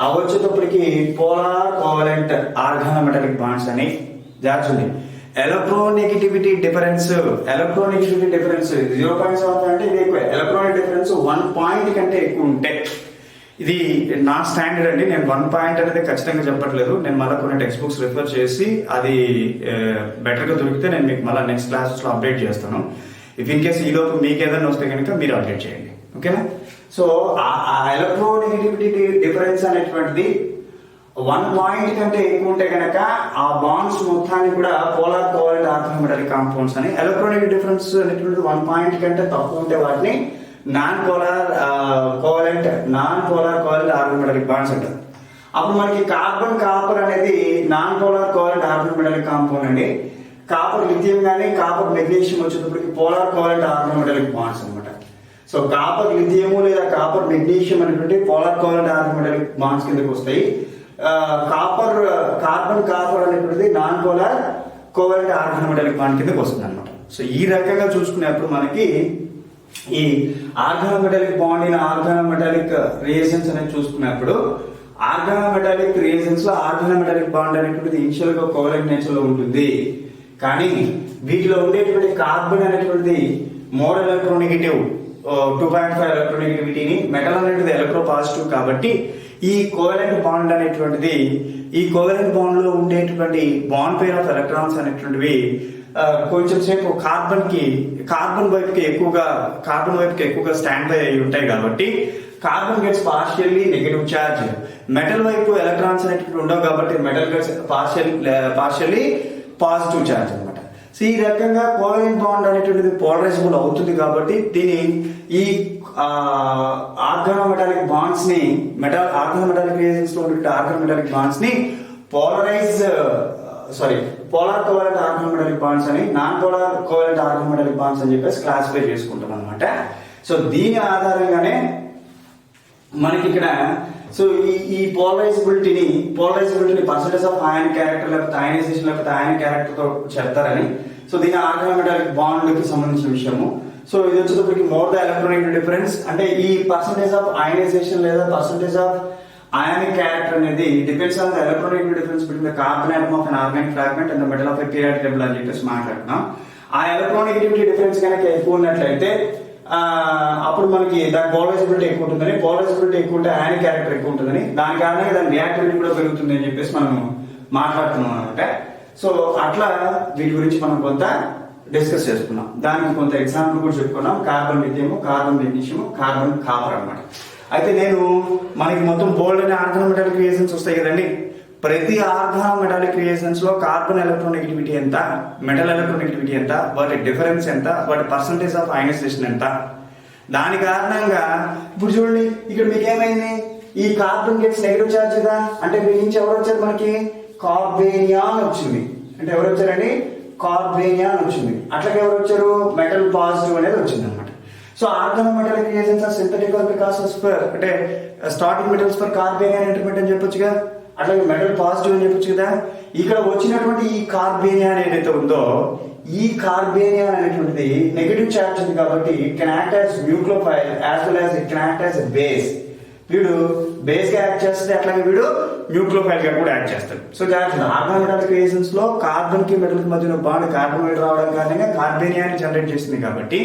అవి వచ్చేటప్పటికి పోలార్ కోవలెంట్ ఆర్గానోమెటాలిక్ బాండ్స్ అని జాగ్రత్త. ఎలక్ట్రోనెగటివిటీ డిఫరెన్స్ 0.7 అంటే ఇది ఎక్కువ. ఎలక్ట్రానిక్ డిఫరెన్స్ 1 పాయింట్ కంటే ఎక్కువ ఉంటే, ఇది నా స్టాండర్డ్ అండి, నేను 1 పాయింట్ అనేది ఖచ్చితంగా చెప్పట్లేదు. నేను మళ్ళీ కొన్ని టెక్స్ట్ బుక్స్ రిఫర్ చేసి అది బెటర్గా దొరికితే నేను మీకు మళ్ళీ నెక్స్ట్ క్లాసెస్లో అప్డేట్ చేస్తాను. ఇఫ్ ఇన్ కేస్ ఈలోపు మీకు ఏదైనా వస్తే కనుక మీరు అప్డేట్ చేయండి, ఓకేనా? సో ఆ ఎలక్ట్రోనెగటివిటీ డిఫరెన్స్ అనేటువంటిది 1 పాయింట్ కంటే ఎక్కువ ఉంటే కనుక ఆ బాండ్స్ మొత్తాన్ని కూడా పోలార్ కోవలెంట్ ఆర్గానోమెటాలిక్ కాంపౌండ్స్ అని. ఎలక్ట్రోనెగటివిటీ డిఫరెన్స్ అనేటువంటిది 1 పాయింట్ కంటే తక్కువ ఉంటే వాటిని non polar covalent organometallic bonds అంటారు. అప్పుడు మనకి కార్బన్ కాపర్ అనేది non polar covalent organometallic compound అండి. కాపర్ లిథియం కానీ కాపర్ మెగ్నీషియం వచ్చేటప్పటికి పోలార్ కోవలెంట్ ఆర్గానోమెటాలిక్ బాండ్స్ అనమాట. సో కాపర్ లిథియము లేదా కాపర్ మెగ్నీషియం అనేటువంటి పోలార్ కోవలెంట్ ఆర్గానోమెటాలిక్ బాండ్స్ కిందకి వస్తాయి. కార్బన్ కాపర్ అనేటువంటిది non polar covalent organometallic bond కిందకి వస్తుంది అనమాట. సో ఈ రకంగా చూసుకునేప్పుడు మనకి ఈ ఆర్గానోమెటాలిక్ బాండ్ ఇన్ ఆర్గానోమెటాలిక్ రియేజన్స్ అనేది చూసుకున్నప్పుడు ఆర్గానోమెటాలిక్ రియేజన్స్ లో ఆర్గానోమెటాలిక్ బాండ్ అనేటువంటిది ఇనిషియల్ గా కోవలెంట్ నేచర్ లో ఉంటుంది. కానీ వీటిలో ఉండేటువంటి కార్బన్ అనేటువంటిది మోర్ ఎలక్ట్రోనెగటివ్ 2.5 ఎలక్ట్రోనెగటివిటీని, మెటల్ అనేటిది ఎలక్ట్రో పాజిటివ్. కాబట్టి ఈ కోవలెంట్ బాండ్ అనేటువంటిది, ఈ కోవలెంట్ బాండ్ లో ఉండేటువంటి బాండ్ పేర్ ఆఫ్ ఎలక్ట్రాన్స్ అనేటువంటివి కొంచెం సేపు కార్బన్ వైపుకి ఎక్కువగా స్టాండ్ బై అయి ఉంటాయి. కాబట్టి carbon gets partially negative charge. Metal వైపు ఎలక్ట్రాన్స్ అనేటువంటి ఉండవు కాబట్టి metal gets partially positive charge అనమాట. సో ఈ రకంగా కోవలెంట్ బాండ్ అనేటువంటిది పోలరైజబుల్ అవుతుంది. కాబట్టి దీని ఈ ఆర్గానోమెటాలిక్ బాండ్స్ ని ఆర్గానోమెటాలిక్ రియేజన్స్ లో ఉండే ఆర్గానోమెటాలిక్ బాండ్స్ ని పోలార్ కోవలెంట్ ఆర్గానోమెటాలిక్ బాండ్స్ అని, non polar covalent organometallic bonds అని చెప్పేసి క్లాసిఫై చేసుకుంటాం అనమాట. సో దీని ఆధారంగానే మనకి ఇక్కడ ఈ పోలరైజబిలిటీని పర్సెంటేజ్ ఆఫ్ అయాన్ క్యారెక్టర్ లేకపోతే అయనైజేషన్ లేకపోతే అయాన్ క్యారెక్టర్ తో చెప్తారని. సో దీని ఆర్గానోమెటాలిక్ బాండ్ కి సంబంధించిన విషయము. సో ఇది వచ్చేటప్పటికి మోర్ ద ఎలక్ట్రోనెగటివ్ డిఫరెన్స్, అంటే ఈ పర్సెంటేజ్ ఆఫ్ అయనైజేషన్ లేదా పర్సెంటేజ్ ఆఫ్ ionic character అనేది depends on the electronegative difference between the carbon atom of an organic fragment and the metal of a periodic table అని చెప్పేసి మాట్లాడుతున్నాం. ఆ electronegativity difference కనుక ఎక్కువ ఉన్నట్లయితే అప్పుడు మనకి దాని పోలరైజబిలిటీ ఎక్కువ ఉంటుందని, పోలరైజబిలిటీ ఎక్కువ ఉంటే అయానిక్ క్యారెక్టర్ ఎక్కువ ఉంటుందని, దాని కారణంగా దాని రియాక్టివిటీ కూడా పెరుగుతుంది అని చెప్పేసి మనం మాట్లాడుతున్నాం అనమాట. సో అట్లా వీటి గురించి మనం కొంత డిస్కస్ చేసుకున్నాం. దానికి కొంత ఎగ్జాంపుల్ కూడా చెప్పుకున్నాం. Carbon lithium, carbon magnesium, carbon copper అన్నమాట. అయితే నేను మనకి మొత్తం బోల్డ్ అనే ఆర్గానోమెటాలిక్ రియేషన్స్ వస్తాయి కదండి. ప్రతి ఆర్గానోమెటాలిక్ రియేషన్స్ లో కార్బన్ ఎలక్ట్రోనెగటివిటీ ఎంత, మెటల్ ఎలక్ట్రోనెగటివిటీ ఎంత, వాటి డిఫరెన్స్ ఎంత, వాటి పర్సంటేజ్ ఆఫ్ అయనైజేషన్ ఎంత. దాని కారణంగా ఇప్పుడు చూడండి, ఇక్కడ మీకు ఏమైంది, ఈ కార్బన్ గెట్స్ నెగటివ్ చార్జ్ కదా, అంటే మీ నుంచి ఎవరు వచ్చారు, మనకి కార్బేనియాన్ వచ్చింది. అంటే ఎవరు వచ్చారండి, కార్బేనియాన్ వచ్చింది. అట్లాగే ఎవరు వచ్చారు, మెటల్ పాజిటివ్ అనేది వచ్చింది అనమాట. So organometallic reagents are synthetic are precautions for, అంటే starting metals for carbanion intermediate అని చెప్పొచ్చుగా, అట్లాగే మెటల్ పాజిటివ్ అని చెప్పొచ్చు కదా. ఇక్కడ వచ్చినటువంటి ఈ కార్బేనియన్ ఏదైతే ఉందో, ఈ కార్బేనియన్ అనేటువంటిది నెగటివ్ చార్జ్ ఉంది కాబట్టి it can act as nucleophile as well as it can act as base. వీడు బేస్ గా యాక్ట్ చేస్తే అట్లాగే వీడు న్యూక్లియోఫైల్ గా కూడా యాక్ట్ చేస్తాడు. సో ఆర్గానోమెటాలిక్ రియేషన్స్ లో కార్బన్ కి మెటల్ కి మధ్య బాండ్ కార్బోనేట్ రావడం కారణంగా కార్బేనియాన్ జనరేట్ చేస్తుంది. కాబట్టి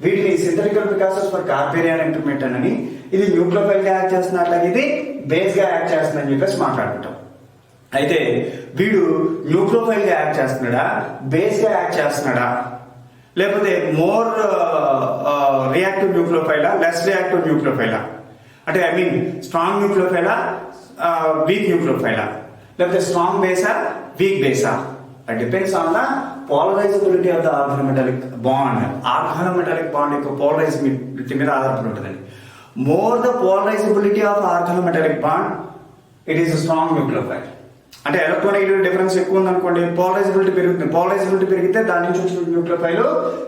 వీటిని సింథటికల్ ప్రికాషన్స్ ఫర్ కార్బేనియన్ ఇంటర్మీడియట్ అని, ఇది న్యూక్లియోఫైల్ గా యాక్ట్ చేస్తున్న, అట్లాగే ఇది బేస్ గా యాక్ట్ చేస్తుంది అని చెప్పేసి మాట్లాడుకుంటాం. అయితే వీడు న్యూక్లియోఫైల్ గా యాక్ట్ చేస్తున్నాడా, బేస్ గా యాక్ట్ చేస్తున్నాడా, లేకపోతే మోర్ రియాక్టివ్ న్యూక్లియోఫైలా, లెస్ రియాక్టివ్ న్యూక్లియోఫైలా, అంటే ఐ మీన్ స్ట్రాంగ్ న్యూక్లియోఫైలా, వీక్ న్యూక్లియోఫైలా, లేకపోతే స్ట్రాంగ్ బేసా, వీక్ బేసా. It depends on the polarizability of the organometallic bond. Organometallic bond యొక్క polarizability మీద ఆధారపడి ఉంటుందండి. More the polarizability of organometallic bond, it is a strong nucleophile. అంటే ఎలక్ట్రోనెగటివ్ డిఫరెన్స్ ఎక్కువ ఉందనుకోండి, పోలరైజబిలిటీ పెరుగుతుంది. పోలరైజబిలిటీ పెరిగితే దాని నుంచి వచ్చిన nucleophile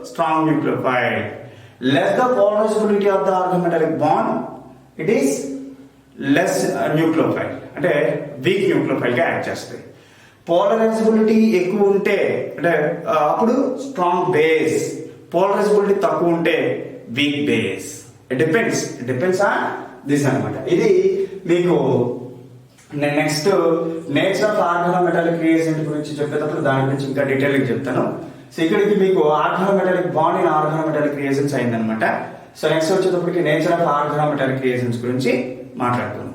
strong nucleophile. Less the polarisability of the organometallic bond, it is less nucleophile, అంటే వీక్ న్యూక్లియోఫైల్ గా యాక్ట్ చేస్తాయి. పోలరైజబిలిటీ ఎక్కువ ఉంటే అంటే అప్పుడు స్ట్రాంగ్ బేస్, పోలరైజబిలిటీ తక్కువ ఉంటే weak base. It depends on this అనమాట. ఇది మీకు నేను next nature of organometallic reagent గురించి చెప్పేటప్పుడు దాని గురించి ఇంకా డీటెయిల్ గా చెప్తాను. సో ఇక్కడికి మీకు organometallic bond in organometallic reagents అయిందనమాట. సో నెక్స్ట్ వచ్చేటప్పటికి నేచర్ ఆఫ్ ఆర్గానోమెటాలిక్ రియేజెంట్స్ గురించి మాట్లాడుతున్నాం.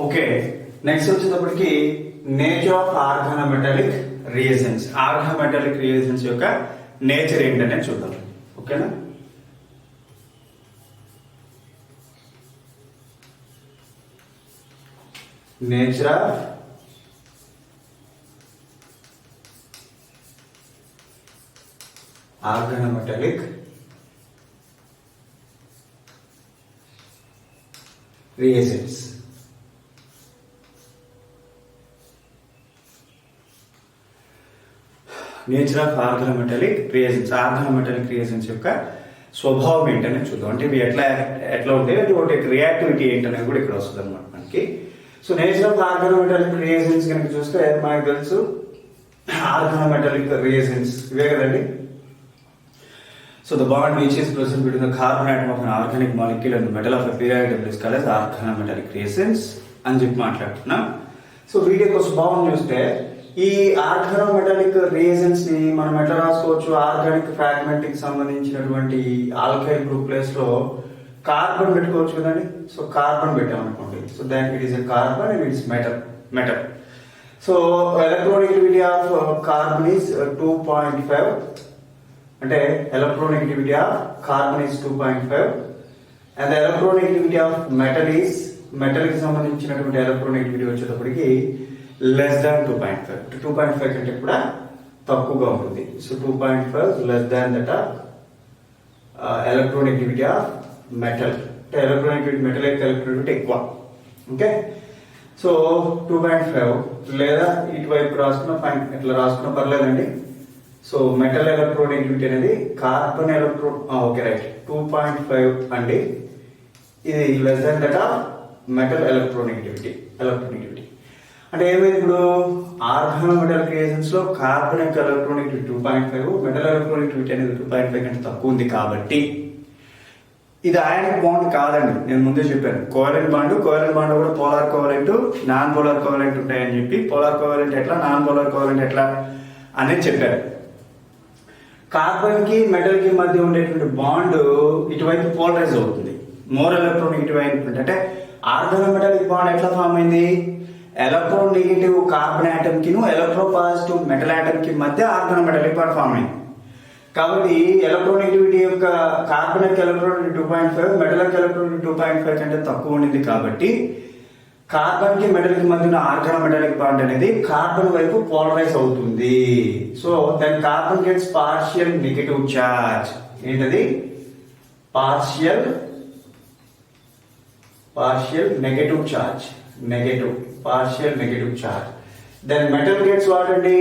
ఓకే, నెక్స్ట్ వచ్చేటప్పటికి nature of organometallic reagents. Organometallic reagents యొక్క నేచర్ ఏంటనే చూద్దాం. ఓకేనా, nature of organometallic reagents. Nature of organometallic reagents. Organometallic reagents యొక్క స్వభావం ఏంటనేది చూద్దాం. అంటే ఇవి ఎట్లా ఉంటాయి, వాటి రియాక్టివిటీ ఏంటనేది కూడా ఇక్కడ వస్తుంది అనమాట మనకి. So nature of organometallic reagents కనుక చూస్తే మనకు తెలుసు, ఆర్గానోమెటాలిక్ రియేజెంట్స్ ఇవే కదండి. So the bond which is present between the carbon atom of an organic molecule and metal of a periodic table is called as organometallic reagents అని చెప్పి మాట్లాడుతున్నాం. So video కోసం భావన చూస్తే ఈ ఆర్గానోమెటాలిక్ రియేజెంట్స్ ని మనం ఎట్లా రాసుకోవచ్చు? ఆర్గానిక్ ఫ్రాగ్మెంట్ కి సంబంధించినటువంటి ఆల్కైల్ గ్రూప్ ప్లేస్ లో కార్బన్ పెట్టుకోవచ్చు కదండి. సో కార్బన్ పెట్టామనుకోండి, సో దానికి it is a carbon and it's metal. So electronegativity of carbon is 2.5, అంటే electronegativity of carbon is 2.5 and electronegativity of metal కి సంబంధించినటువంటి ఎలక్ట్రోనెగటివిటీ వచ్చేటప్పటికి లెస్ దాన్ 2.5. 2.5 కంటే కూడా తక్కువగా ఉంటుంది. So 2.5 less than that electronegativity of metal. అంటే ఎలక్ట్రోనెగటివిటీ మెటల్ యొక్క ఎలక్ట్రోనెగటివిటీ ఎక్కువ. ఓకే, సో 2.5 లేదా ఇటువైపు రాసుకున్న ఫైన్, ఇట్లా రాసుకున్న పర్లేదండి. సో మెటల్ ఎలక్ట్రోనెగటివిటీ అనేది కార్బన్ ఓకే రైట్ 2.5 అండి. ఇది less than that of metal electronegativity. అంటే ఏమైంది ఇప్పుడు? ఆర్గానోమెటాలిక్ రియేజెంట్స్ లో కార్బన్ యొక్క ఎలక్ట్రోనెగటివిటీ 2.5, మెటల్ ఎలక్ట్రోనెగటివిటీ అనేది 2.5 కంటే తక్కువ ఉంది కాబట్టి ఇది అయానిక్ బాండ్ కాదండి. నేను ముందే చెప్పాను, కోవలెంట్ బాండ్ కూడా polar covalent, non polar covalent ఉంటాయని చెప్పి, పోలార్ కోవలెంట్ ఎట్లా, నాన్ పోలార్ కోవలెంట్ ఎట్లా అనేది చెప్పారు. కార్బన్ కి మెటల్ కి మధ్య ఉండేటువంటి బాండ్ ఇటువైపు పోలరైజ్ అవుతుంది, మోర్ ఎలక్ట్రోనెగటివ్ అయినటువంటి. అంటే ఆర్గానోమెటాలిక్ బాండ్ ఎట్లా ఫామ్ అయింది? ఎలక్ట్రోనెగటివ్ కార్బన్ ఆటమ్ కి ఎలక్ట్రోపాజిటివ్ మెటల్ ఆటమ్ కి మధ్య ఆర్గానోమెటాలిక్ బాండ్ ఫామ్ అయింది. కాబట్టి ఎలక్ట్రోనెగటివిటీ యొక్క కార్బన్ యొక్క ఎలక్ట్రోనెగటివిటీ 2.5, మెటల్ యొక్క ఎలక్ట్రోనెగటివిటీ 2.5 కంటే తక్కువ ఉండింది. కాబట్టి కార్బన్ కి మెటల్ కి మధ్య ఆర్గానోమెటాలిక్ బాండ్ అనేది కార్బన్ వైపు పోలరైజ్ అవుతుంది. So then carbon gets partial negative charge. ఏంటది? Partial negative charge. Partial negative charge. Then metal gets what అండి?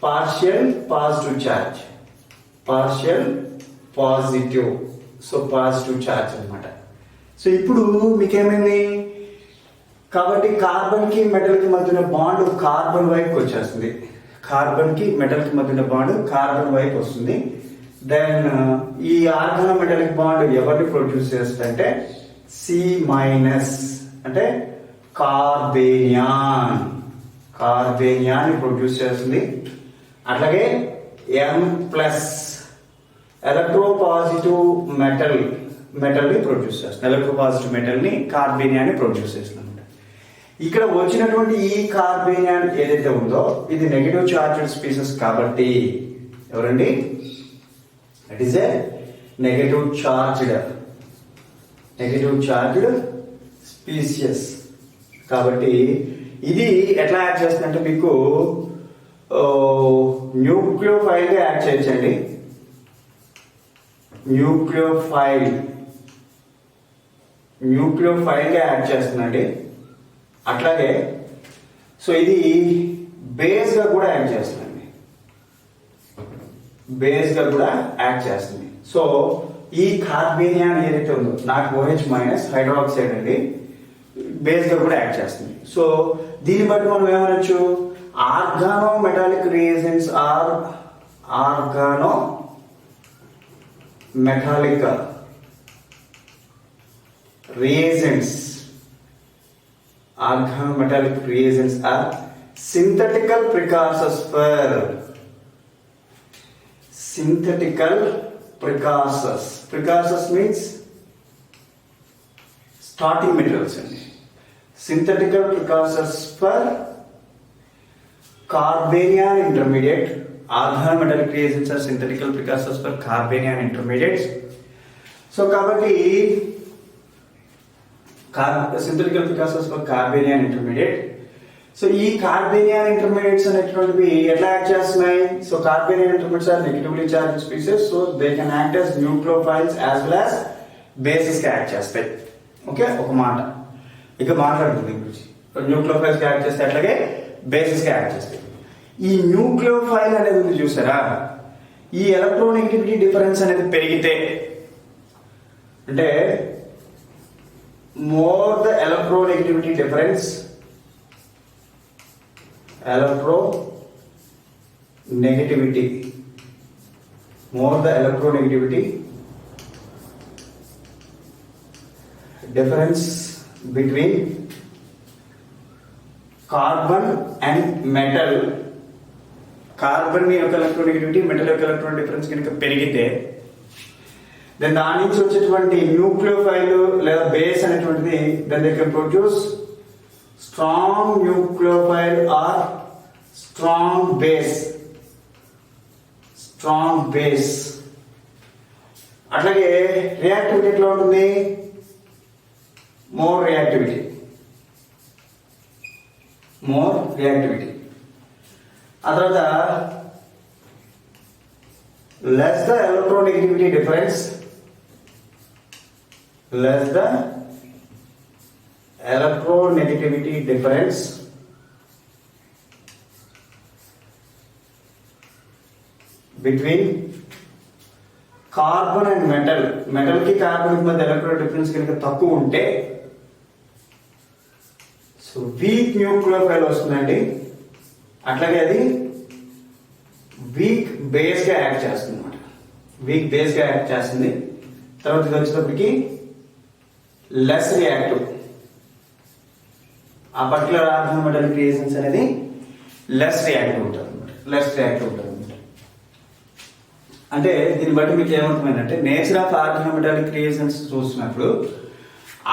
Partial positive charge. So positive charge అన్నమాట. సో ఇప్పుడు మీకేమైంది? కాబట్టి కార్బన్ కి మెటల్ కి మధ్య బాండ్ కార్బన్ వైపు వచ్చేస్తుంది. కార్బన్ కి మెటల్ కి మధ్య బాండ్ కార్బన్ వైపు వస్తుంది. దెన్ ఈ ఆర్గానోమెటాలిక్ బాండ్ ఎవరిని ప్రొడ్యూస్ చేస్తుందంటే సి మైనస్, అంటే కార్బేనియాన్ ప్రొడ్యూస్ చేస్తుంది. అట్లాగే ఎం ప్లస్ ఎలక్ట్రోపాజిటివ్ మెటల్ ని ప్రొడ్యూస్ చేస్తుంది. ఎలక్ట్రోపాజిటివ్ మెటల్ ని కార్బేనియాన్ని ప్రొడ్యూస్ చేస్తుంది. ఇక్కడ వచ్చినటువంటి ఈ కార్బేనియాన్ ఏదైతే ఉందో ఇది నెగటివ్ చార్జ్డ్ స్పీసెస్ కాబట్టి ఎవరండి? It is a negative charged species. కాబట్టి ఇది ఎట్లా యాడ్ చేస్తుందంటే మీకు న్యూక్లియోఫైల్ గా యాడ్ చేయొచ్చండి. న్యూక్లియోఫైల్ గా యాడ్ చేస్తుందండి. అట్లాగే సో ఇది బేస్ గా కూడా యాడ్ చేస్తుందండి. సో ఈ కార్బేనియాన్ ఏదైతే ఉందో నాకు OH మైనస్ హైడ్రాక్సైడ్ అండి, బేస్ గా కూడా యాడ్ చేస్తుంది. సో దీన్ని బట్టి మనం ఏమనొచ్చు? Organometallic reagents are organometallic reagents are synthetical precursors means starting materials అండి. synthetical precursors for carbanion intermediate. Organometallic reagents are synthetical precursors for carbanion intermediates. So కాబట్టి synthetical precursors for carbanion intermediate. So ఈ carbanion intermediates అనేటువంటివి ఎట్లా act చేస్తున్నాయి? So carbanion intermediates are negatively charged species, so they can act as nucleophiles as well as bases గా act చేస్తాయి. Okay, ఒక మాట ఇక మాట్లాడుతుంది గురించి. న్యూక్లియోఫైల్స్ యాక్ట్ చేస్తే అట్లాగే బేసిస్ గా యాక్ట్ చేస్తాయి. ఈ న్యూక్లియోఫైల్ అనేది ఉంది చూసారా, ఈ ఎలక్ట్రోనెగటివిటీ డిఫరెన్స్ అనేది పెరిగితే అంటే more the electronegativity difference, more the electronegativity difference between carbon and metal, carbon యొక్క ఎలక్ట్రోనెగటివిటీ, మెటల్ యొక్క ఎలక్ట్రాన్ డిఫరెన్స్ కనుక పెరిగితే దెన్ దాని నుంచి వచ్చేటువంటి న్యూక్లియోఫైల్ లేదా బేస్ అనేటువంటిది then they can produce strong nucleophile or strong base, strong base. అట్లాగే రియాక్టివిటీ ఎట్లా ఉంటుంది? More reactivity, more reactivity. ఆ తర్వాత less the electronegativity difference, less the electronegativity difference between carbon and metal, metal కి carbon కి మధ్య electron difference కనుక తక్కువ ఉంటే సో వీక్ న్యూక్లియోఫైల్ వస్తుందండి. అట్లాగే అది వీక్ బేస్ గా యాక్ట్ చేస్తుంది అనమాట, వీక్ బేస్ గా యాక్ట్ చేస్తుంది. తర్వాత ఇది వచ్చేటప్పటికి లెస్ రియాక్టివ్, ఆ పర్టికులర్ ఆర్గాన్ మెటల్ క్రియేషన్స్ అనేది లెస్ రియాక్టివ్ ఉంటుంది అనమాట, లెస్ రియాక్టివ్ ఉంటుంది అనమాట. అంటే దీన్ని బట్టి మీకు ఏమవుతుందంటే నేచర్ ఆఫ్ ఆర్గానోమెటాలిక్ క్రియేషన్స్ చూస్తున్నప్పుడు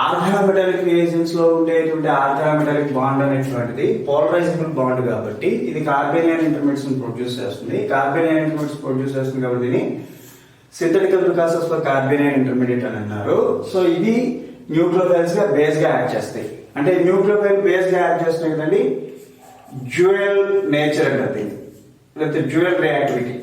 ఆర్గానోమెటాలిక్ క్రియేషన్స్ లో ఉండేటువంటి ఆర్గానోమెటాలిక్ బాండ్ అనేటువంటిది పోలరైజబుల్ బాండ్ కాబట్టి ఇది కార్బేనియన్ ఇంటర్మీడియట్స్ ప్రొడ్యూస్ చేస్తుంది. కార్బేనియన్ ఇంటర్మీడియట్స్ ప్రొడ్యూస్ చేస్తుంది కాబట్టి దీన్ని సింథటికల్ ప్రికాసర్స్ ఫర్ కార్బేనియన్ ఇంటర్మీడియట్ అని అన్నారు. సో ఇది న్యూక్లియోఫైల్స్ గా బేస్ గా యాక్ట్ చేస్తాయి. అంటే న్యూక్లియోఫైల్ బేస్ గా యాక్ట్ చేస్తున్నాయి కదండి, డ్యూయల్ నేచర్ అంటది, లేకపోతే డ్యూయల్ రియాక్టివిటీ.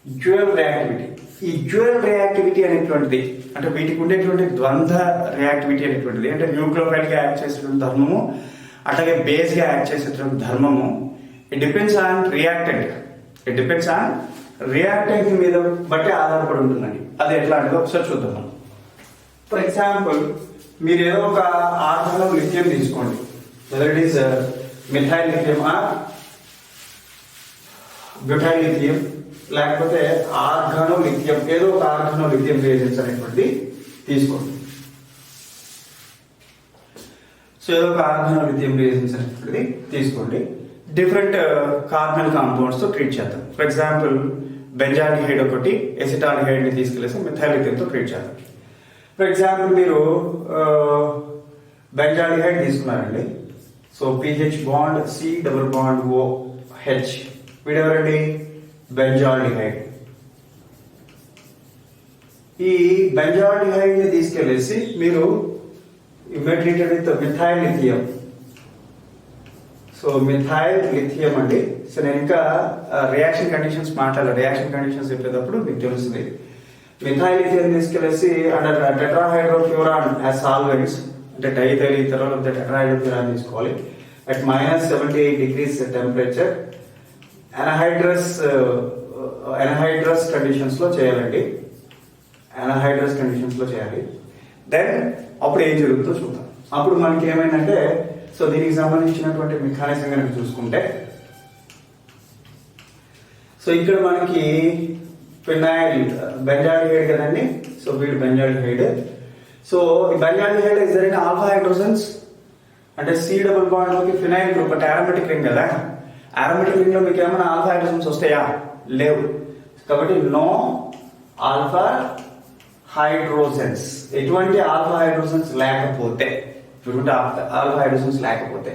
డ్యూయల్ రియాక్టివిటీ, ఈ డ్యూయల్ రియాక్టివిటీ అనేటువంటిది అంటే వీటికి ఉండేటువంటి ద్వంద్వ రియాక్టివిటీ అనేటువంటిది అంటే న్యూక్లియోఫైల్ గా యాక్ట్ చేసేటువంటి ధర్మము అట్లాగే బేస్ గా యాక్ట్ చేసేటువంటి ధర్మము it depends on reactant, it depends on reactant మీద బట్టి ఆధారపడి ఉంటుందండి. అది ఎట్లా అంటే ఒకసారి చూద్దాం. ఫర్ ఎగ్జాంపుల్ మీరు ఏదో ఒక ఆర్గానో లిథియం తీసుకోండి, whether it is methyl lithium or butyl lithium, లేకపోతే ఆర్గానో లిథియం, ఏదో ఒక ఆర్గానో లిథియం రియేజెంట్స్ అనేటువంటిది తీసుకోండి. సో ఏదో ఒక ఆర్గానో లిథియం రియేజెంట్స్ అనేటువంటిది తీసుకోండి. డిఫరెంట్ కార్బనల్ కాంపౌండ్స్ తో ట్రీట్ చేద్దాం. ఫర్ ఎగ్జాంపుల్ బెంజాల్డిహైడ్ ఒకటి ఎసిటాల్డిహైడ్ ని తీసుకెళ్లేసి మిథైల్ లిథియం తో ట్రీట్ చేద్దాం. ఫర్ ఎగ్జాంపుల్ మీరు బెంజాల్డిహైడ్ తీసుకున్నారండి. So PH bond C double bond O H, వీడెవరండి? బెంజాల్డిహైడ్. ఈ బెంజాల్డిహైడ్ ని తీసుకెళ్లేసి మీరు treated with methyl lithium. So methyl lithium అండి. సో నేను ఇంకా రియాక్షన్ కండిషన్స్ మాట్లాడాలి, రియాక్షన్ కండిషన్స్ చెప్పేటప్పుడు మీకు తెలుస్తుంది. మిథైల్ లిథియం తీసుకెళ్లేసి అండర్ టెట్రాహైడ్రోఫ్యూరాన్ యాజ్ సాల్వెంట్స్, అంటే డైథైల్ ఈథర్ లేకపోతే టెట్రాహైడ్రోఫ్యూరాన్ తీసుకోవాలి అట్ -78 degrees టెంపరేచర్. ఎనహైడ్రస్ కండిషన్స్ లో చేయాలండి, ఎనహైడ్రస్ కండిషన్స్ లో చేయాలి. దెన్ అప్పుడు ఏం జరుగుతుందో చూద్దాం. అప్పుడు మనకి ఏమైందంటే సో దీనికి సంబంధించినటువంటి మెకానిజం కనుక చూసుకుంటే సో ఇక్కడ మనకి ఫినైల్ బెంజాల్డిహైడ్ కదండి. సో వీడు బెంజాల్డిహైడ్. సో ఈ benzaldehyde is there in alpha hydrogens, అంటే సి డబుల్ బాండ్ లోకి ఫినైల్ గ్రూప్ అంటే అరోమాటిక్ రింగ్ కదా. అరోమాటిక్ రింగ్ లో మీకు ఏమైనా ఆల్ఫా హైడ్రోజన్స్ వస్తాయా? లేవు. కాబట్టి నో ఆల్ఫా హైడ్రోజన్స్. ఎటువంటి ఆల్ఫా హైడ్రోజన్స్ లేకపోతే, ఆల్ఫా హైడ్రోజన్స్ లేకపోతే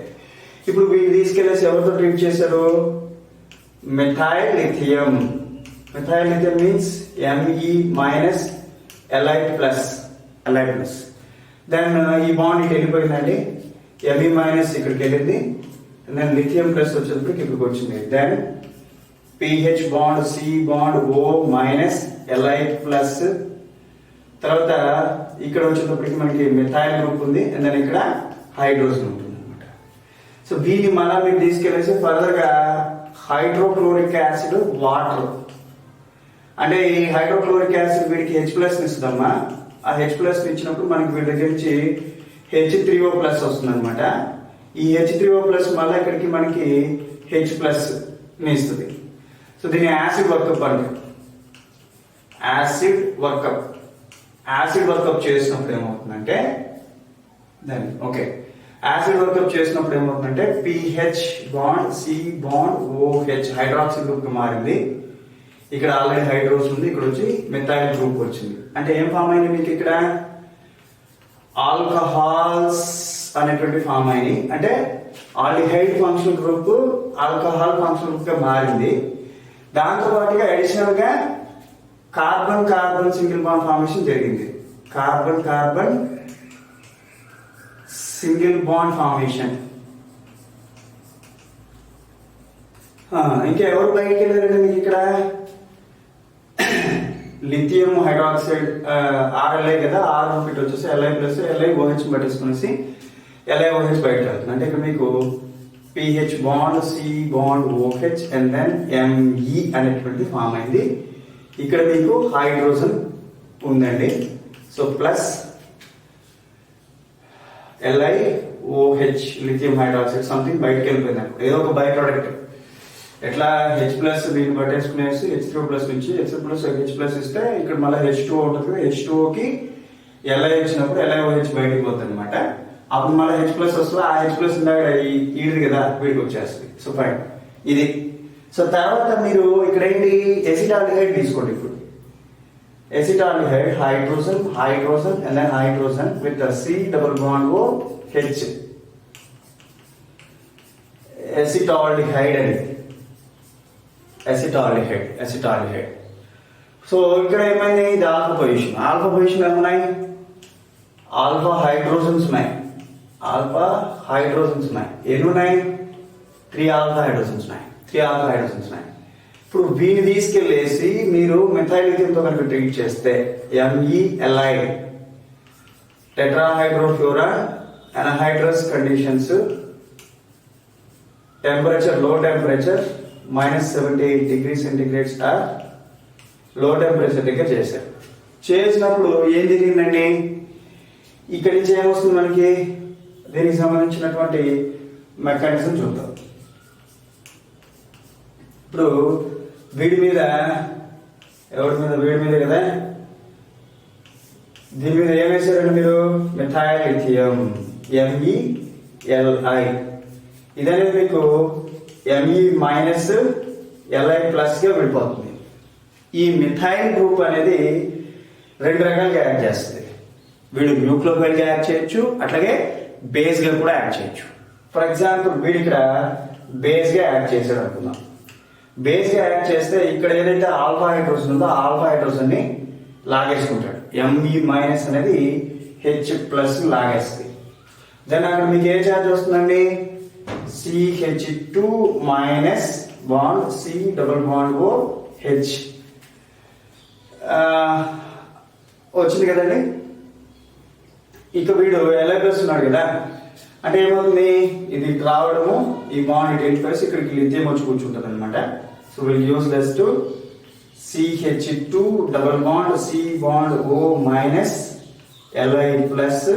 ఇప్పుడు వీళ్ళు తీసుకెళ్లేసి ఎవరితో ట్రీట్ చేశారు? Methyl lithium. Methyl lithium means Me-Li+. Then ఈ బాండ్ ఇటు వెళ్ళిపోయిందండి, Me- ఇక్కడికి వెళ్ళింది, దెన్ లిథియం ప్లస్ వచ్చేటప్పటికి ఇక్కడికి వచ్చింది. Then PH bond C bond O Li+. తర్వాత ఇక్కడ వచ్చేటప్పటికి మనకి మిథైల్ గ్రూప్ ఉంది, అండ్ దెన్ ఇక్కడ హైడ్రోజన్ ఉంటుంది అనమాట. సో దీన్ని మళ్ళీ మీరు తీసుకెళ్ళేసి ఫర్దర్ గా హైడ్రోక్లోరిక్ యాసిడ్ వాటర్, అంటే ఈ హైడ్రోక్లోరిక్ యాసిడ్ వీడికి H+ ఇస్తుందమ్మా. ఆ H+ ఇచ్చినప్పుడు మనకి వీడి దగ్గర నుంచి H3O+ వస్తుంది అనమాట. ఈ H3O+ మళ్ళీ ఇక్కడికి మనకి H+ ఇస్తుంది. సో దీన్ని యాసిడ్ వర్కప్ అంటారు. యాసిడ్ వర్కప్ చేసినప్పుడు ఏమవుతుందంటే దాన్ని ఓకే యాసిడ్ వర్కప్ చేసినప్పుడు ఏమవుతుందంటే PH bond C bond OH hydroxyl group గా మారింది. ఇక్కడ ఆల్రెడీ హైడ్రోస్ ఉంది, ఇక్కడ వచ్చి మెథైల్ గ్రూప్ వచ్చింది. అంటే ఏం ఫామ్ అయింది మీకు ఇక్కడ ఆల్కహాల్స్ అనేటువంటి ఫామ్ అయినాయి. అంటే aldehyde functional group alcohol functional group గా మారింది. దాంతో పాటుగా అడిషనల్ గా carbon carbon single bond formation జరిగింది. Carbon carbon single bond formation. ఇంకా ఎవరు బయటికి వెళ్ళారంటే మీకు ఇక్కడ లిథియం హైడ్రాక్సైడ్ ఆర్ఎల్ఐ కదా, ఆర్ ఇటు వచ్చేసి ఎల్ఐ ప్లస్ ఎల్ఐ ఓహెచ్ పట్టేసుకునేసి LiOH బయట వెళ్తుంది. అంటే ఇక్కడ మీకు PH bond C bond OH and then ME అనేటువంటి ఫామ్ అయింది. ఇక్కడ మీకు హైడ్రోజన్ ఉందండి. So plus LiOH lithium hydroxide something బయటకు వెళ్ళిపోయింది. ఏదో ఒక బై ప్రోడక్ట్ ఎట్లా హెచ్ ప్లస్ దీన్ని పట్టేసుకునేసి H3O ప్లస్ నుంచి H ప్లస్ ఇస్తే ఇక్కడ మళ్ళీ H2O ఉంటుంది కదా, H2Oకి Li వచ్చినప్పుడు LiOH బయటకు పోతుంది అనమాట. అప్పుడు మళ్ళీ H ప్లస్ వస్తుంది, ఆ H ప్లస్ ఈడిది కదా వీడికి వచ్చేస్తుంది. సో ఫైన్ ఇది. సో తర్వాత మీరు ఇక్కడ ఏంటి ఎసిటాల్డిహైడ్ తీసుకోండి. ఇప్పుడు acetaldehyde hydrogen hydrogen and then hydrogen with C double bond O H acetaldehyde అని ఎసిటాల్డిహైడ్. సో ఇక్కడ ఏమైంది, ఇది ఆల్ఫా పొజిషన్ ఏమున్నాయి, ఆల్ఫా హైడ్రోజన్స్ ఉన్నాయి. ఎన్ని ఉన్నాయి, 3 ఆల్ఫా హైడ్రోజన్స్ ఉన్నాయి. ఇప్పుడు వీని తీసుకెళ్లేసి మీరు మెథైల్ లిథియంతో కనుక ట్రీట్ చేస్తే MELI టెట్రాహైడ్రోఫ్యూరాన్ అనహైడ్రస్ కండిషన్స్, టెంపరేచర్ లో టెంపరేచర్ -78 degrees సెంటిగ్రేడ్ స్టార్ లో టెంపరేచర్ దగ్గర చేసినప్పుడు ఏం జరిగిందండి, ఇక్కడి నుంచి ఏమొస్తుంది మనకి, దీనికి సంబంధించినటువంటి మెకానిజం చూద్దాం. ఇప్పుడు వీడి మీద కదా, దీని మీద ఏం వేసారండి మీరు, మెథైల్ లిథియం MELI. ఇదనేది మీకు Me మైనస్ Li ప్లస్ గా వెళ్ళిపోతుంది. ఈ మిథైల్ గ్రూప్ అనేది 2 రకాలుగా యాడ్ చేస్తుంది. వీడు న్యూక్లియోఫైల్ గా యాడ్ చేయొచ్చు, అట్లాగే బేస్ గా కూడా యాడ్ చేయొచ్చు. ఫర్ ఎగ్జాంపుల్ వీడు ఇక్కడ బేస్ గా యాడ్ చేశాడు అనుకుందాం. బేస్ గా యాడ్ చేస్తే ఇక్కడ ఏదైతే ఆల్ఫా హైడ్రోజన్ ఉందో ఆల్ఫా హైడ్రోజన్ ని లాగేసుకుంటాడు. Me మైనస్ అనేది H ప్లస్ లాగేస్తుంది. దెన్ అక్కడ మీకు ఏ ఛార్జ్ వస్తుందండి, CH2 minus bond C double bond O H వచ్చింది కదండి. ఇక వీడు Li ప్లస్ ఉన్నాడు కదా, అంటే ఏమవుతుంది, ఇది రావడము ఈ బాండ్ ఇటు వెళ్ళిపోయి ఇక్కడికి లిథియం వచ్చి కూర్చుంటుంది అనమాట. So will use thus to CH2 double bond C bond O minus Li plus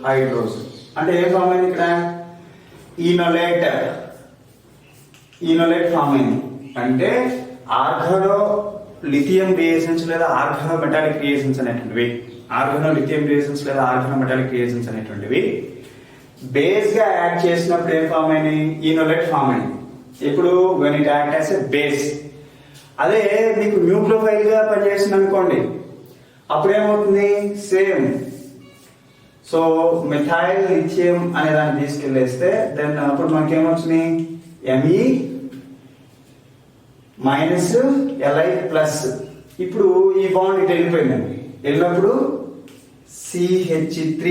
hydrogen. అంటే ఏం ఫామ్ అయింది ఇక్కడ, ఈనోలేట్ ఫామ్ అయింది. అంటే ఆర్గానో లిథియం రియేషన్స్ లేదా ఆర్గానో మెటాలిక్ రియేషన్స్ అనేటువంటివి బేస్ గా యాడ్ చేసినప్పుడు ఏం ఫామ్ అయింది, ఈనోలేట్ ఫామ్ అయింది. ఇప్పుడు when it act as a base. అదే మీకు న్యూక్లియోఫైల్ గా పనిచేసింది అనుకోండి, అప్పుడు ఏమవుతుంది, సేమ్. సో మెథైల్ లిథియం అనే దాన్ని తీసుకెళ్లేస్తే దెన్ అప్పుడు మనకి ఏమొచ్చింది, Me మైనస్ Li ప్లస్. ఇప్పుడు ఈ బాండ్ ఇటు వెళ్ళిపోయిందండి. వెళ్ళినప్పుడు CH3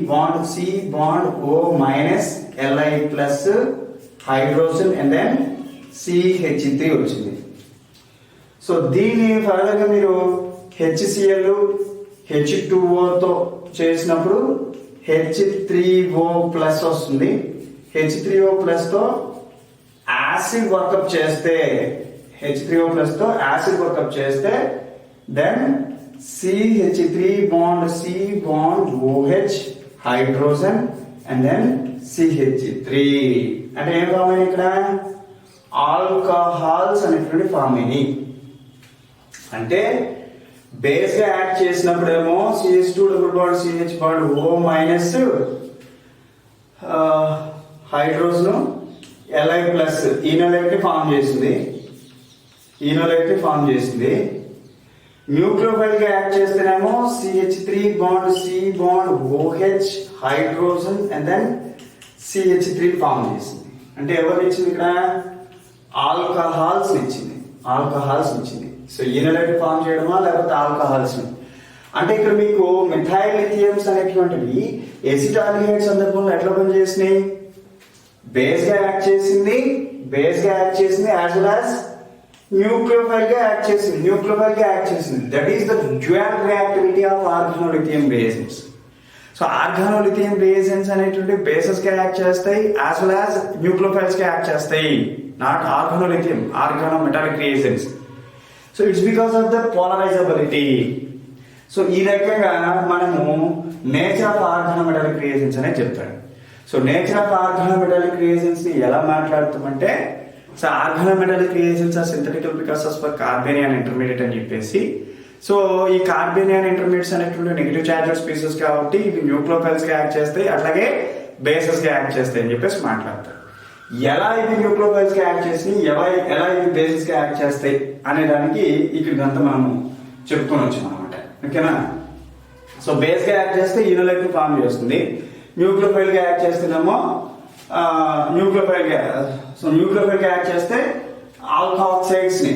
bond C bond O minus Li plus hydrogen and then CH3 వచ్చింది. సో దీన్ని ఫర్దర్ గా మీరు HCl H2O తో చేసినప్పుడు H3O ప్లస్ వస్తుంది. H3O ప్లస్ తో యాసిడ్ వర్కప్ చేస్తే then CH3 bond C bond OH hydrogen and then CH3. అంటే ఏం ఫామ్ అయింది ఇక్కడ, ఆల్కహాల్స్ అనేటువంటి ఫామ్ అయింది. అంటే బేస్ గా యాడ్ చేసినప్పుడు ఏమో CH2 double bond CH bond O minus hydrogen Li plus enolate form చేసింది. న్యూక్లియోఫైల్ గా యాక్ట్ చేస్తేనేమో CH3 bond C bond OH hydrogen and then CH3 form చేసింది. అంటే ఎవరు ఇచ్చింది ఇక్కడ? ఆల్కహాల్స్ ఇచ్చింది. సో ఈనోలైట్ ఫామ్ చేయడమా లేకపోతే ఆల్కహాల్స్? అంటే ఇక్కడ మీకు మిథైల్ లిథియమ్స్ అనేటువంటివి ఎసిటాల్డిహైడ్ సందర్భంలో ఎట్లా పనిచేసినాయి? బేస్ గా యాక్ట్ చేసింది యాజ్ వెల్ యాజ్ న్యూక్లియోఫైల్ గా యాక్ట్ చేసింది. That is the dual reactivity of organolithium reagents. So organolithium reagents అనేటువంటి బేసెస్ గా యాక్ట్ చేస్తాయి యాజ్ వెల్ యాజ్ న్యూక్లియోఫైల్స్ గా యాక్ట్ చేస్తాయి. Not organolithium, organometallic reagents. So it's because of the polarizability. So ఈ రకంగా మనము నేచర్ ఆఫ్ ఆర్గానోమెటాలిక్ రియేజెంట్స్ అనేది చెప్తాడు. So nature of organometallic reagents ని ఎలా మాట్లాడుతామంటే, so organometallic reagents are సింథటికల్ ప్రికర్సర్స్ for carbanion intermediate అని చెప్పేసి. సో ఈ కార్బేనియన్ ఇంటర్మీడియట్స్ అనేటువంటి నెగిటివ్ చార్జెడ్ స్పీసెస్ కాబట్టి ఇవి న్యూక్లియోఫైల్స్ గా యాక్ట్ చేస్తాయి, అట్లాగే బేసెస్ గా యాక్ట్ చేస్తాయి అని చెప్పేసి మాట్లాడతారు. ఎలా ఇవి న్యూక్లియోఫైల్స్ గా యాక్ట్ చేసి ఎలా ఇవి బేసెస్ గా యాక్ట్ చేస్తాయి అనే దానికి ఇక్కడికంతా మనం చెప్పుకొని వచ్చాం అనమాట. ఓకేనా? సో బేస్ గా యాక్ట్ చేస్తే ఈనోలైట్ ని ఫామ్ చేస్తుంది. న్యూక్లియోఫైల్ గా యాక్ట్ చేస్తేనేమో న్యూక్లియోఫైల్ గా యాక్ట్ చేస్తే ఆల్కహాక్సైడ్స్ ని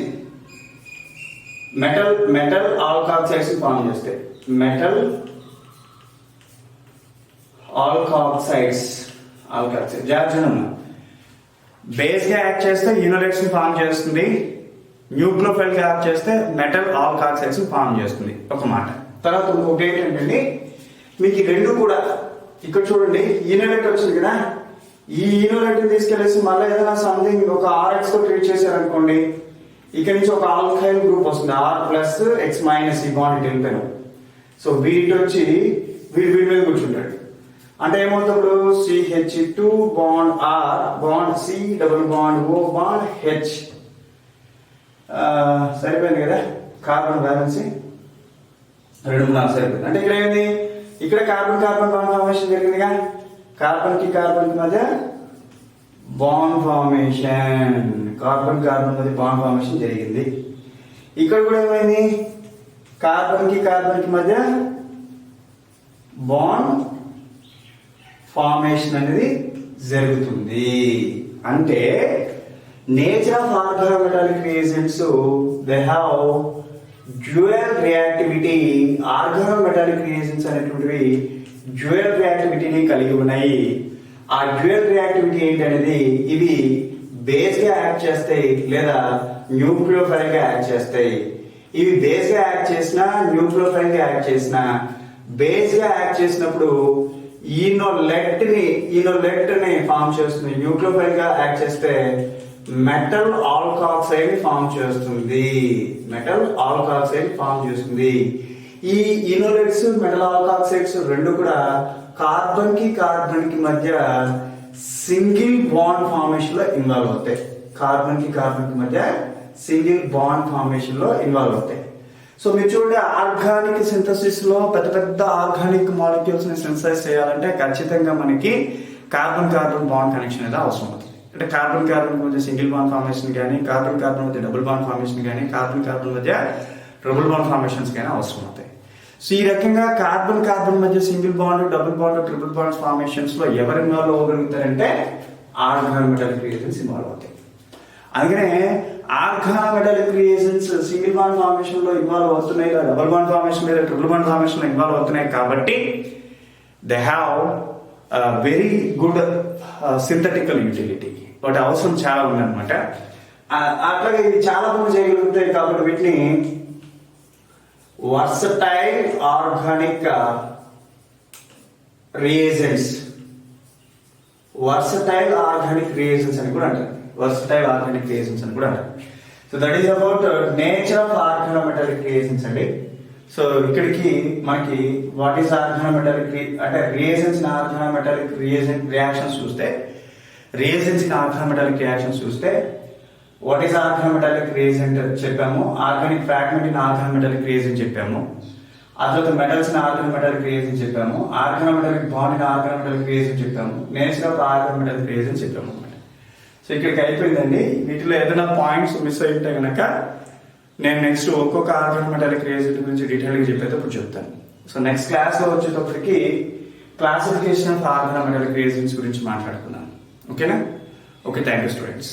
మెటల్ ఆల్కహాక్సైడ్స్ ని ఫామ్ చేస్తాయి. జాగ్రత్త. బేస్ గా యాక్ట్ చేస్తే ఈనోలైట్స్ ని ఫామ్ చేస్తుంది. న్యూక్లియోఫైల్ గా యాక్ట్ చేస్తే మెటల్ ఆల్కహాక్సైడ్స్ ని ఫామ్ చేస్తుంది. ఒక మాట. తర్వాత ఇంకొకటి ఏంటంటే మీకు ఈ రెండు కూడా ఇక్కడ చూడండి, ఈనోలైట్ వచ్చింది కదా, ఈ ఈనోలైట్ ని తీసుకెళ్లేసి మళ్ళీ ఏదైనా సంథింగ్ ఒక RX తో ట్రీట్ చేశారనుకోండి, ఇక్కడ నుంచి ఒక ఆల్కైల్ గ్రూప్ వస్తుంది, R+X- ఈ బాండ్ వెళ్ళిపోయాను. సో వీటి వచ్చి వీడి మీద కూర్చుంటాడు. అంటే ఏమవుతాడు? CH2 bond R bond C double bond O bond H. సరిపోయింది కదా కార్బన్ బ్యాలెన్స్ 2 3 సరిపోయింది. అంటే ఇక్కడ ఏంది? ఇక్కడ కార్బన్ బాండ్ ఫార్మేషన్ జరిగిందిగా, కార్బన్ కి మధ్య బాండ్ ఫార్మేషన్, కార్బన్ మధ్య బాండ్ ఫార్మేషన్ జరిగింది. ఇక్కడ కూడా ఏమైంది? కార్బన్ కి మధ్య బాండ్ ఫార్మేషన్ అనేది జరుగుతుంది. అంటే nature of organometallic reagents they have dual reactivity. Organometallic reagents అనేటువంటివి డ్యూయల్ రియాక్టివిటీని కలిగి ఉన్నాయి. ఆ డ్యూయల్ రియాక్టివిటీ ఏంటనేది ఇవి బేస్ గా యాక్ట్ చేస్తాయి లేదా న్యూక్లియోఫైల్ గా యాక్ట్ చేస్తాయి. ఇవి బేస్ గా యాక్ట్ చేసినా న్యూక్లియోఫైల్ గా యాక్ట్ చేసినా, బేస్ గా యాక్ట్ చేసినప్పుడు ఈనోలెట్ ని ఫామ్ చేస్తుంది. న్యూక్లియోఫైల్ గా యాక్ట్ చేస్తే మెటల్ ఆల్కహాక్సైడ్ ఫామ్ చేస్తుంది. ఈ ఈనోలైట్స్ మెటల్ ఆల్కహాక్సైడ్స్ రెండు కూడా కార్బన్ కి మధ్య సింగిల్ బాండ్ ఫార్మేషన్ లో ఇన్వాల్వ్ అవుతాయి. సో మీరు చూడండి, ఆర్గానిక్ సింథసిస్ లో పెద్ద ఆర్గానిక్ మాలిక్యూల్స్ ని సింథసైజ్ చేయాలంటే ఖచ్చితంగా మనకి కార్బన్ బాండ్ కనెక్షన్ అనేది అవసరం అవుతుంది. అంటే కార్బన్ మధ్య సింగిల్ బాండ్ ఫార్మేషన్ కానీ, కార్బన్ మధ్య డబుల్ బాండ్ ఫార్మేషన్ కానీ, కార్బన్ మధ్య ట్రిపుల్ బాండ్ ఫార్మేషన్స్ కానీ అవసరం అవుతాయి. సో ఈ రకంగా కార్బన్ మధ్య single bond, double bond, triple bond formations లో ఎవరు ఇన్వాల్వ్ అవ్వగలుగుతారంటే ఆర్గానోమెటాలిక్ రియేజెంట్స్ ఇన్వాల్వ్ అవుతాయి. అందుకనే organometallic reagents single bond formation లో ఇన్వాల్వ్ అవుతున్నాయి, లేదా డబుల్ బాండ్ ఫార్మేషన్ లేదా ట్రిపుల్ బాండ్ ఫార్మేషన్ లో ఇన్వాల్వ్ అవుతున్నాయి కాబట్టి they have very good సింథటికల్ utility. వాటి అవసరం చాలా ఉందన్నమాట. అట్లాగే ఇవి చాలా పనులు చేయగలుగుతాయి కాబట్టి వీటిని వర్సటైల్ ఆర్గానిక్ రియేజెంట్స్ అని కూడా అంటారు. So that is about nature of organometallic reagents అండి. సో ఇక్కడికి మనకి వాట్ ఈస్ ఆర్గానోమెటాలిక్ అంటే రియేజెంట్స్ ఇన్ ఆర్గానోమెటాలిక్ రియాక్షన్స్ చూస్తే వాట్ ఈస్ ఆర్గానోమెటాలిక్ రియేజెంట్ చెప్పాము, organic fragment in organometallic reagent చెప్పాము. ఆ తర్వాత మెటల్స్ ఆర్గాన్ మెటల్ క్రియేషన్ చెప్పాము, organo metal bond organo metal creation చెప్పాము, nature of organo metal creation చెప్పాము అనమాట. సో ఇక్కడికి అయిపోయిందండి. వీటిలో ఏదైనా పాయింట్స్ మిస్ అయితే కనుక నేను నెక్స్ట్ ఒక్కొక్క ఆర్గాన్ మెటల్ క్రియేషన్ గురించి డీటెయిల్గా చెప్పేటప్పుడు చెప్తాను. సో నెక్స్ట్ క్లాస్లో వచ్చేటప్పటికి classification of organo metal creations గురించి మాట్లాడుకున్నాను. ఓకేనా? Okay, thank you students.